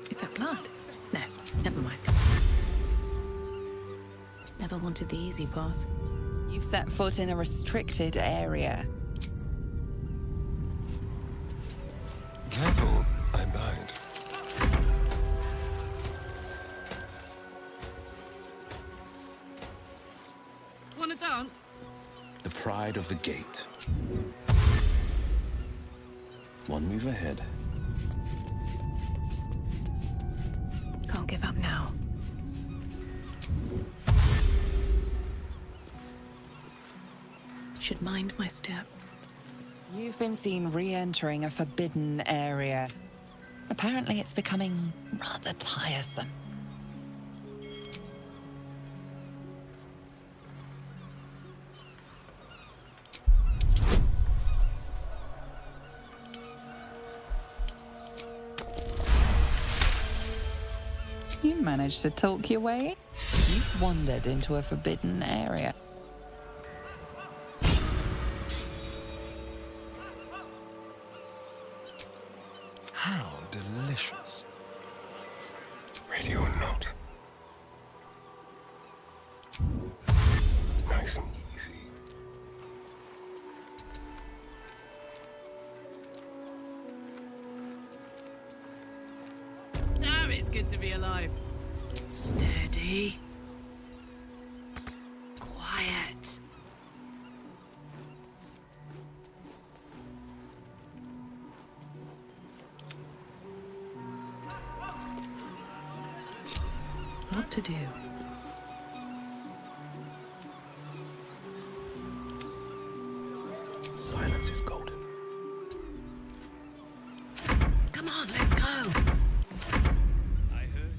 Speaker 9: Is that blood? No, never mind. Never wanted the easy path.
Speaker 2: You've set foot in a restricted area.
Speaker 6: Careful, I bite.
Speaker 3: Want to dance?
Speaker 10: The pride of the gate. One move ahead.
Speaker 9: Can't give up now. Should mind my step.
Speaker 2: You've been seen re-entering a forbidden area. Apparently it's becoming rather tiresome. You managed to talk your way in. You've wandered into a forbidden area.
Speaker 6: How delicious. Ready or not. Nice and easy.
Speaker 3: Damn, it's good to be alive.
Speaker 11: Steady. Quiet.
Speaker 9: What to do?
Speaker 10: Silence is golden.
Speaker 11: Come on, let's go.
Speaker 23: I heard.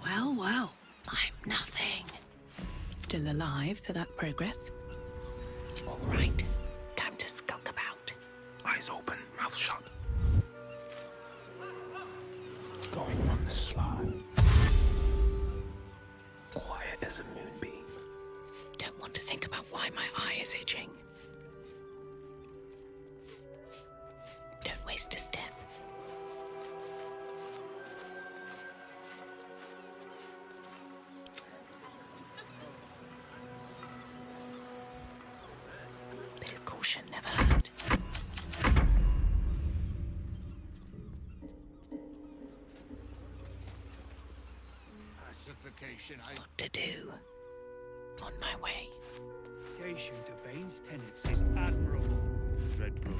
Speaker 11: Well, well, I'm nothing.
Speaker 9: Still alive, so that's progress.
Speaker 11: All right, time to skulk about.
Speaker 10: Eyes open, mouth shut. Going on the sly. Quiet as a moonbeam.
Speaker 11: Don't want to think about why my eye is itching. Don't waste a step. Bit of caution never hurt.
Speaker 13: Pacification,
Speaker 11: What to do? On my way.
Speaker 23: Dedication to Bane's tenets is admirable, Dread Brother.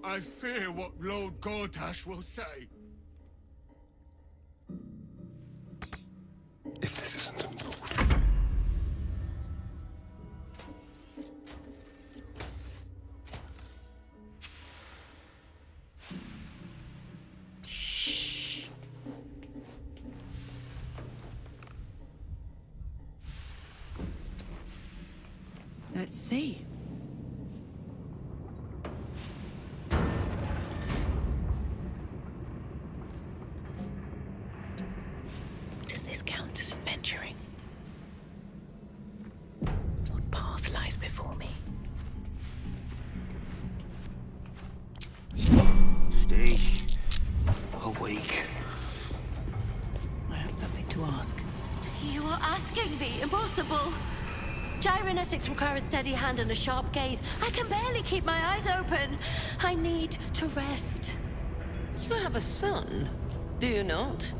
Speaker 13: I fear what Lord Gortash will say.
Speaker 6: If this isn't a mood.
Speaker 11: Shh.
Speaker 3: Let's see.
Speaker 11: Does this count as adventuring? What path lies before me?
Speaker 7: Stay awake.
Speaker 9: I have something to ask.
Speaker 18: You are asking the impossible. Gyronetics require a steady hand and a sharp gaze. I can barely keep my eyes open. I need to rest.
Speaker 11: You have a son, do you not?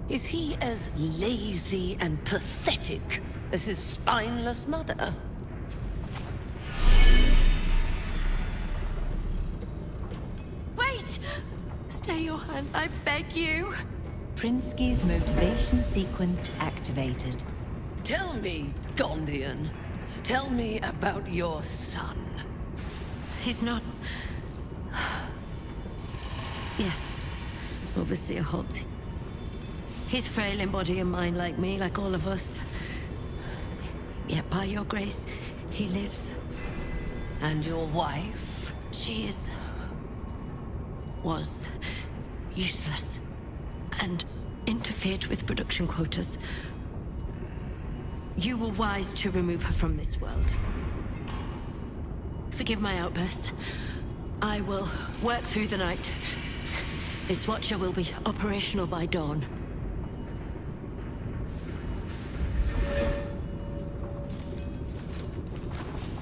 Speaker 11: Is he as lazy and pathetic
Speaker 14: as his spineless mother.
Speaker 18: Wait! Stay your hand, I beg you.
Speaker 9: Prinsky's motivation sequence activated.
Speaker 14: Tell me, Gondian. Tell me about your son.
Speaker 18: He's not... Yes, Overseer Holt. He's frail in body and mind like me, like all of us. Yet by your grace, he lives.
Speaker 14: And your wife?
Speaker 18: She is... was... useless. And interfered with production quotas. You were wise to remove her from this world. Forgive my outburst. I will work through the night. This Watcher will be operational by dawn.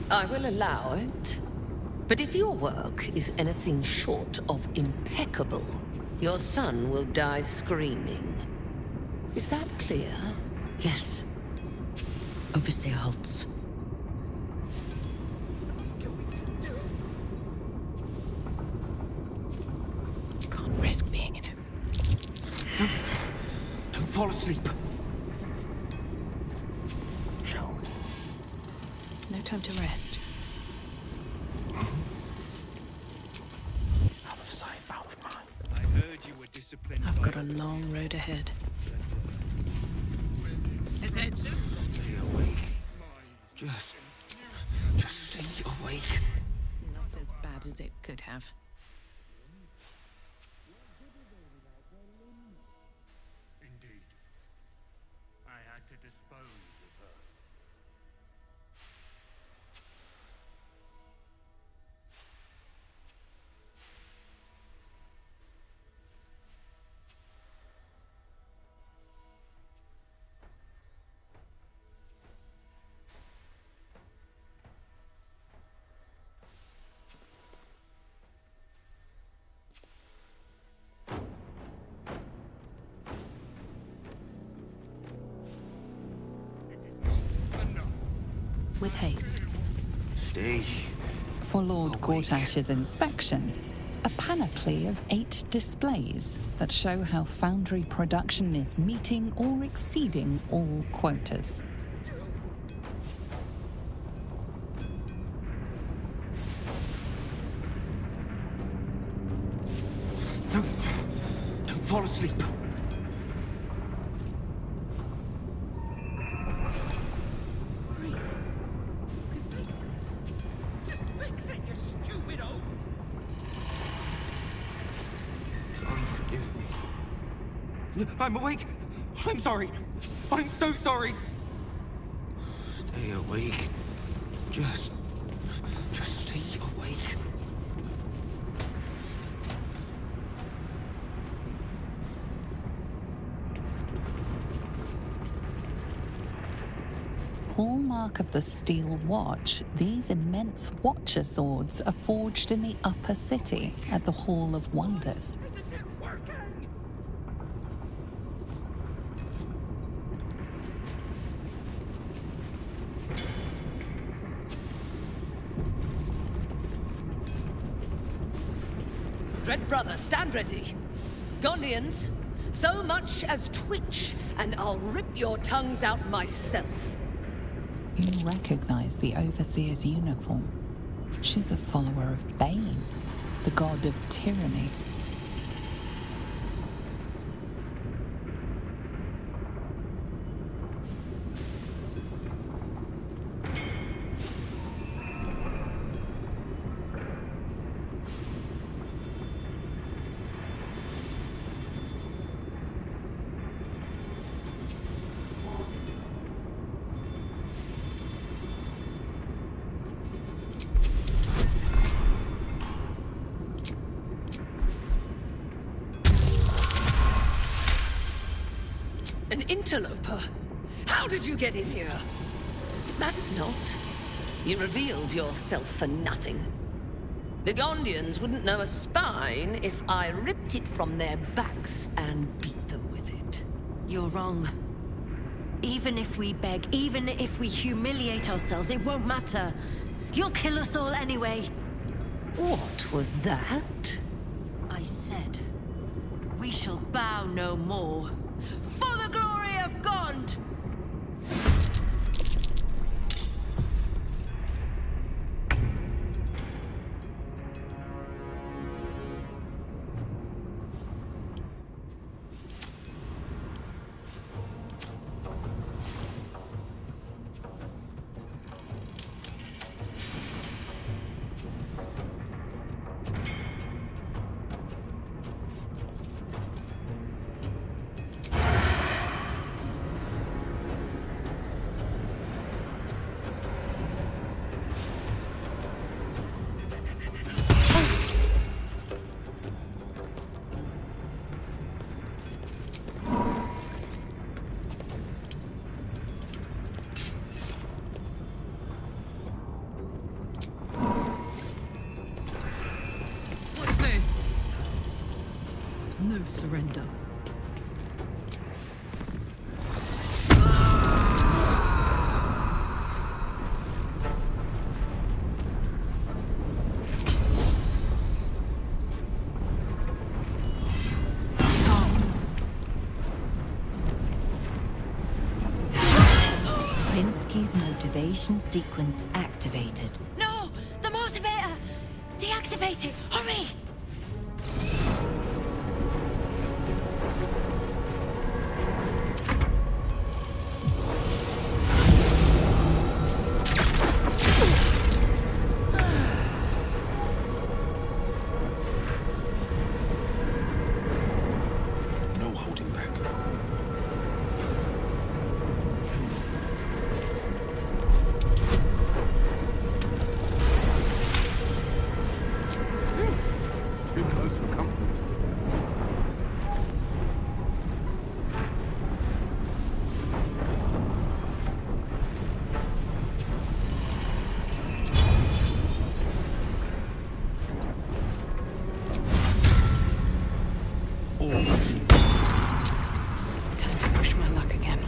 Speaker 14: I will allow it. But if your work is anything short of impeccable, your son will die screaming. Is that clear?
Speaker 18: Yes. Overseer Holtz.
Speaker 11: Can't risk being in it.
Speaker 1: Don't fall asleep.
Speaker 11: No time to rest.
Speaker 1: Out of sight, out of mind.
Speaker 22: I heard you were disciplined.
Speaker 11: I've got a long road ahead. Attention!
Speaker 7: Stay awake. Just stay awake.
Speaker 11: Not as bad as it could have.
Speaker 22: Indeed. I had to dispose of her.
Speaker 11: With haste.
Speaker 7: Stay.
Speaker 2: For Lord Gortash's inspection, a panoply of 8 displays that show how Foundry production is meeting or exceeding all quotas.
Speaker 1: Don't fall asleep. I'm awake. I'm sorry. I'm so sorry.
Speaker 7: Stay awake. Just stay awake.
Speaker 2: Hallmark of the Steel Watch, these immense Watcher swords are forged in the Upper City at the Hall of Wonders.
Speaker 14: Dread brother, stand ready. Gondians, so much as twitch, and I'll rip your tongues out myself.
Speaker 2: You recognize the Overseer's uniform. She's a follower of Bane, the god of tyranny.
Speaker 14: An interloper? How did you get in here? It matters not. You revealed yourself for nothing. The Gondians wouldn't know a spine if I ripped it from their backs and beat them with it.
Speaker 18: You're wrong. Even if we beg, even if we humiliate ourselves, it won't matter. You'll kill us all anyway.
Speaker 14: What was that?
Speaker 18: I said, we shall bow no more. For the glory of Gond!
Speaker 11: What's this? No surrender.
Speaker 8: Prinsky's motivation sequence activated.
Speaker 18: No! The motivator! Deactivate it! Hurry!
Speaker 10: No holding back. Too close for comfort.
Speaker 3: Time to push my luck again.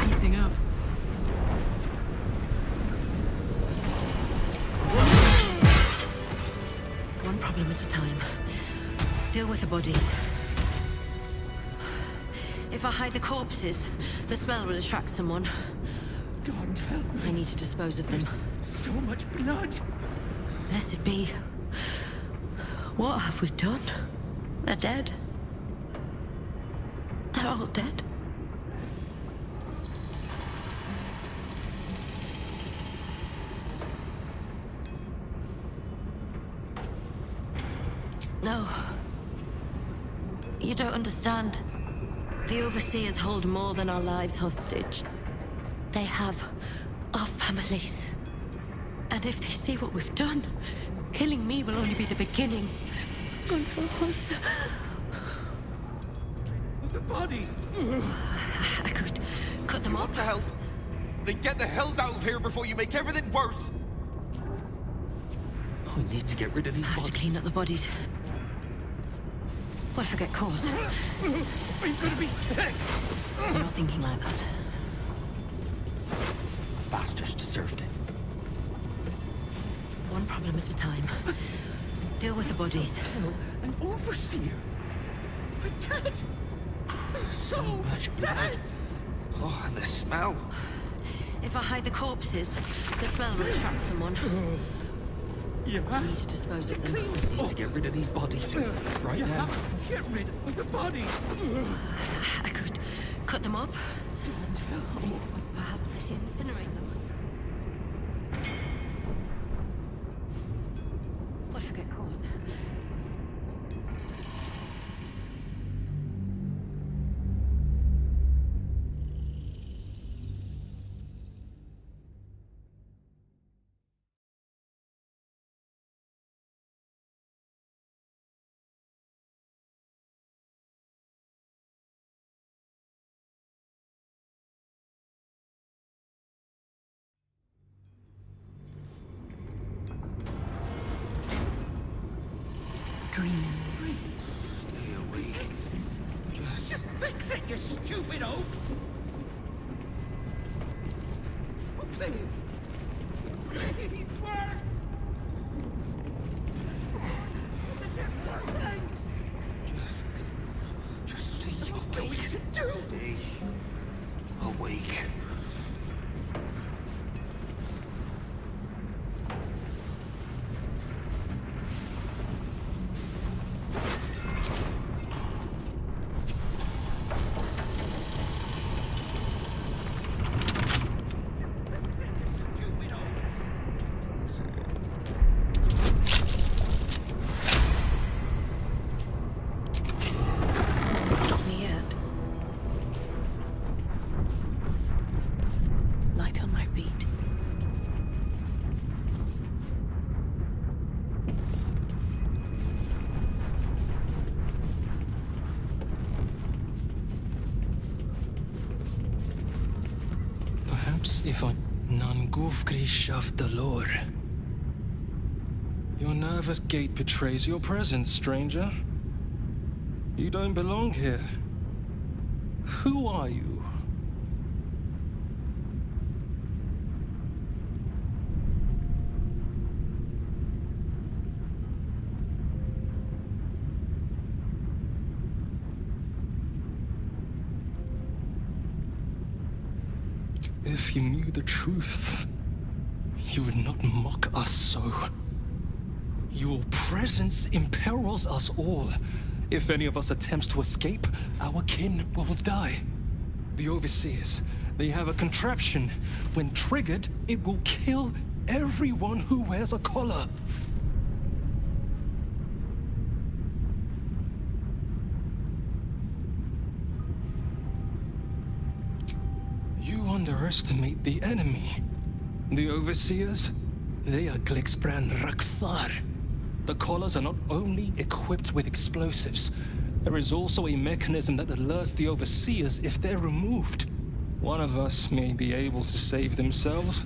Speaker 3: Heating up.
Speaker 18: One problem at a time. Deal with the bodies. If I hide the corpses, the smell will attract someone.
Speaker 13: God help me.
Speaker 18: I need to dispose of them.
Speaker 13: So much blood.
Speaker 18: Blessed be. What have we done? They're dead. They're all dead. No. You don't understand. The Overseers hold more than our lives hostage. They have our families. And if they see what we've done, killing me will only be the beginning. God help us.
Speaker 1: The bodies!
Speaker 18: I could cut them
Speaker 1: What
Speaker 18: up.
Speaker 1: the hell? Then get the hells out of here before you make everything worse! We need to get rid of these
Speaker 18: I have to
Speaker 1: bodies.
Speaker 18: clean up the bodies. What if I get caught?
Speaker 1: I'm gonna be sick!
Speaker 18: I'm not thinking like that.
Speaker 1: Bastards deserved it.
Speaker 18: One problem at a time. Deal with the bodies.
Speaker 1: An overseer! We're dead! So much blood! Oh, and the smell!
Speaker 18: If I hide the corpses, the smell will attract someone.
Speaker 1: You
Speaker 18: We need to dispose of them.
Speaker 1: We need to get rid of these bodies. Right now. Get rid of the bodies!
Speaker 18: I could cut them up. Or perhaps incinerate them. What if I get caught?
Speaker 1: Dreaming. Stay awake. Just fix it, you stupid oaf! Oh, please. Please, work! Just stay awake. Stay awake.
Speaker 18: Not me yet. Light on my feet.
Speaker 16: Perhaps if I Nanguvgrish of the lore. Your nervous gait betrays your presence, stranger. You don't belong here. Who are you? If you knew the truth, you would not mock us so. Your presence imperils us all. If any of us attempts to escape, our kin will die. The Overseers, they have a contraption. When triggered, it will kill everyone who wears a collar. You underestimate the enemy. The Overseers, they are Glixbran Rakthar. The collars are not only equipped with explosives, there is also a mechanism that alerts the Overseers if they're removed. One of us may be able to save themselves,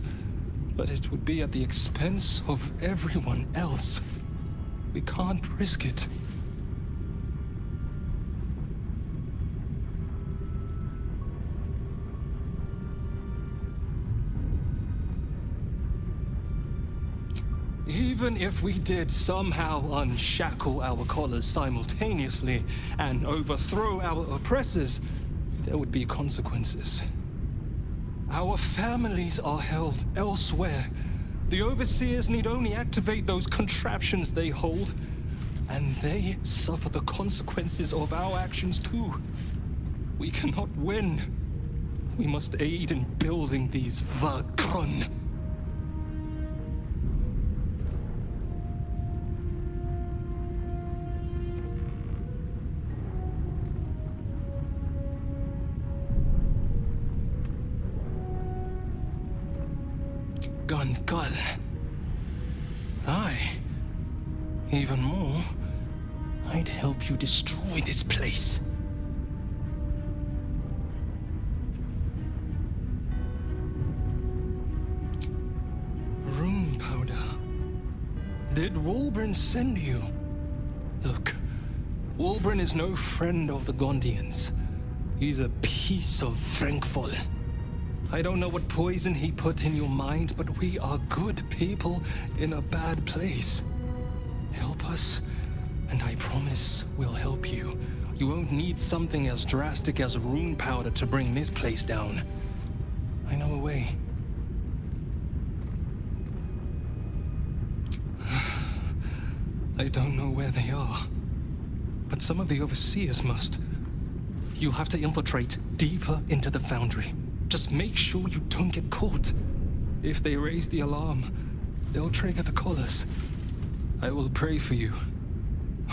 Speaker 16: but it would be at the expense of everyone else. We can't risk it. Even if we did somehow unshackle our collars simultaneously and overthrow our oppressors, there would be consequences. Our families are held elsewhere. The Overseers need only activate those contraptions they hold, and they suffer the consequences of our actions too. We cannot win. We must aid in building these Vakon. Gungal. Aye. Even more, I'd help you destroy this place. Rune powder. Did Wulbren send you? Look, Wulbren is no friend of the Gondians. He's a piece of Frankfol. I don't know what poison he put in your mind, but we are good people in a bad place. Help us, and I promise we'll help you. You won't need something as drastic as rune powder to bring this place down. I know a way. I don't know where they are, but some of the overseers must. You'll have to infiltrate deeper into the foundry. Just make sure you don't get caught. If they raise the alarm, they'll trigger the collars. I will pray for you.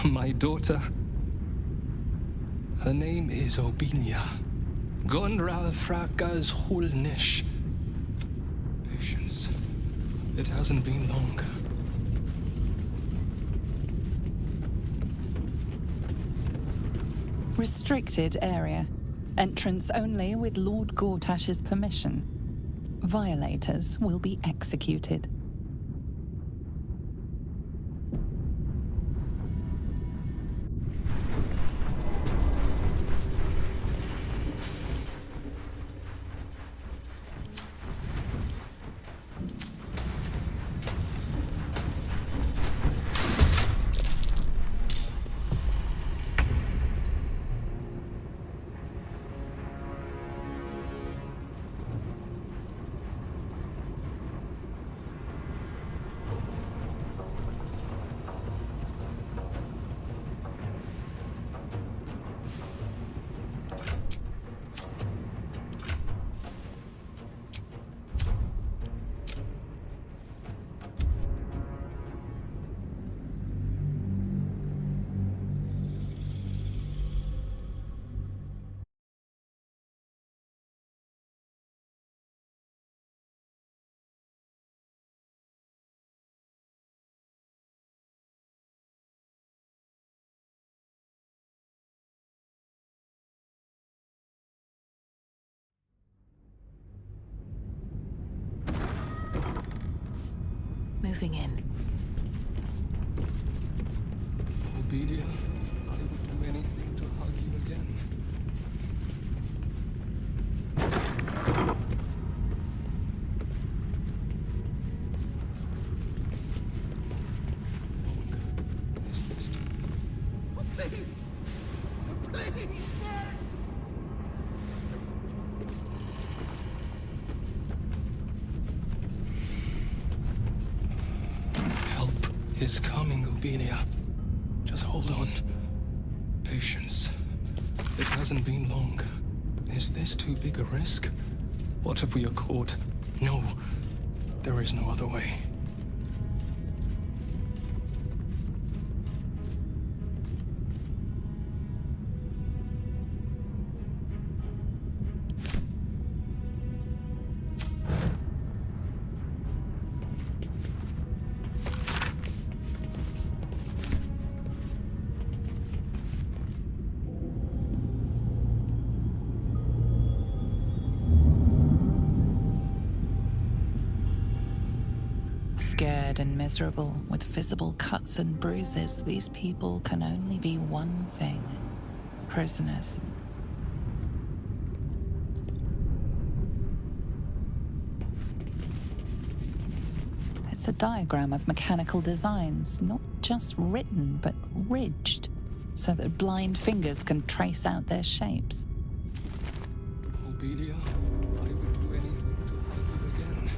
Speaker 16: My daughter. Her name is Obinia. Gondral Frakas Hulnish. Patience. It hasn't been long.
Speaker 2: Restricted area. Entrance only with Lord Gortash's permission. Violators will be executed.
Speaker 9: Moving in.
Speaker 16: Obedia, I would do anything to hug you again. Is coming, Obedia. Just hold on. Patience. It hasn't been long. Is this too big a risk? What if we are caught? No. There is no other way.
Speaker 2: Scared and miserable, with visible cuts and bruises, these people can only be one thing: prisoners. It's a diagram of mechanical designs, not just written, but ridged, so that blind fingers can trace out their shapes.
Speaker 16: Obedia, I would do anything to hug you again.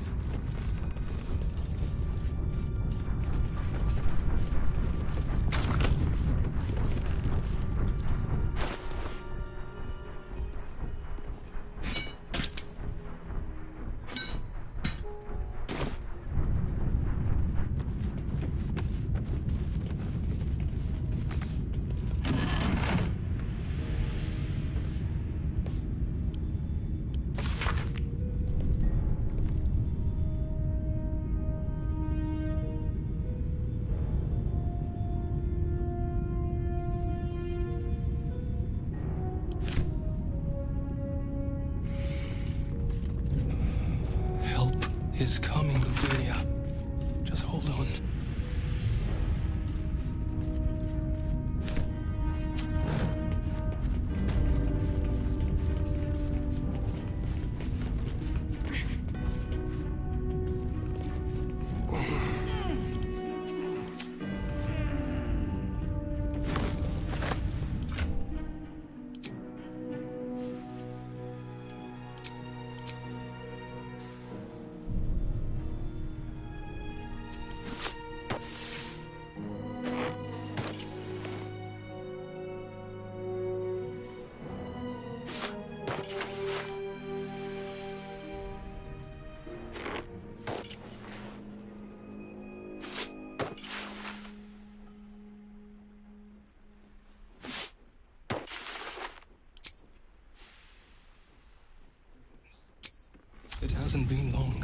Speaker 16: Is coming, Obedia. Just hold on. It hasn't been long.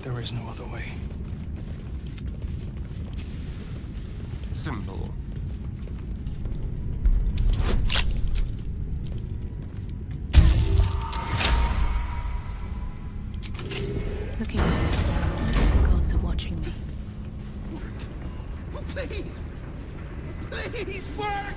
Speaker 16: There is no other way.
Speaker 6: Simple.
Speaker 9: Looking ahead, the gods are watching me.
Speaker 7: Oh, please! Please, work!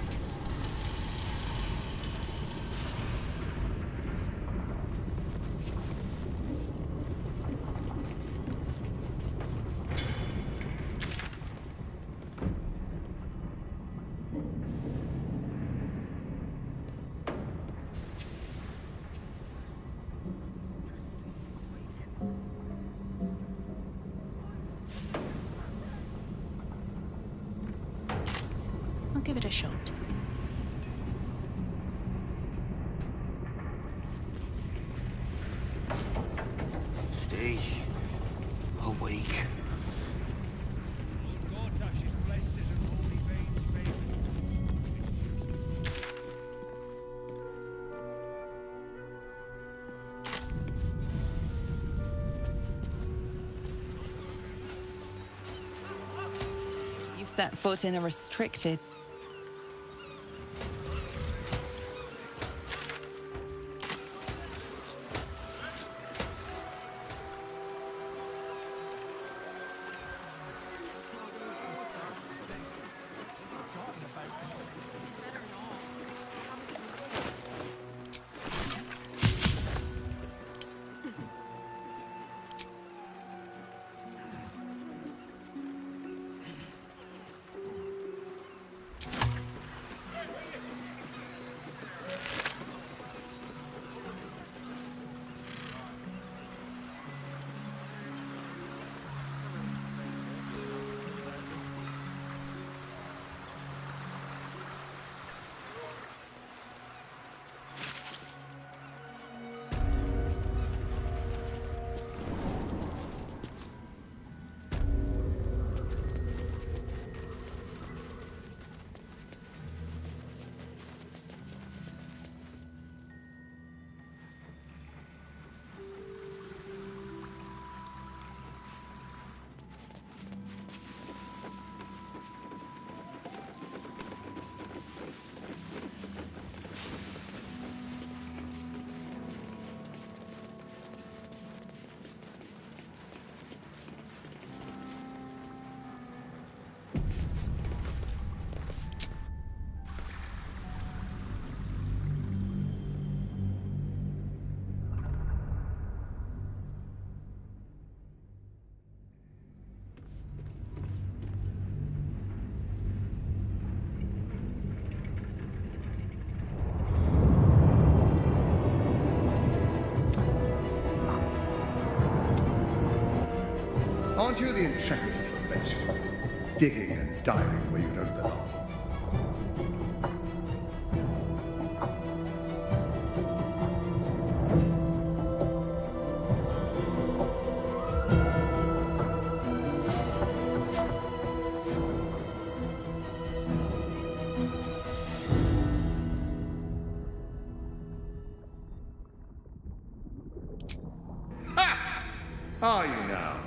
Speaker 9: I'll give it a shot.
Speaker 7: Stay awake.
Speaker 2: You've set foot in a restricted...
Speaker 12: Aren't you the intrepid little adventurer, digging and diving where you don't belong? Ha! Are you now?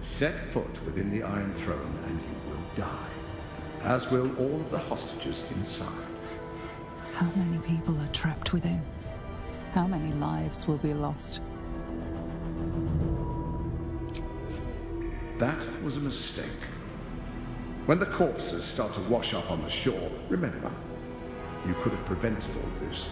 Speaker 12: Set foot within the Iron Throne and you will die, as will all of the hostages inside.
Speaker 2: How many people are trapped within? How many lives will be lost?
Speaker 12: That was a mistake. When the corpses start to wash up on the shore, remember, you could have prevented all of this.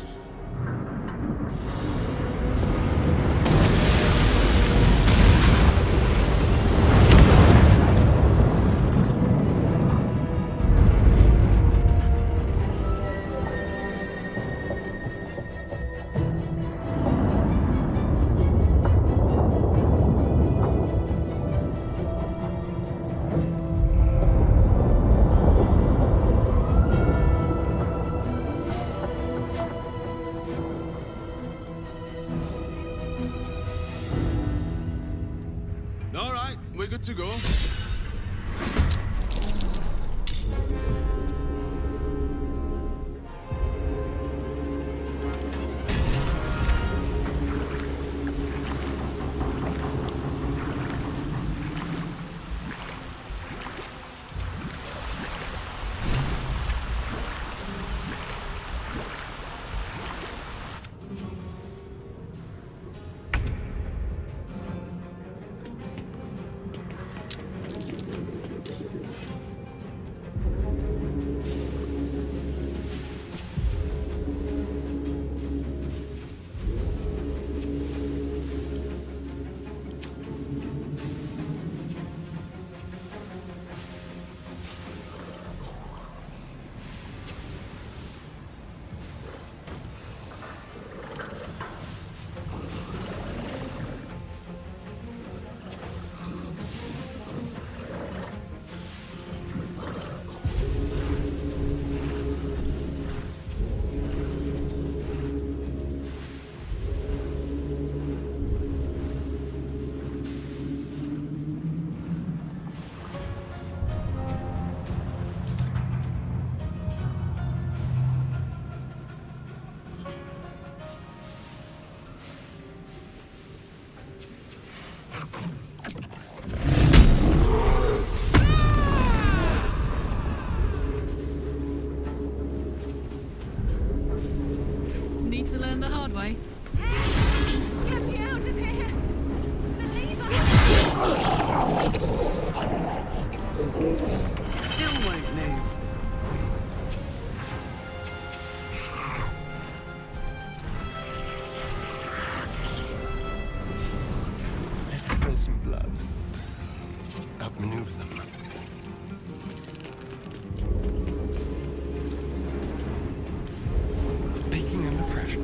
Speaker 5: we're good to go.
Speaker 11: Need to learn the hard way.
Speaker 18: Get me out of here!
Speaker 11: Still won't move.
Speaker 6: Let's spill some blood. Outmaneuver them. Peeking under pressure.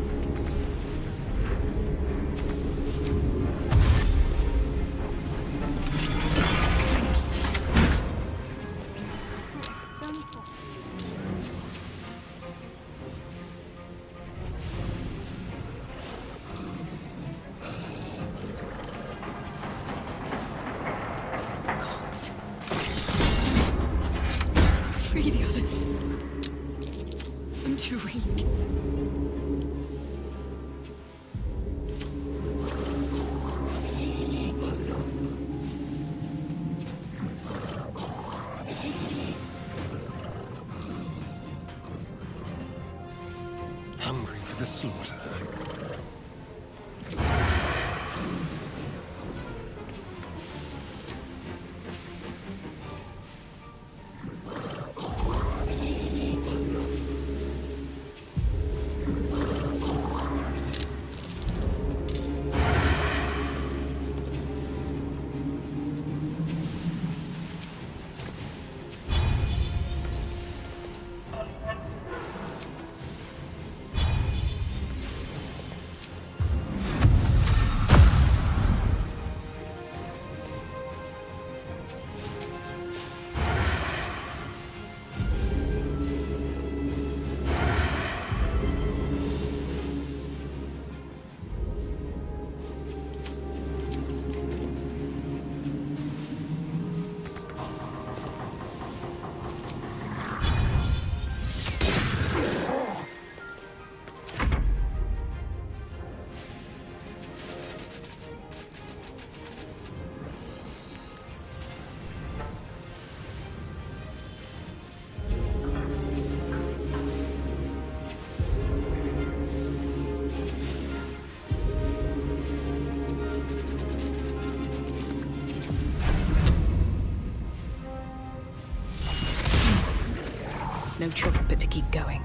Speaker 11: Free the others. I'm too weak.
Speaker 6: Hungry for the slaughter.
Speaker 9: No choice but to keep going.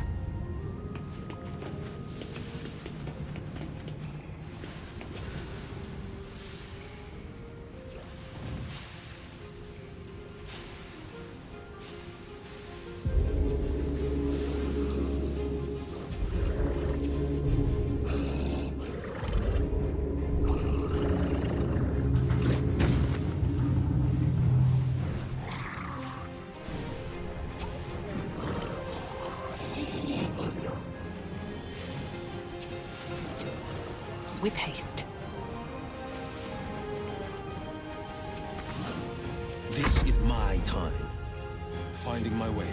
Speaker 9: With haste.
Speaker 4: my time, finding my way.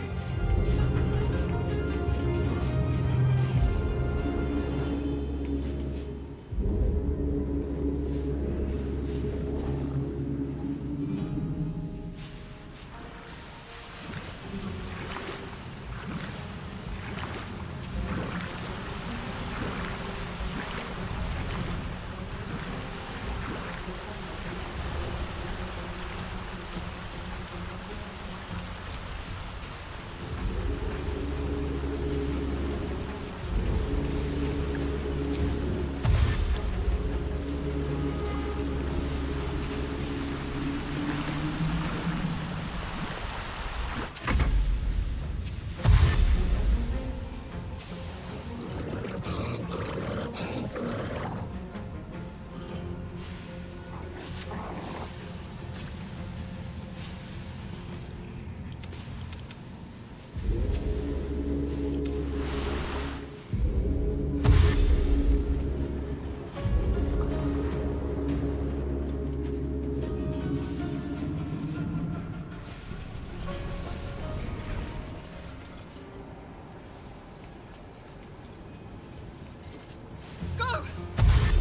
Speaker 11: Go!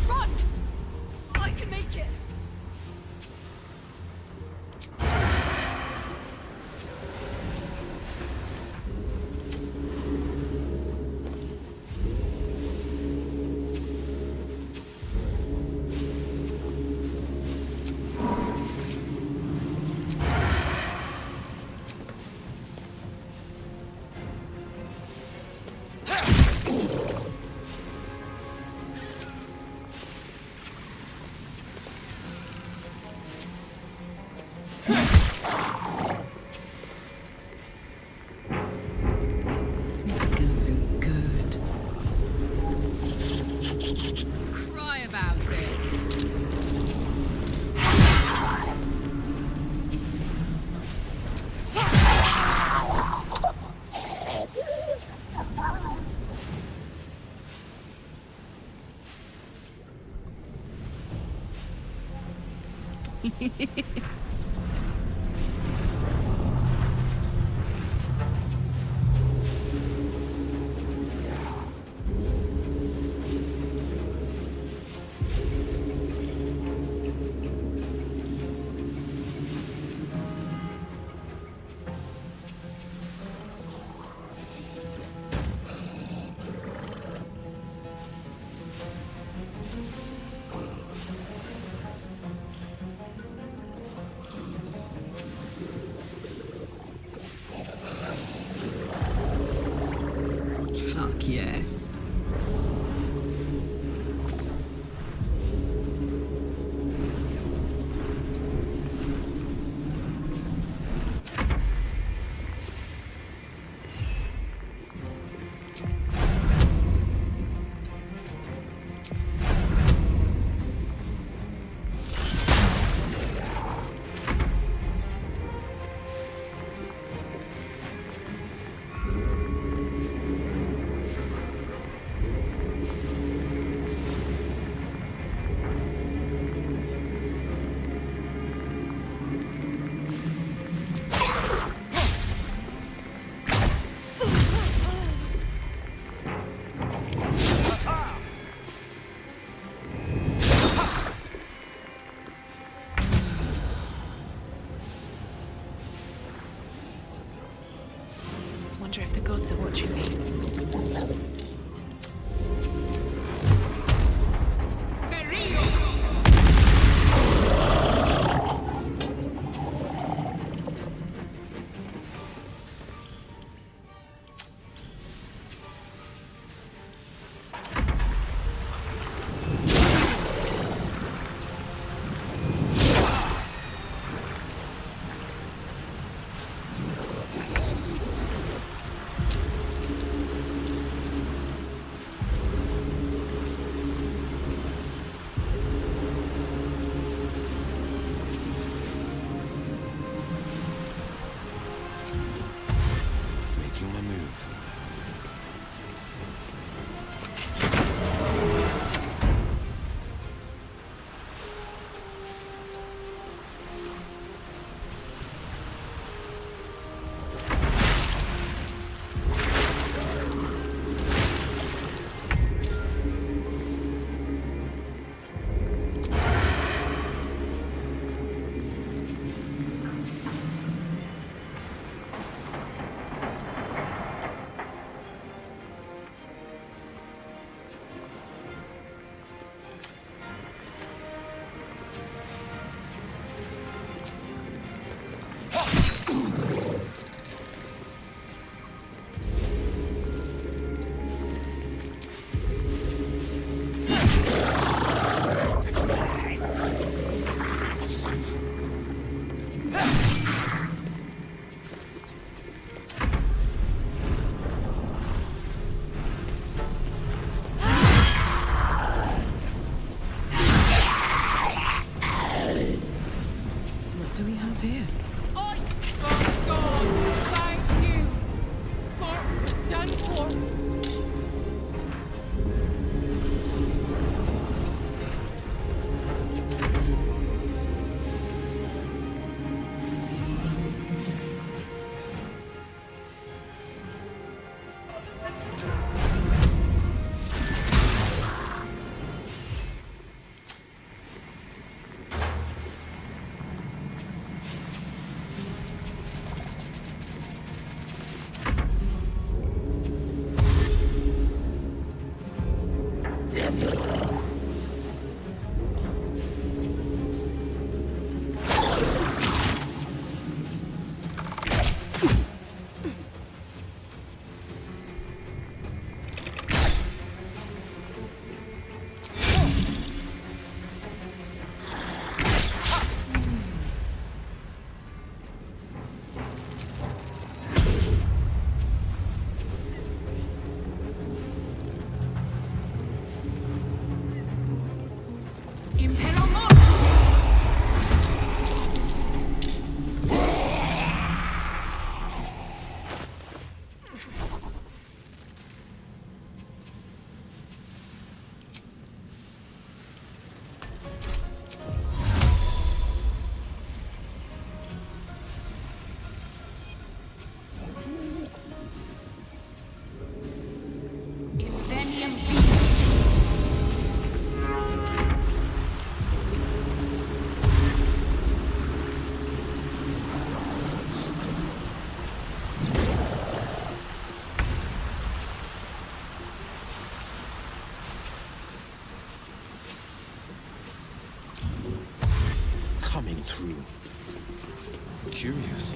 Speaker 11: Run! I can make it!
Speaker 2: This is gonna feel good.
Speaker 11: Cry about it!
Speaker 2: Fuck yes.
Speaker 3: Wonder if the gods are watching me.
Speaker 4: Coming through. Curious.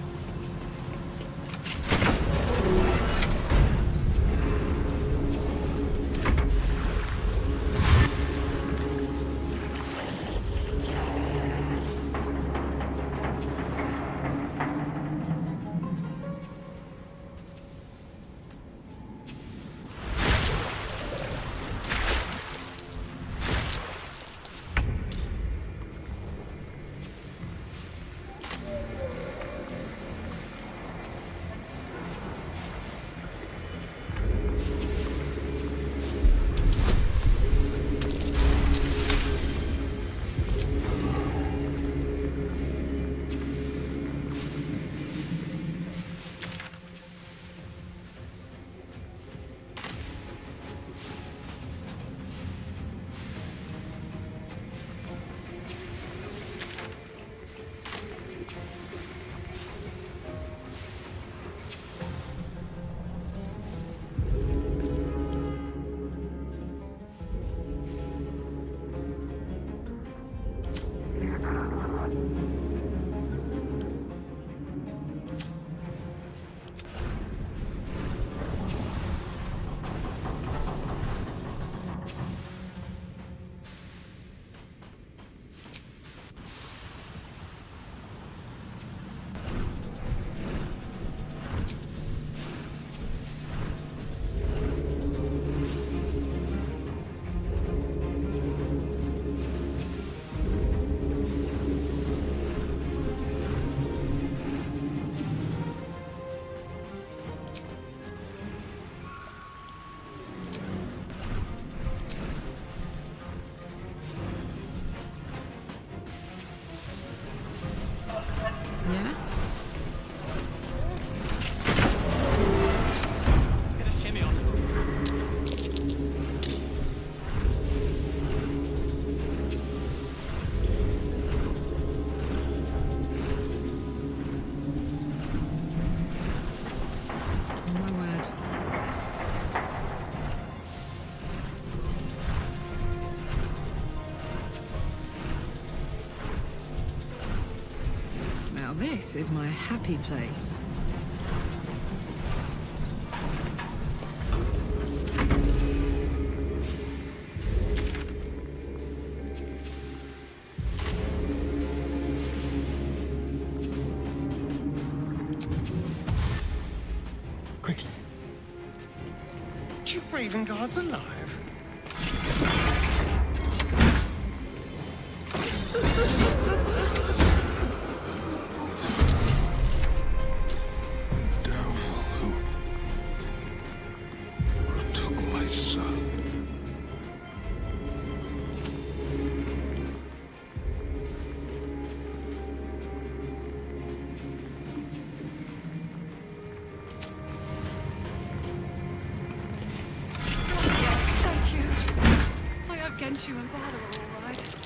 Speaker 11: This is my happy place.
Speaker 6: Quickly. Duke Raven Guard's alive.
Speaker 11: Genshu and Baldur are all right.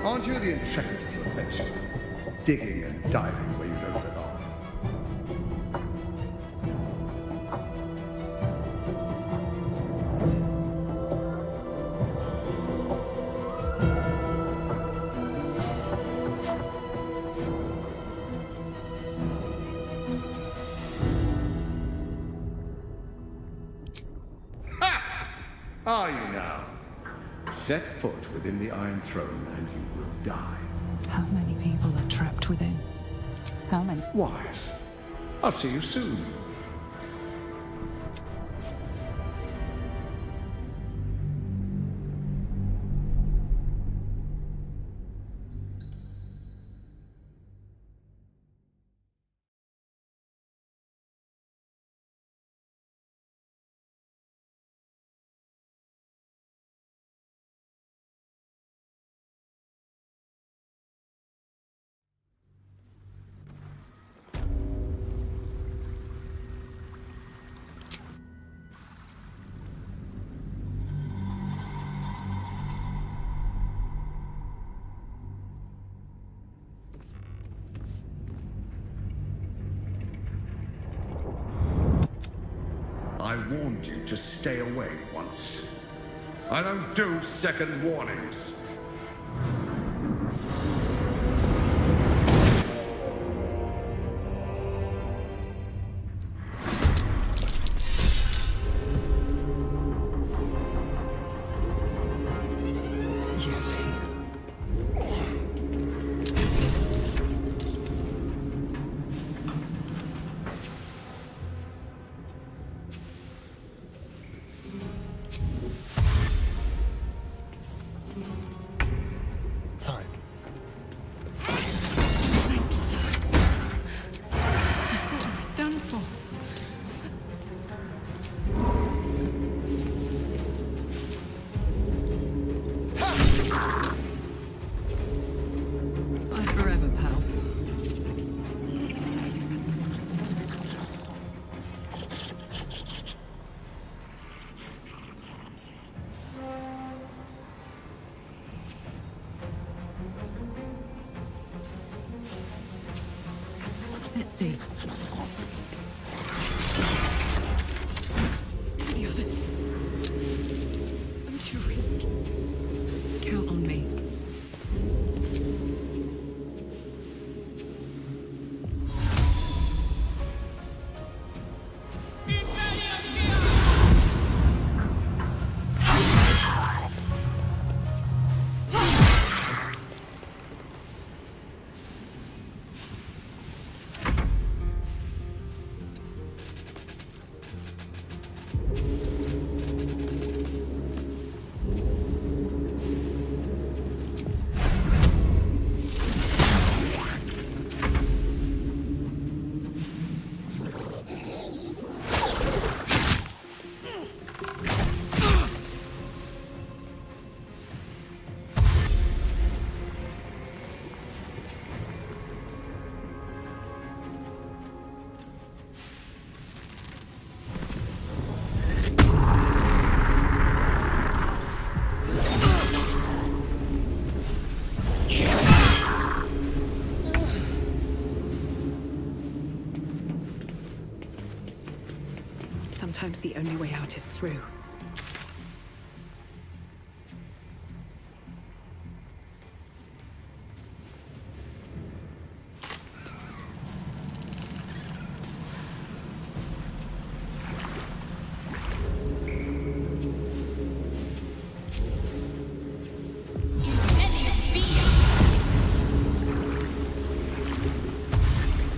Speaker 12: Aren't you the intrepid little adventurer? Digging and diving where you don't belong. Are you now? Set foot within the Iron Throne and you will die.
Speaker 2: How many people are trapped within? How many?
Speaker 12: Wise. I'll see you soon. I warned you to stay away once. I don't do second warnings.
Speaker 10: Yes,
Speaker 22: Fine.
Speaker 11: I thought I was done for. Bye forever, pal. Let's see. The others. I'm too weak. Count on me. Sometimes the only way out is through.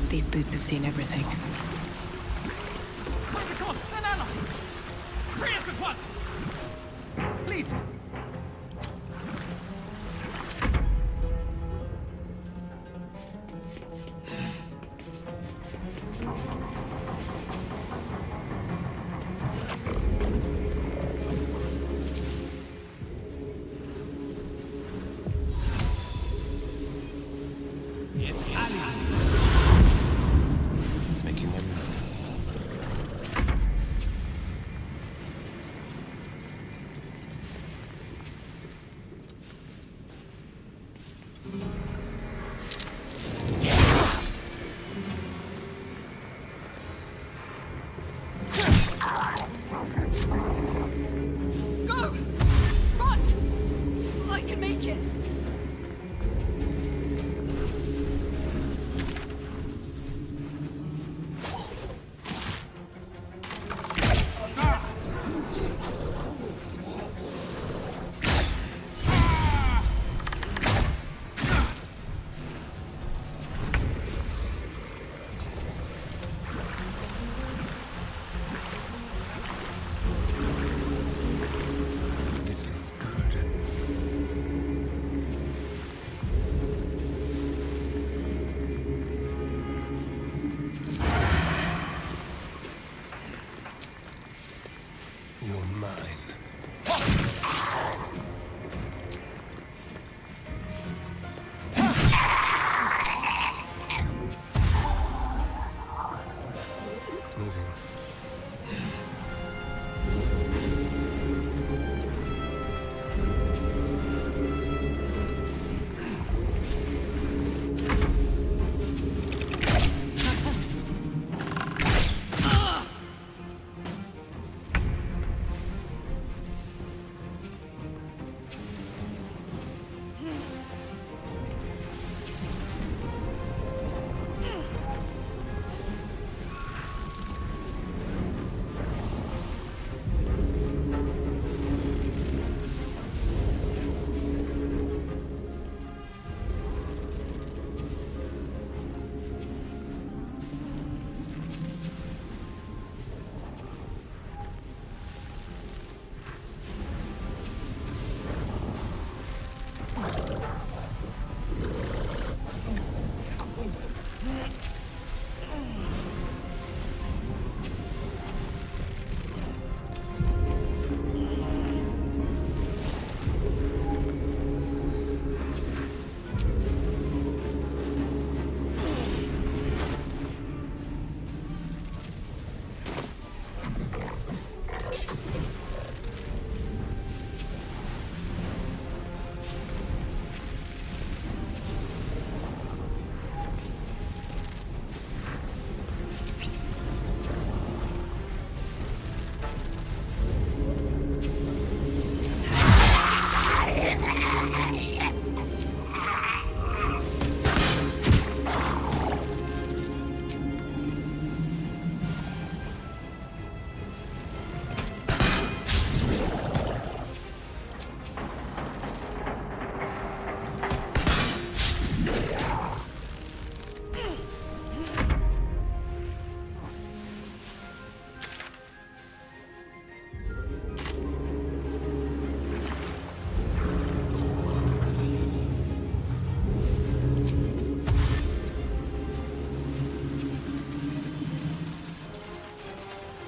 Speaker 11: These boots have seen everything.
Speaker 1: By the gods, an ally! Free us at once! Please!
Speaker 4: Making them
Speaker 11: can make it!
Speaker 6: This feels good. You're mine. Moving.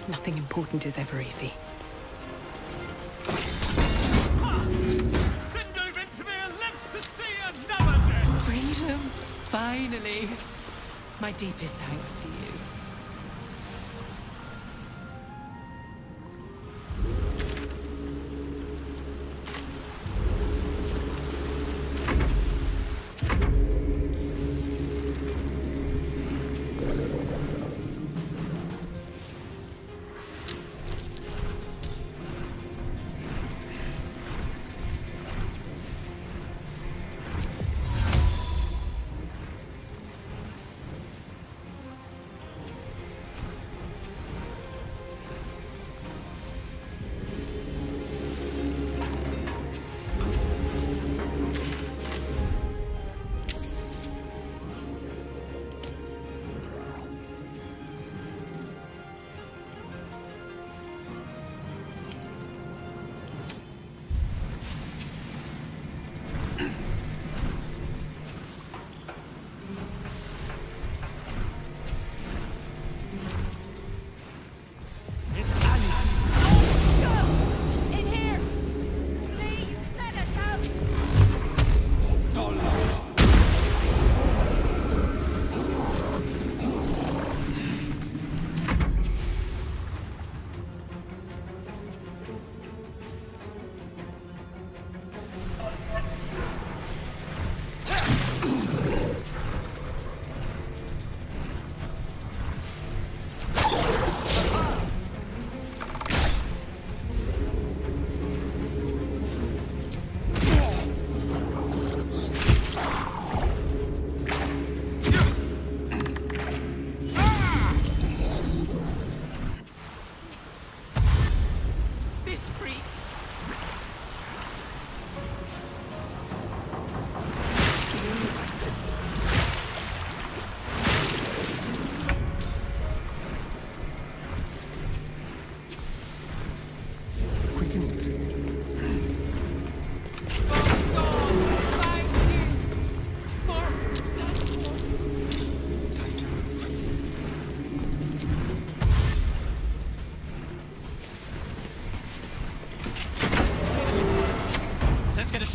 Speaker 3: Nothing important is ever easy. Freedom! Finally! My deepest thanks to you.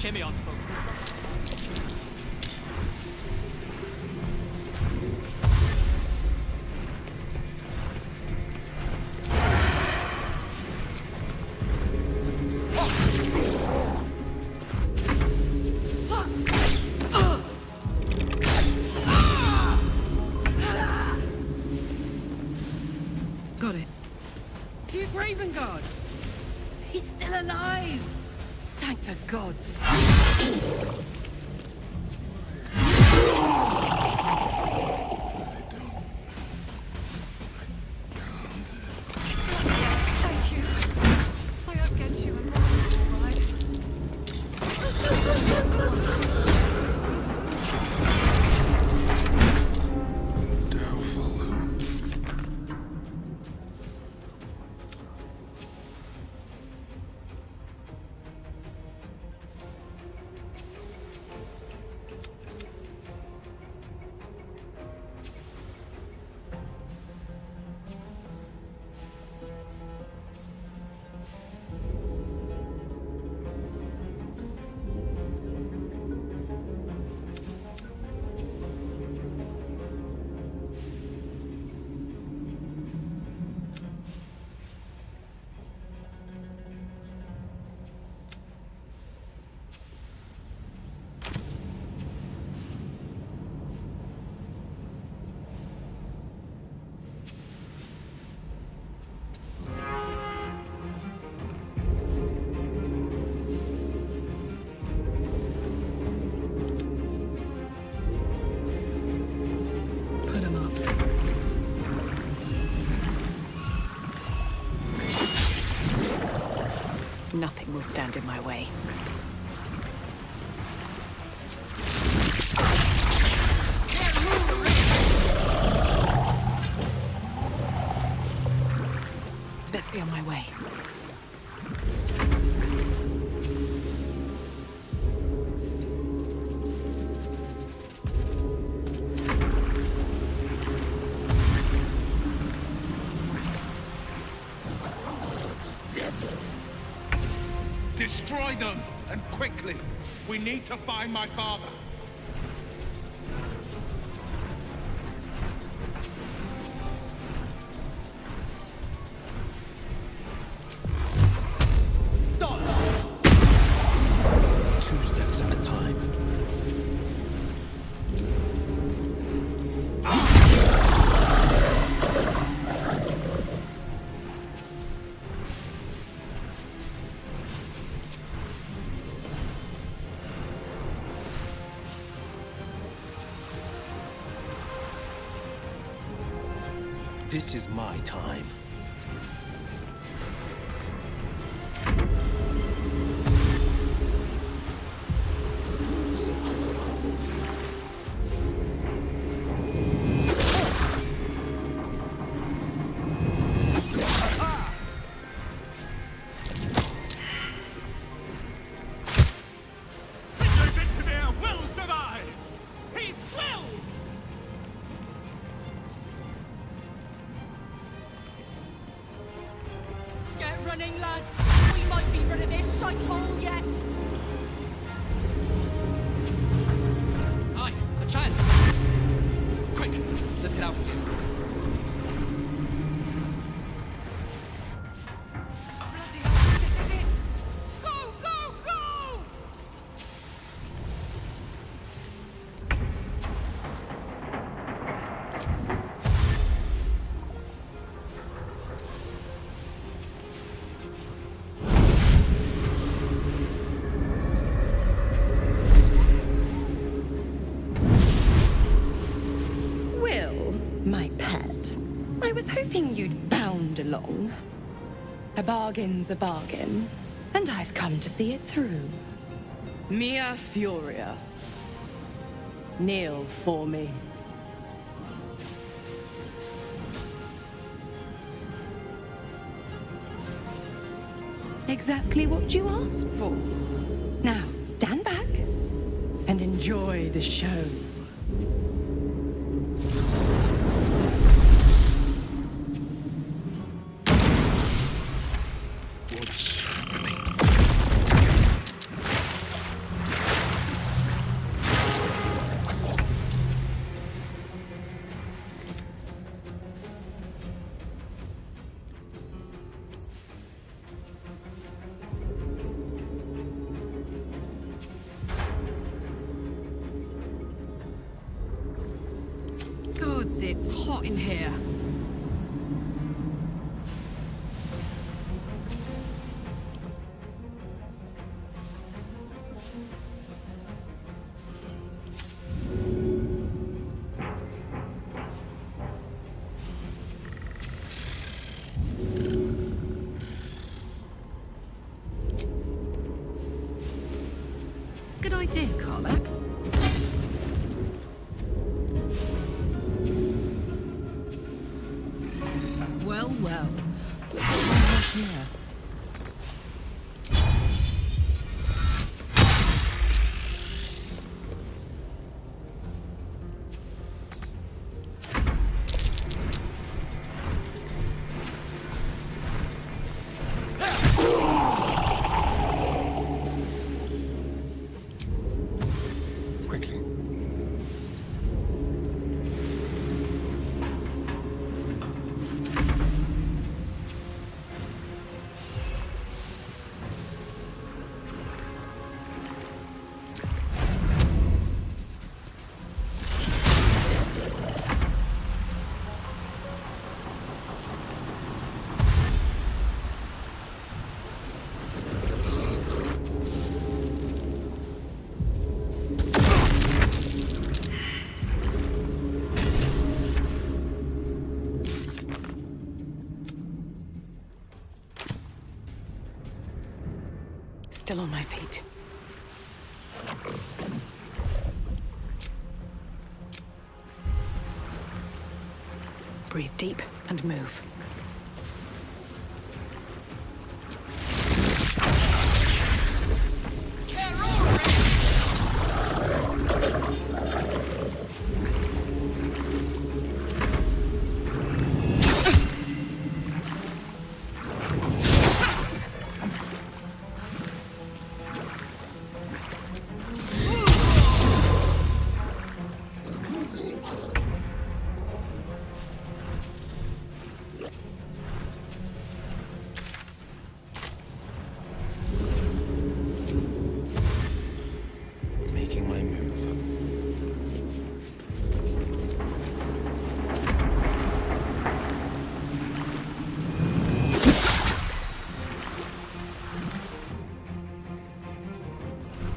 Speaker 3: shimmy on.
Speaker 11: Got it. Duke Ravengard! He's still alive! Thank the gods.
Speaker 19: Thank you. I hope get you and Mom all right.
Speaker 11: Put him up.
Speaker 9: Nothing will stand in my way. Best be on my way.
Speaker 20: Destroy them, and quickly. We need to find my father.
Speaker 7: Two steps at a time. This is my time.
Speaker 20: Will survive! He will!
Speaker 11: Get running, lads! We might be rid of this shithole yet!
Speaker 1: Aye, a chance. Quick, let's get out of here.
Speaker 11: Bloody hell, this is it! Go, go, go!
Speaker 21: Will, my pet, I was hoping you'd bound along. A bargain's a bargain, and I've come to see it through. Mia Furia. Kneel for me. Exactly what you asked for. Now, stand back and enjoy the show.
Speaker 7: What's happening?
Speaker 11: gods, it's hot in here. Good idea, Karlach. Well, well. Looks like we're here. Still on my feet. Breathe deep and move.
Speaker 10: Making my move.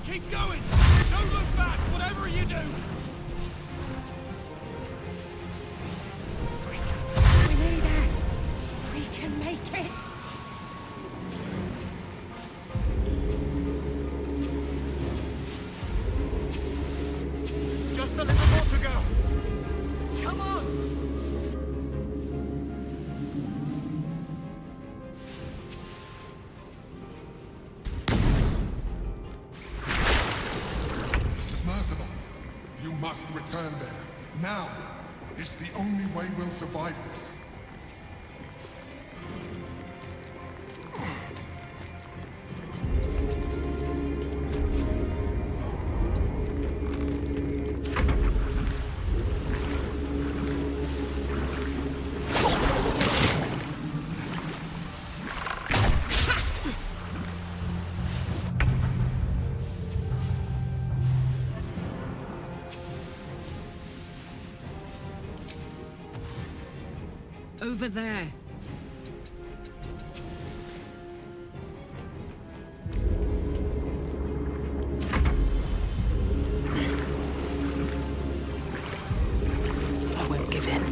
Speaker 20: Keep going! Don't look back, whatever you do!
Speaker 11: We're nearly there. We can make it.
Speaker 20: Just a little more to go! Come on!
Speaker 15: Submersible, you must return there. Now! It's the only way we'll survive this.
Speaker 11: Over there.
Speaker 3: I won't give in.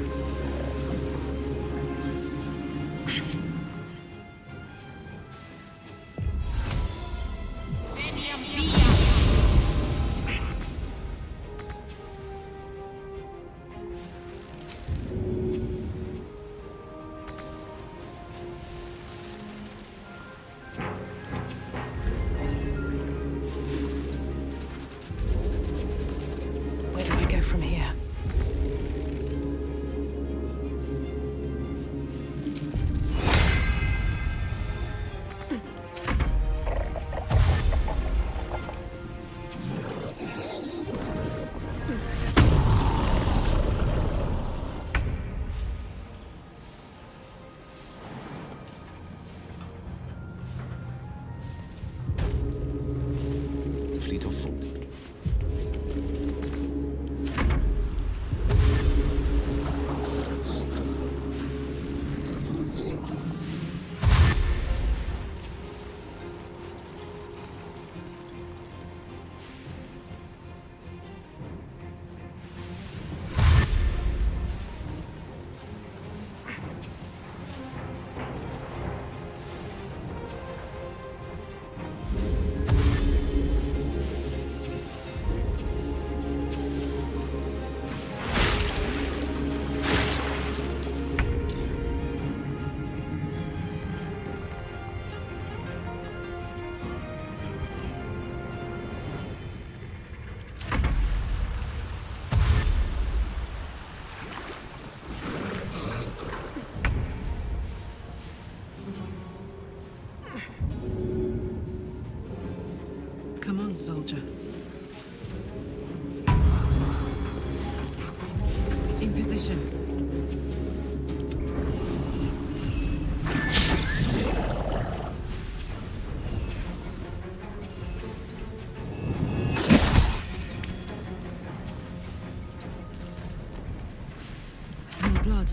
Speaker 11: soldier. In position. Smell blood.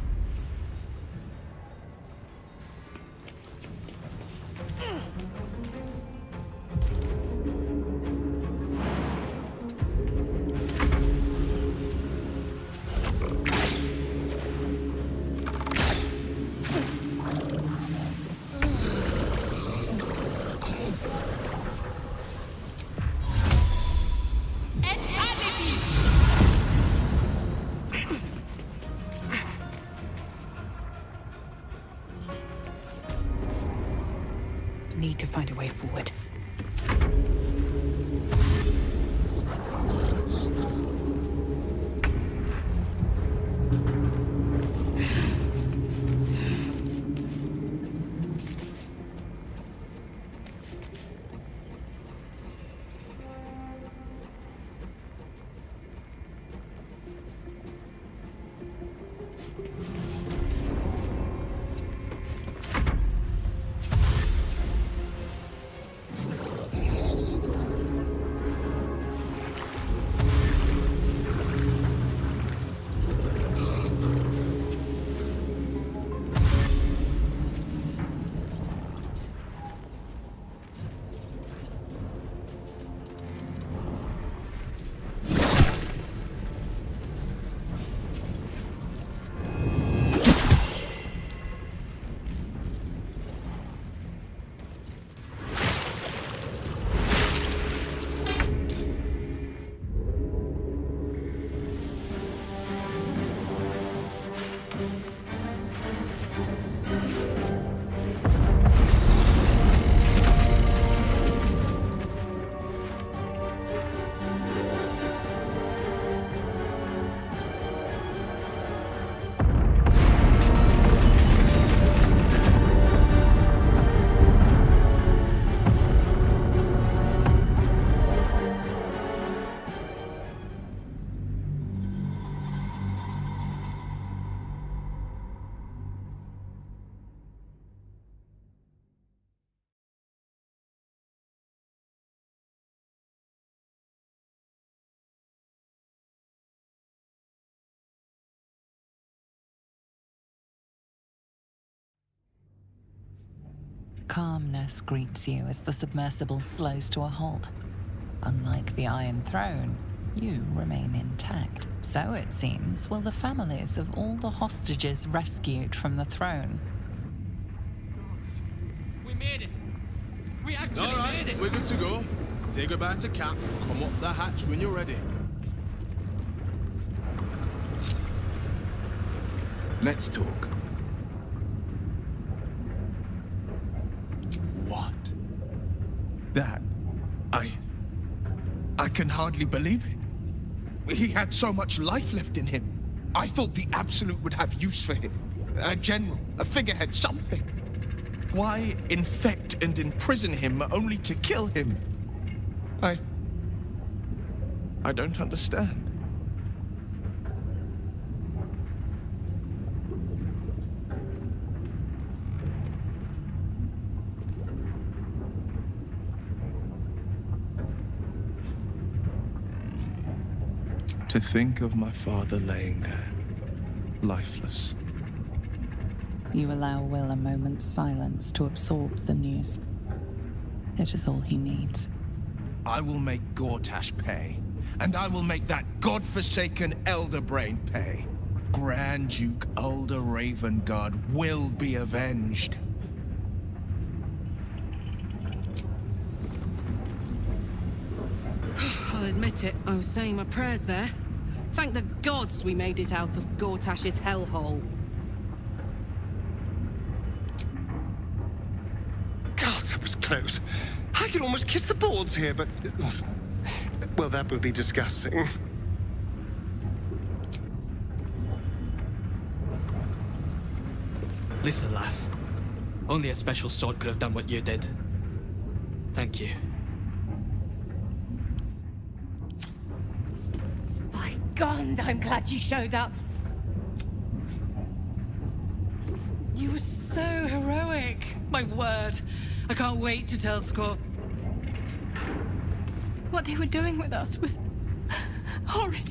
Speaker 9: Need to find a way forward.
Speaker 2: Calmness greets you as the submersible slows to a halt. Unlike the Iron Throne, you remain intact. So it seems will the families of all the hostages rescued from the throne.
Speaker 1: We made it! We actually made it!
Speaker 5: We're good to go. Say goodbye to Cap. Come up the hatch when you're ready.
Speaker 10: Let's talk. What? That... I can hardly believe it. He had so much life left in him. I thought the Absolute would have use for him. A general, a figurehead, something. Why infect and imprison him only to kill him? I don't understand. To think of my father laying there, lifeless.
Speaker 2: You allow Will a moment's silence to absorb the news. It is all he needs.
Speaker 10: I will make Gortash pay, and I will make that godforsaken Elder Brain pay. Grand Duke Ulder Ravengard will be avenged.
Speaker 11: I'll admit it, I was saying my prayers there. Thank the gods we made it out of Gortash's hellhole.
Speaker 6: God, that was close. I could almost kiss the boards here, but... well, that would be disgusting.
Speaker 1: Listen, lass. Only a special sword could have done what you did. Thank you.
Speaker 11: God, I'm glad you showed up.
Speaker 3: You were so heroic. My word. I can't wait to tell Squaw.
Speaker 9: What they were doing with us was horrid.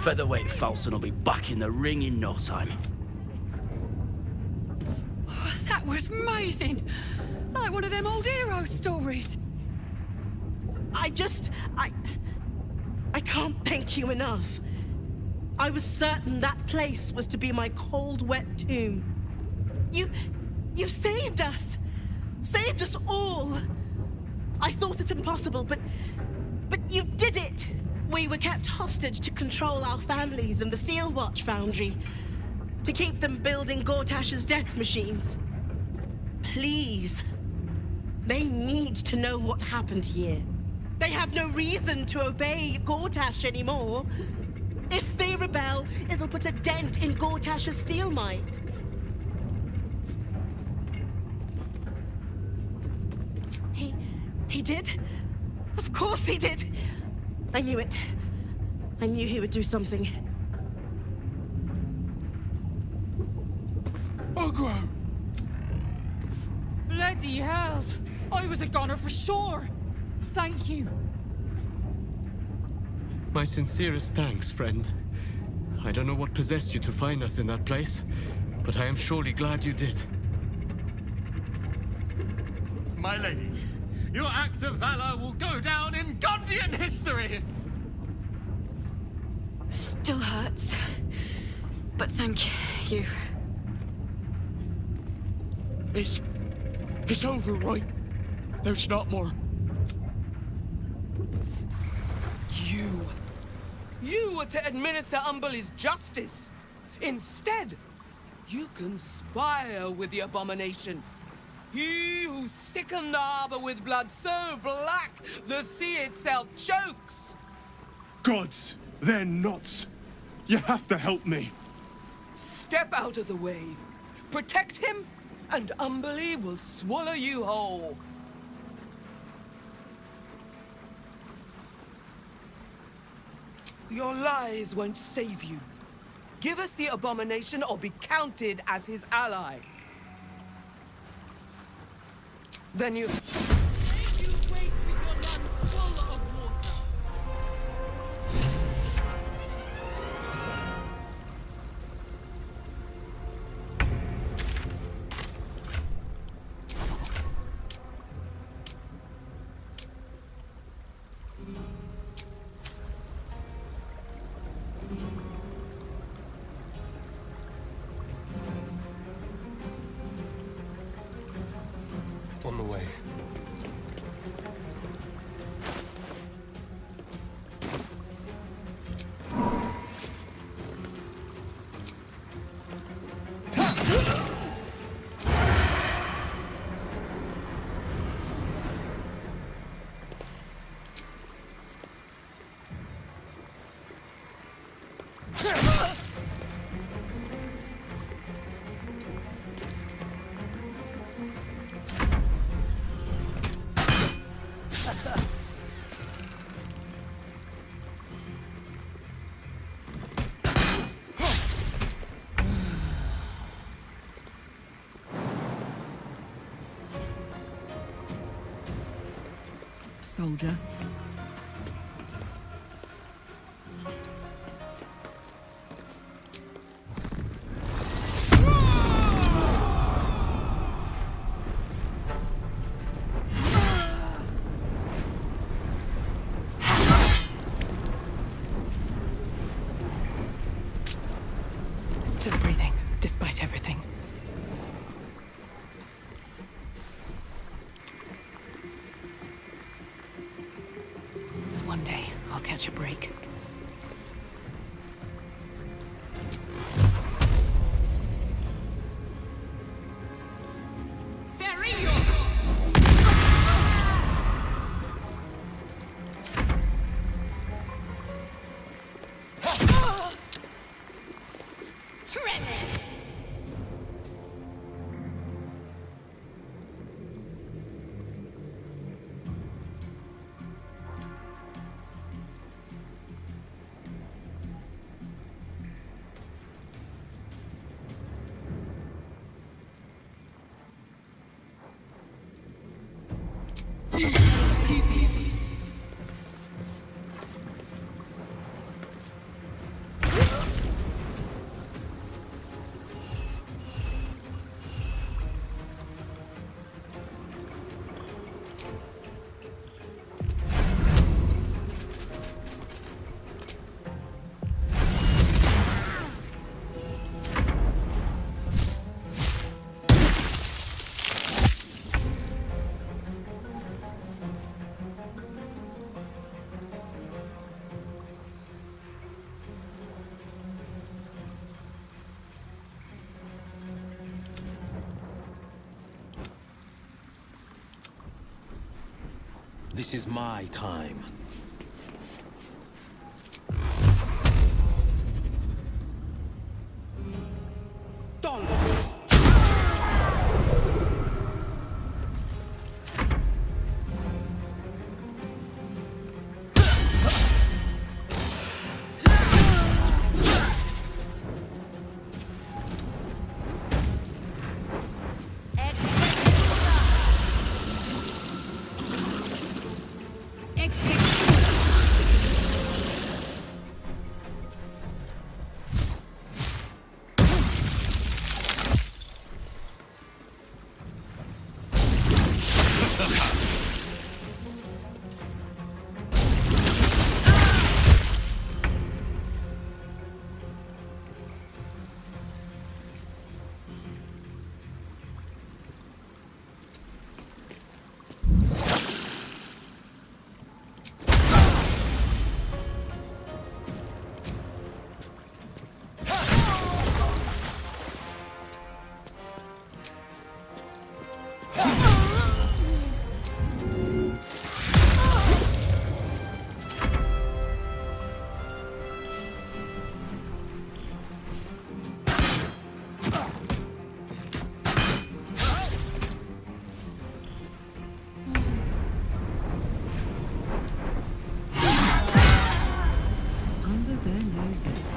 Speaker 14: Featherweight Falson will be back in the ring in no time.
Speaker 9: Oh, that was amazing. Like one of them old hero stories.
Speaker 17: I can't thank you enough. I was certain that place was to be my cold, wet tomb. You saved us. Saved us all. I thought it impossible, but you did it. We were kept hostage to control our families and the Steel Watch Foundry, to keep them building Gortash's death machines. Please. They need to know what happened here. They have no reason to obey Gortash anymore. If they rebel, it'll put a dent in Gortash's steel might. He did? Of course he did! I knew it. I knew he would do something.
Speaker 22: Ogro!
Speaker 9: Bloody hells! I was a goner for sure. Thank you.
Speaker 23: My sincerest thanks, friend. I don't know what possessed you to find us in that place, but I am surely glad you did.
Speaker 22: My lady, your act of valor will go down in Gondian history!
Speaker 21: Still hurts. But thank you.
Speaker 5: It's over, right? There's not more.
Speaker 1: You were to administer Umberlee's justice. Instead, you conspire with the abomination. He who sickened the harbor with blood so black, the sea itself chokes.
Speaker 5: Gods, they're nuts. You have to help me.
Speaker 1: Step out of the way. Protect him, and Umberlee will swallow you whole. Your lies won't save you. Give us the abomination or be counted as his ally. Then you...
Speaker 4: On the way.
Speaker 11: Soldier.
Speaker 3: Still breathing, despite everything. One day, I'll catch a break.
Speaker 8: This is my time.
Speaker 11: Under their noses.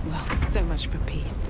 Speaker 11: Well, so much for peace.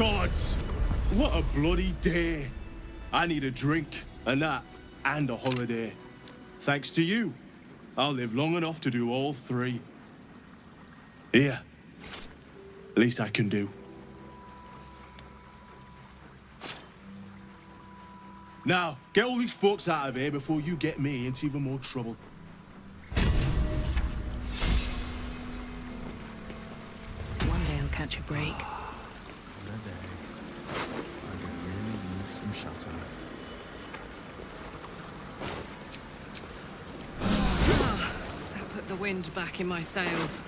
Speaker 5: gods! What a bloody day! I need a drink, a nap, and a holiday. Thanks to you, I'll live long enough to do all three. Here. Least I can do. Now, get all these folks out of here before you get me into even more trouble.
Speaker 3: One day I'll catch a break.
Speaker 10: What a day. I could really use some shelter.
Speaker 11: That put the wind back in my sails.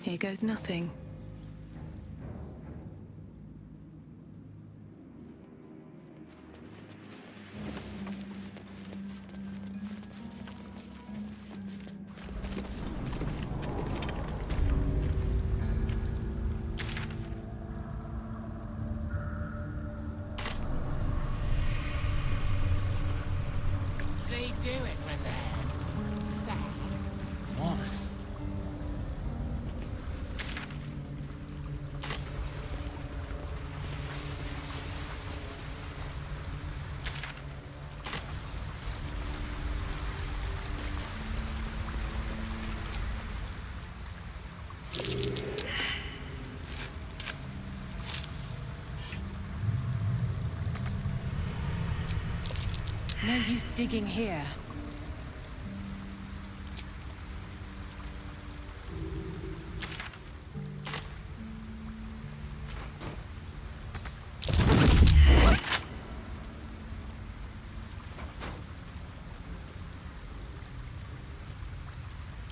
Speaker 3: Here goes nothing.
Speaker 8: They do it when they're sad. What?
Speaker 11: No use digging here.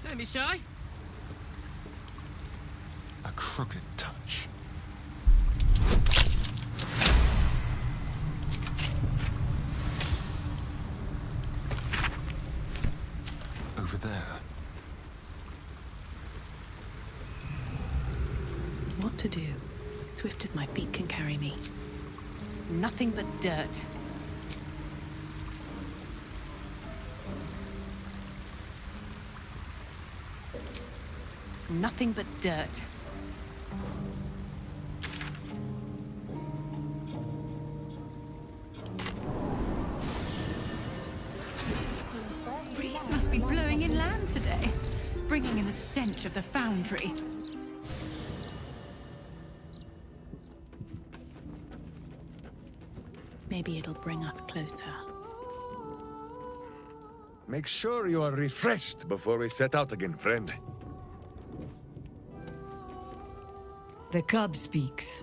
Speaker 11: Don't be shy.
Speaker 6: A crooked touch. Over there.
Speaker 3: What to do? Swift as my feet can carry me.
Speaker 11: Nothing but dirt. Nothing but dirt.
Speaker 9: Breeze must be blowing inland today, bringing in the stench of the foundry.
Speaker 3: Maybe it'll bring us closer.
Speaker 13: Make sure you are refreshed before we set out again, friend.
Speaker 11: The cub speaks.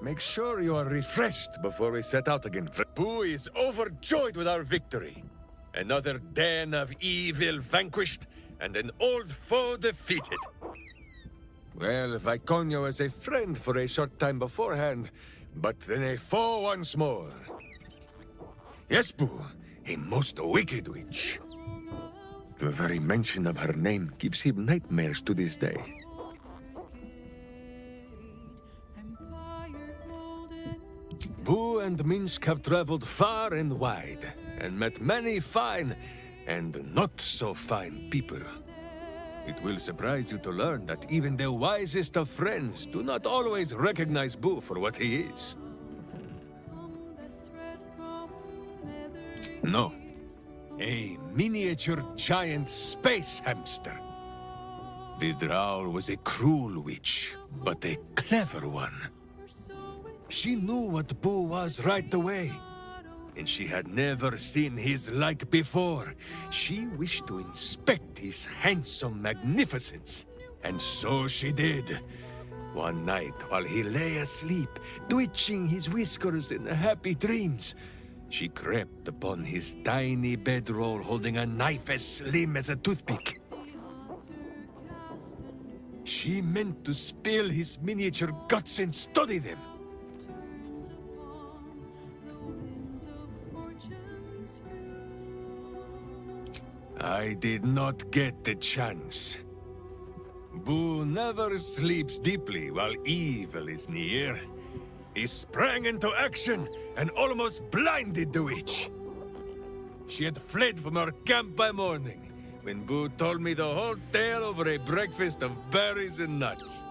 Speaker 13: Make sure you are refreshed before we set out again, friend. Boo is overjoyed with our victory. Another den of evil vanquished, and an old foe defeated. Well, Viconio was a friend for a short time beforehand, but then a foe once more. Yes, Boo, a most wicked witch. The very mention of her name gives him nightmares to this day. Boo and Minsk have traveled far and wide, and met many fine and not so fine people. It will surprise you to learn that even the wisest of friends do not always recognize Boo for what he is. No. A miniature giant space hamster. The Drow was a cruel witch, but a clever one. She knew what Boo was right away, and she had never seen his like before. She wished to inspect his handsome magnificence, and so she did. One night, while he lay asleep, twitching his whiskers in happy dreams, she crept upon his tiny bedroll holding a knife as slim as a toothpick. She meant to spill his miniature guts and study them. I did not get the chance. Boo never sleeps deeply while evil is near. He sprang into action and almost blinded the witch. She had fled from our camp by morning when Boo told me the whole tale over a breakfast of berries and nuts.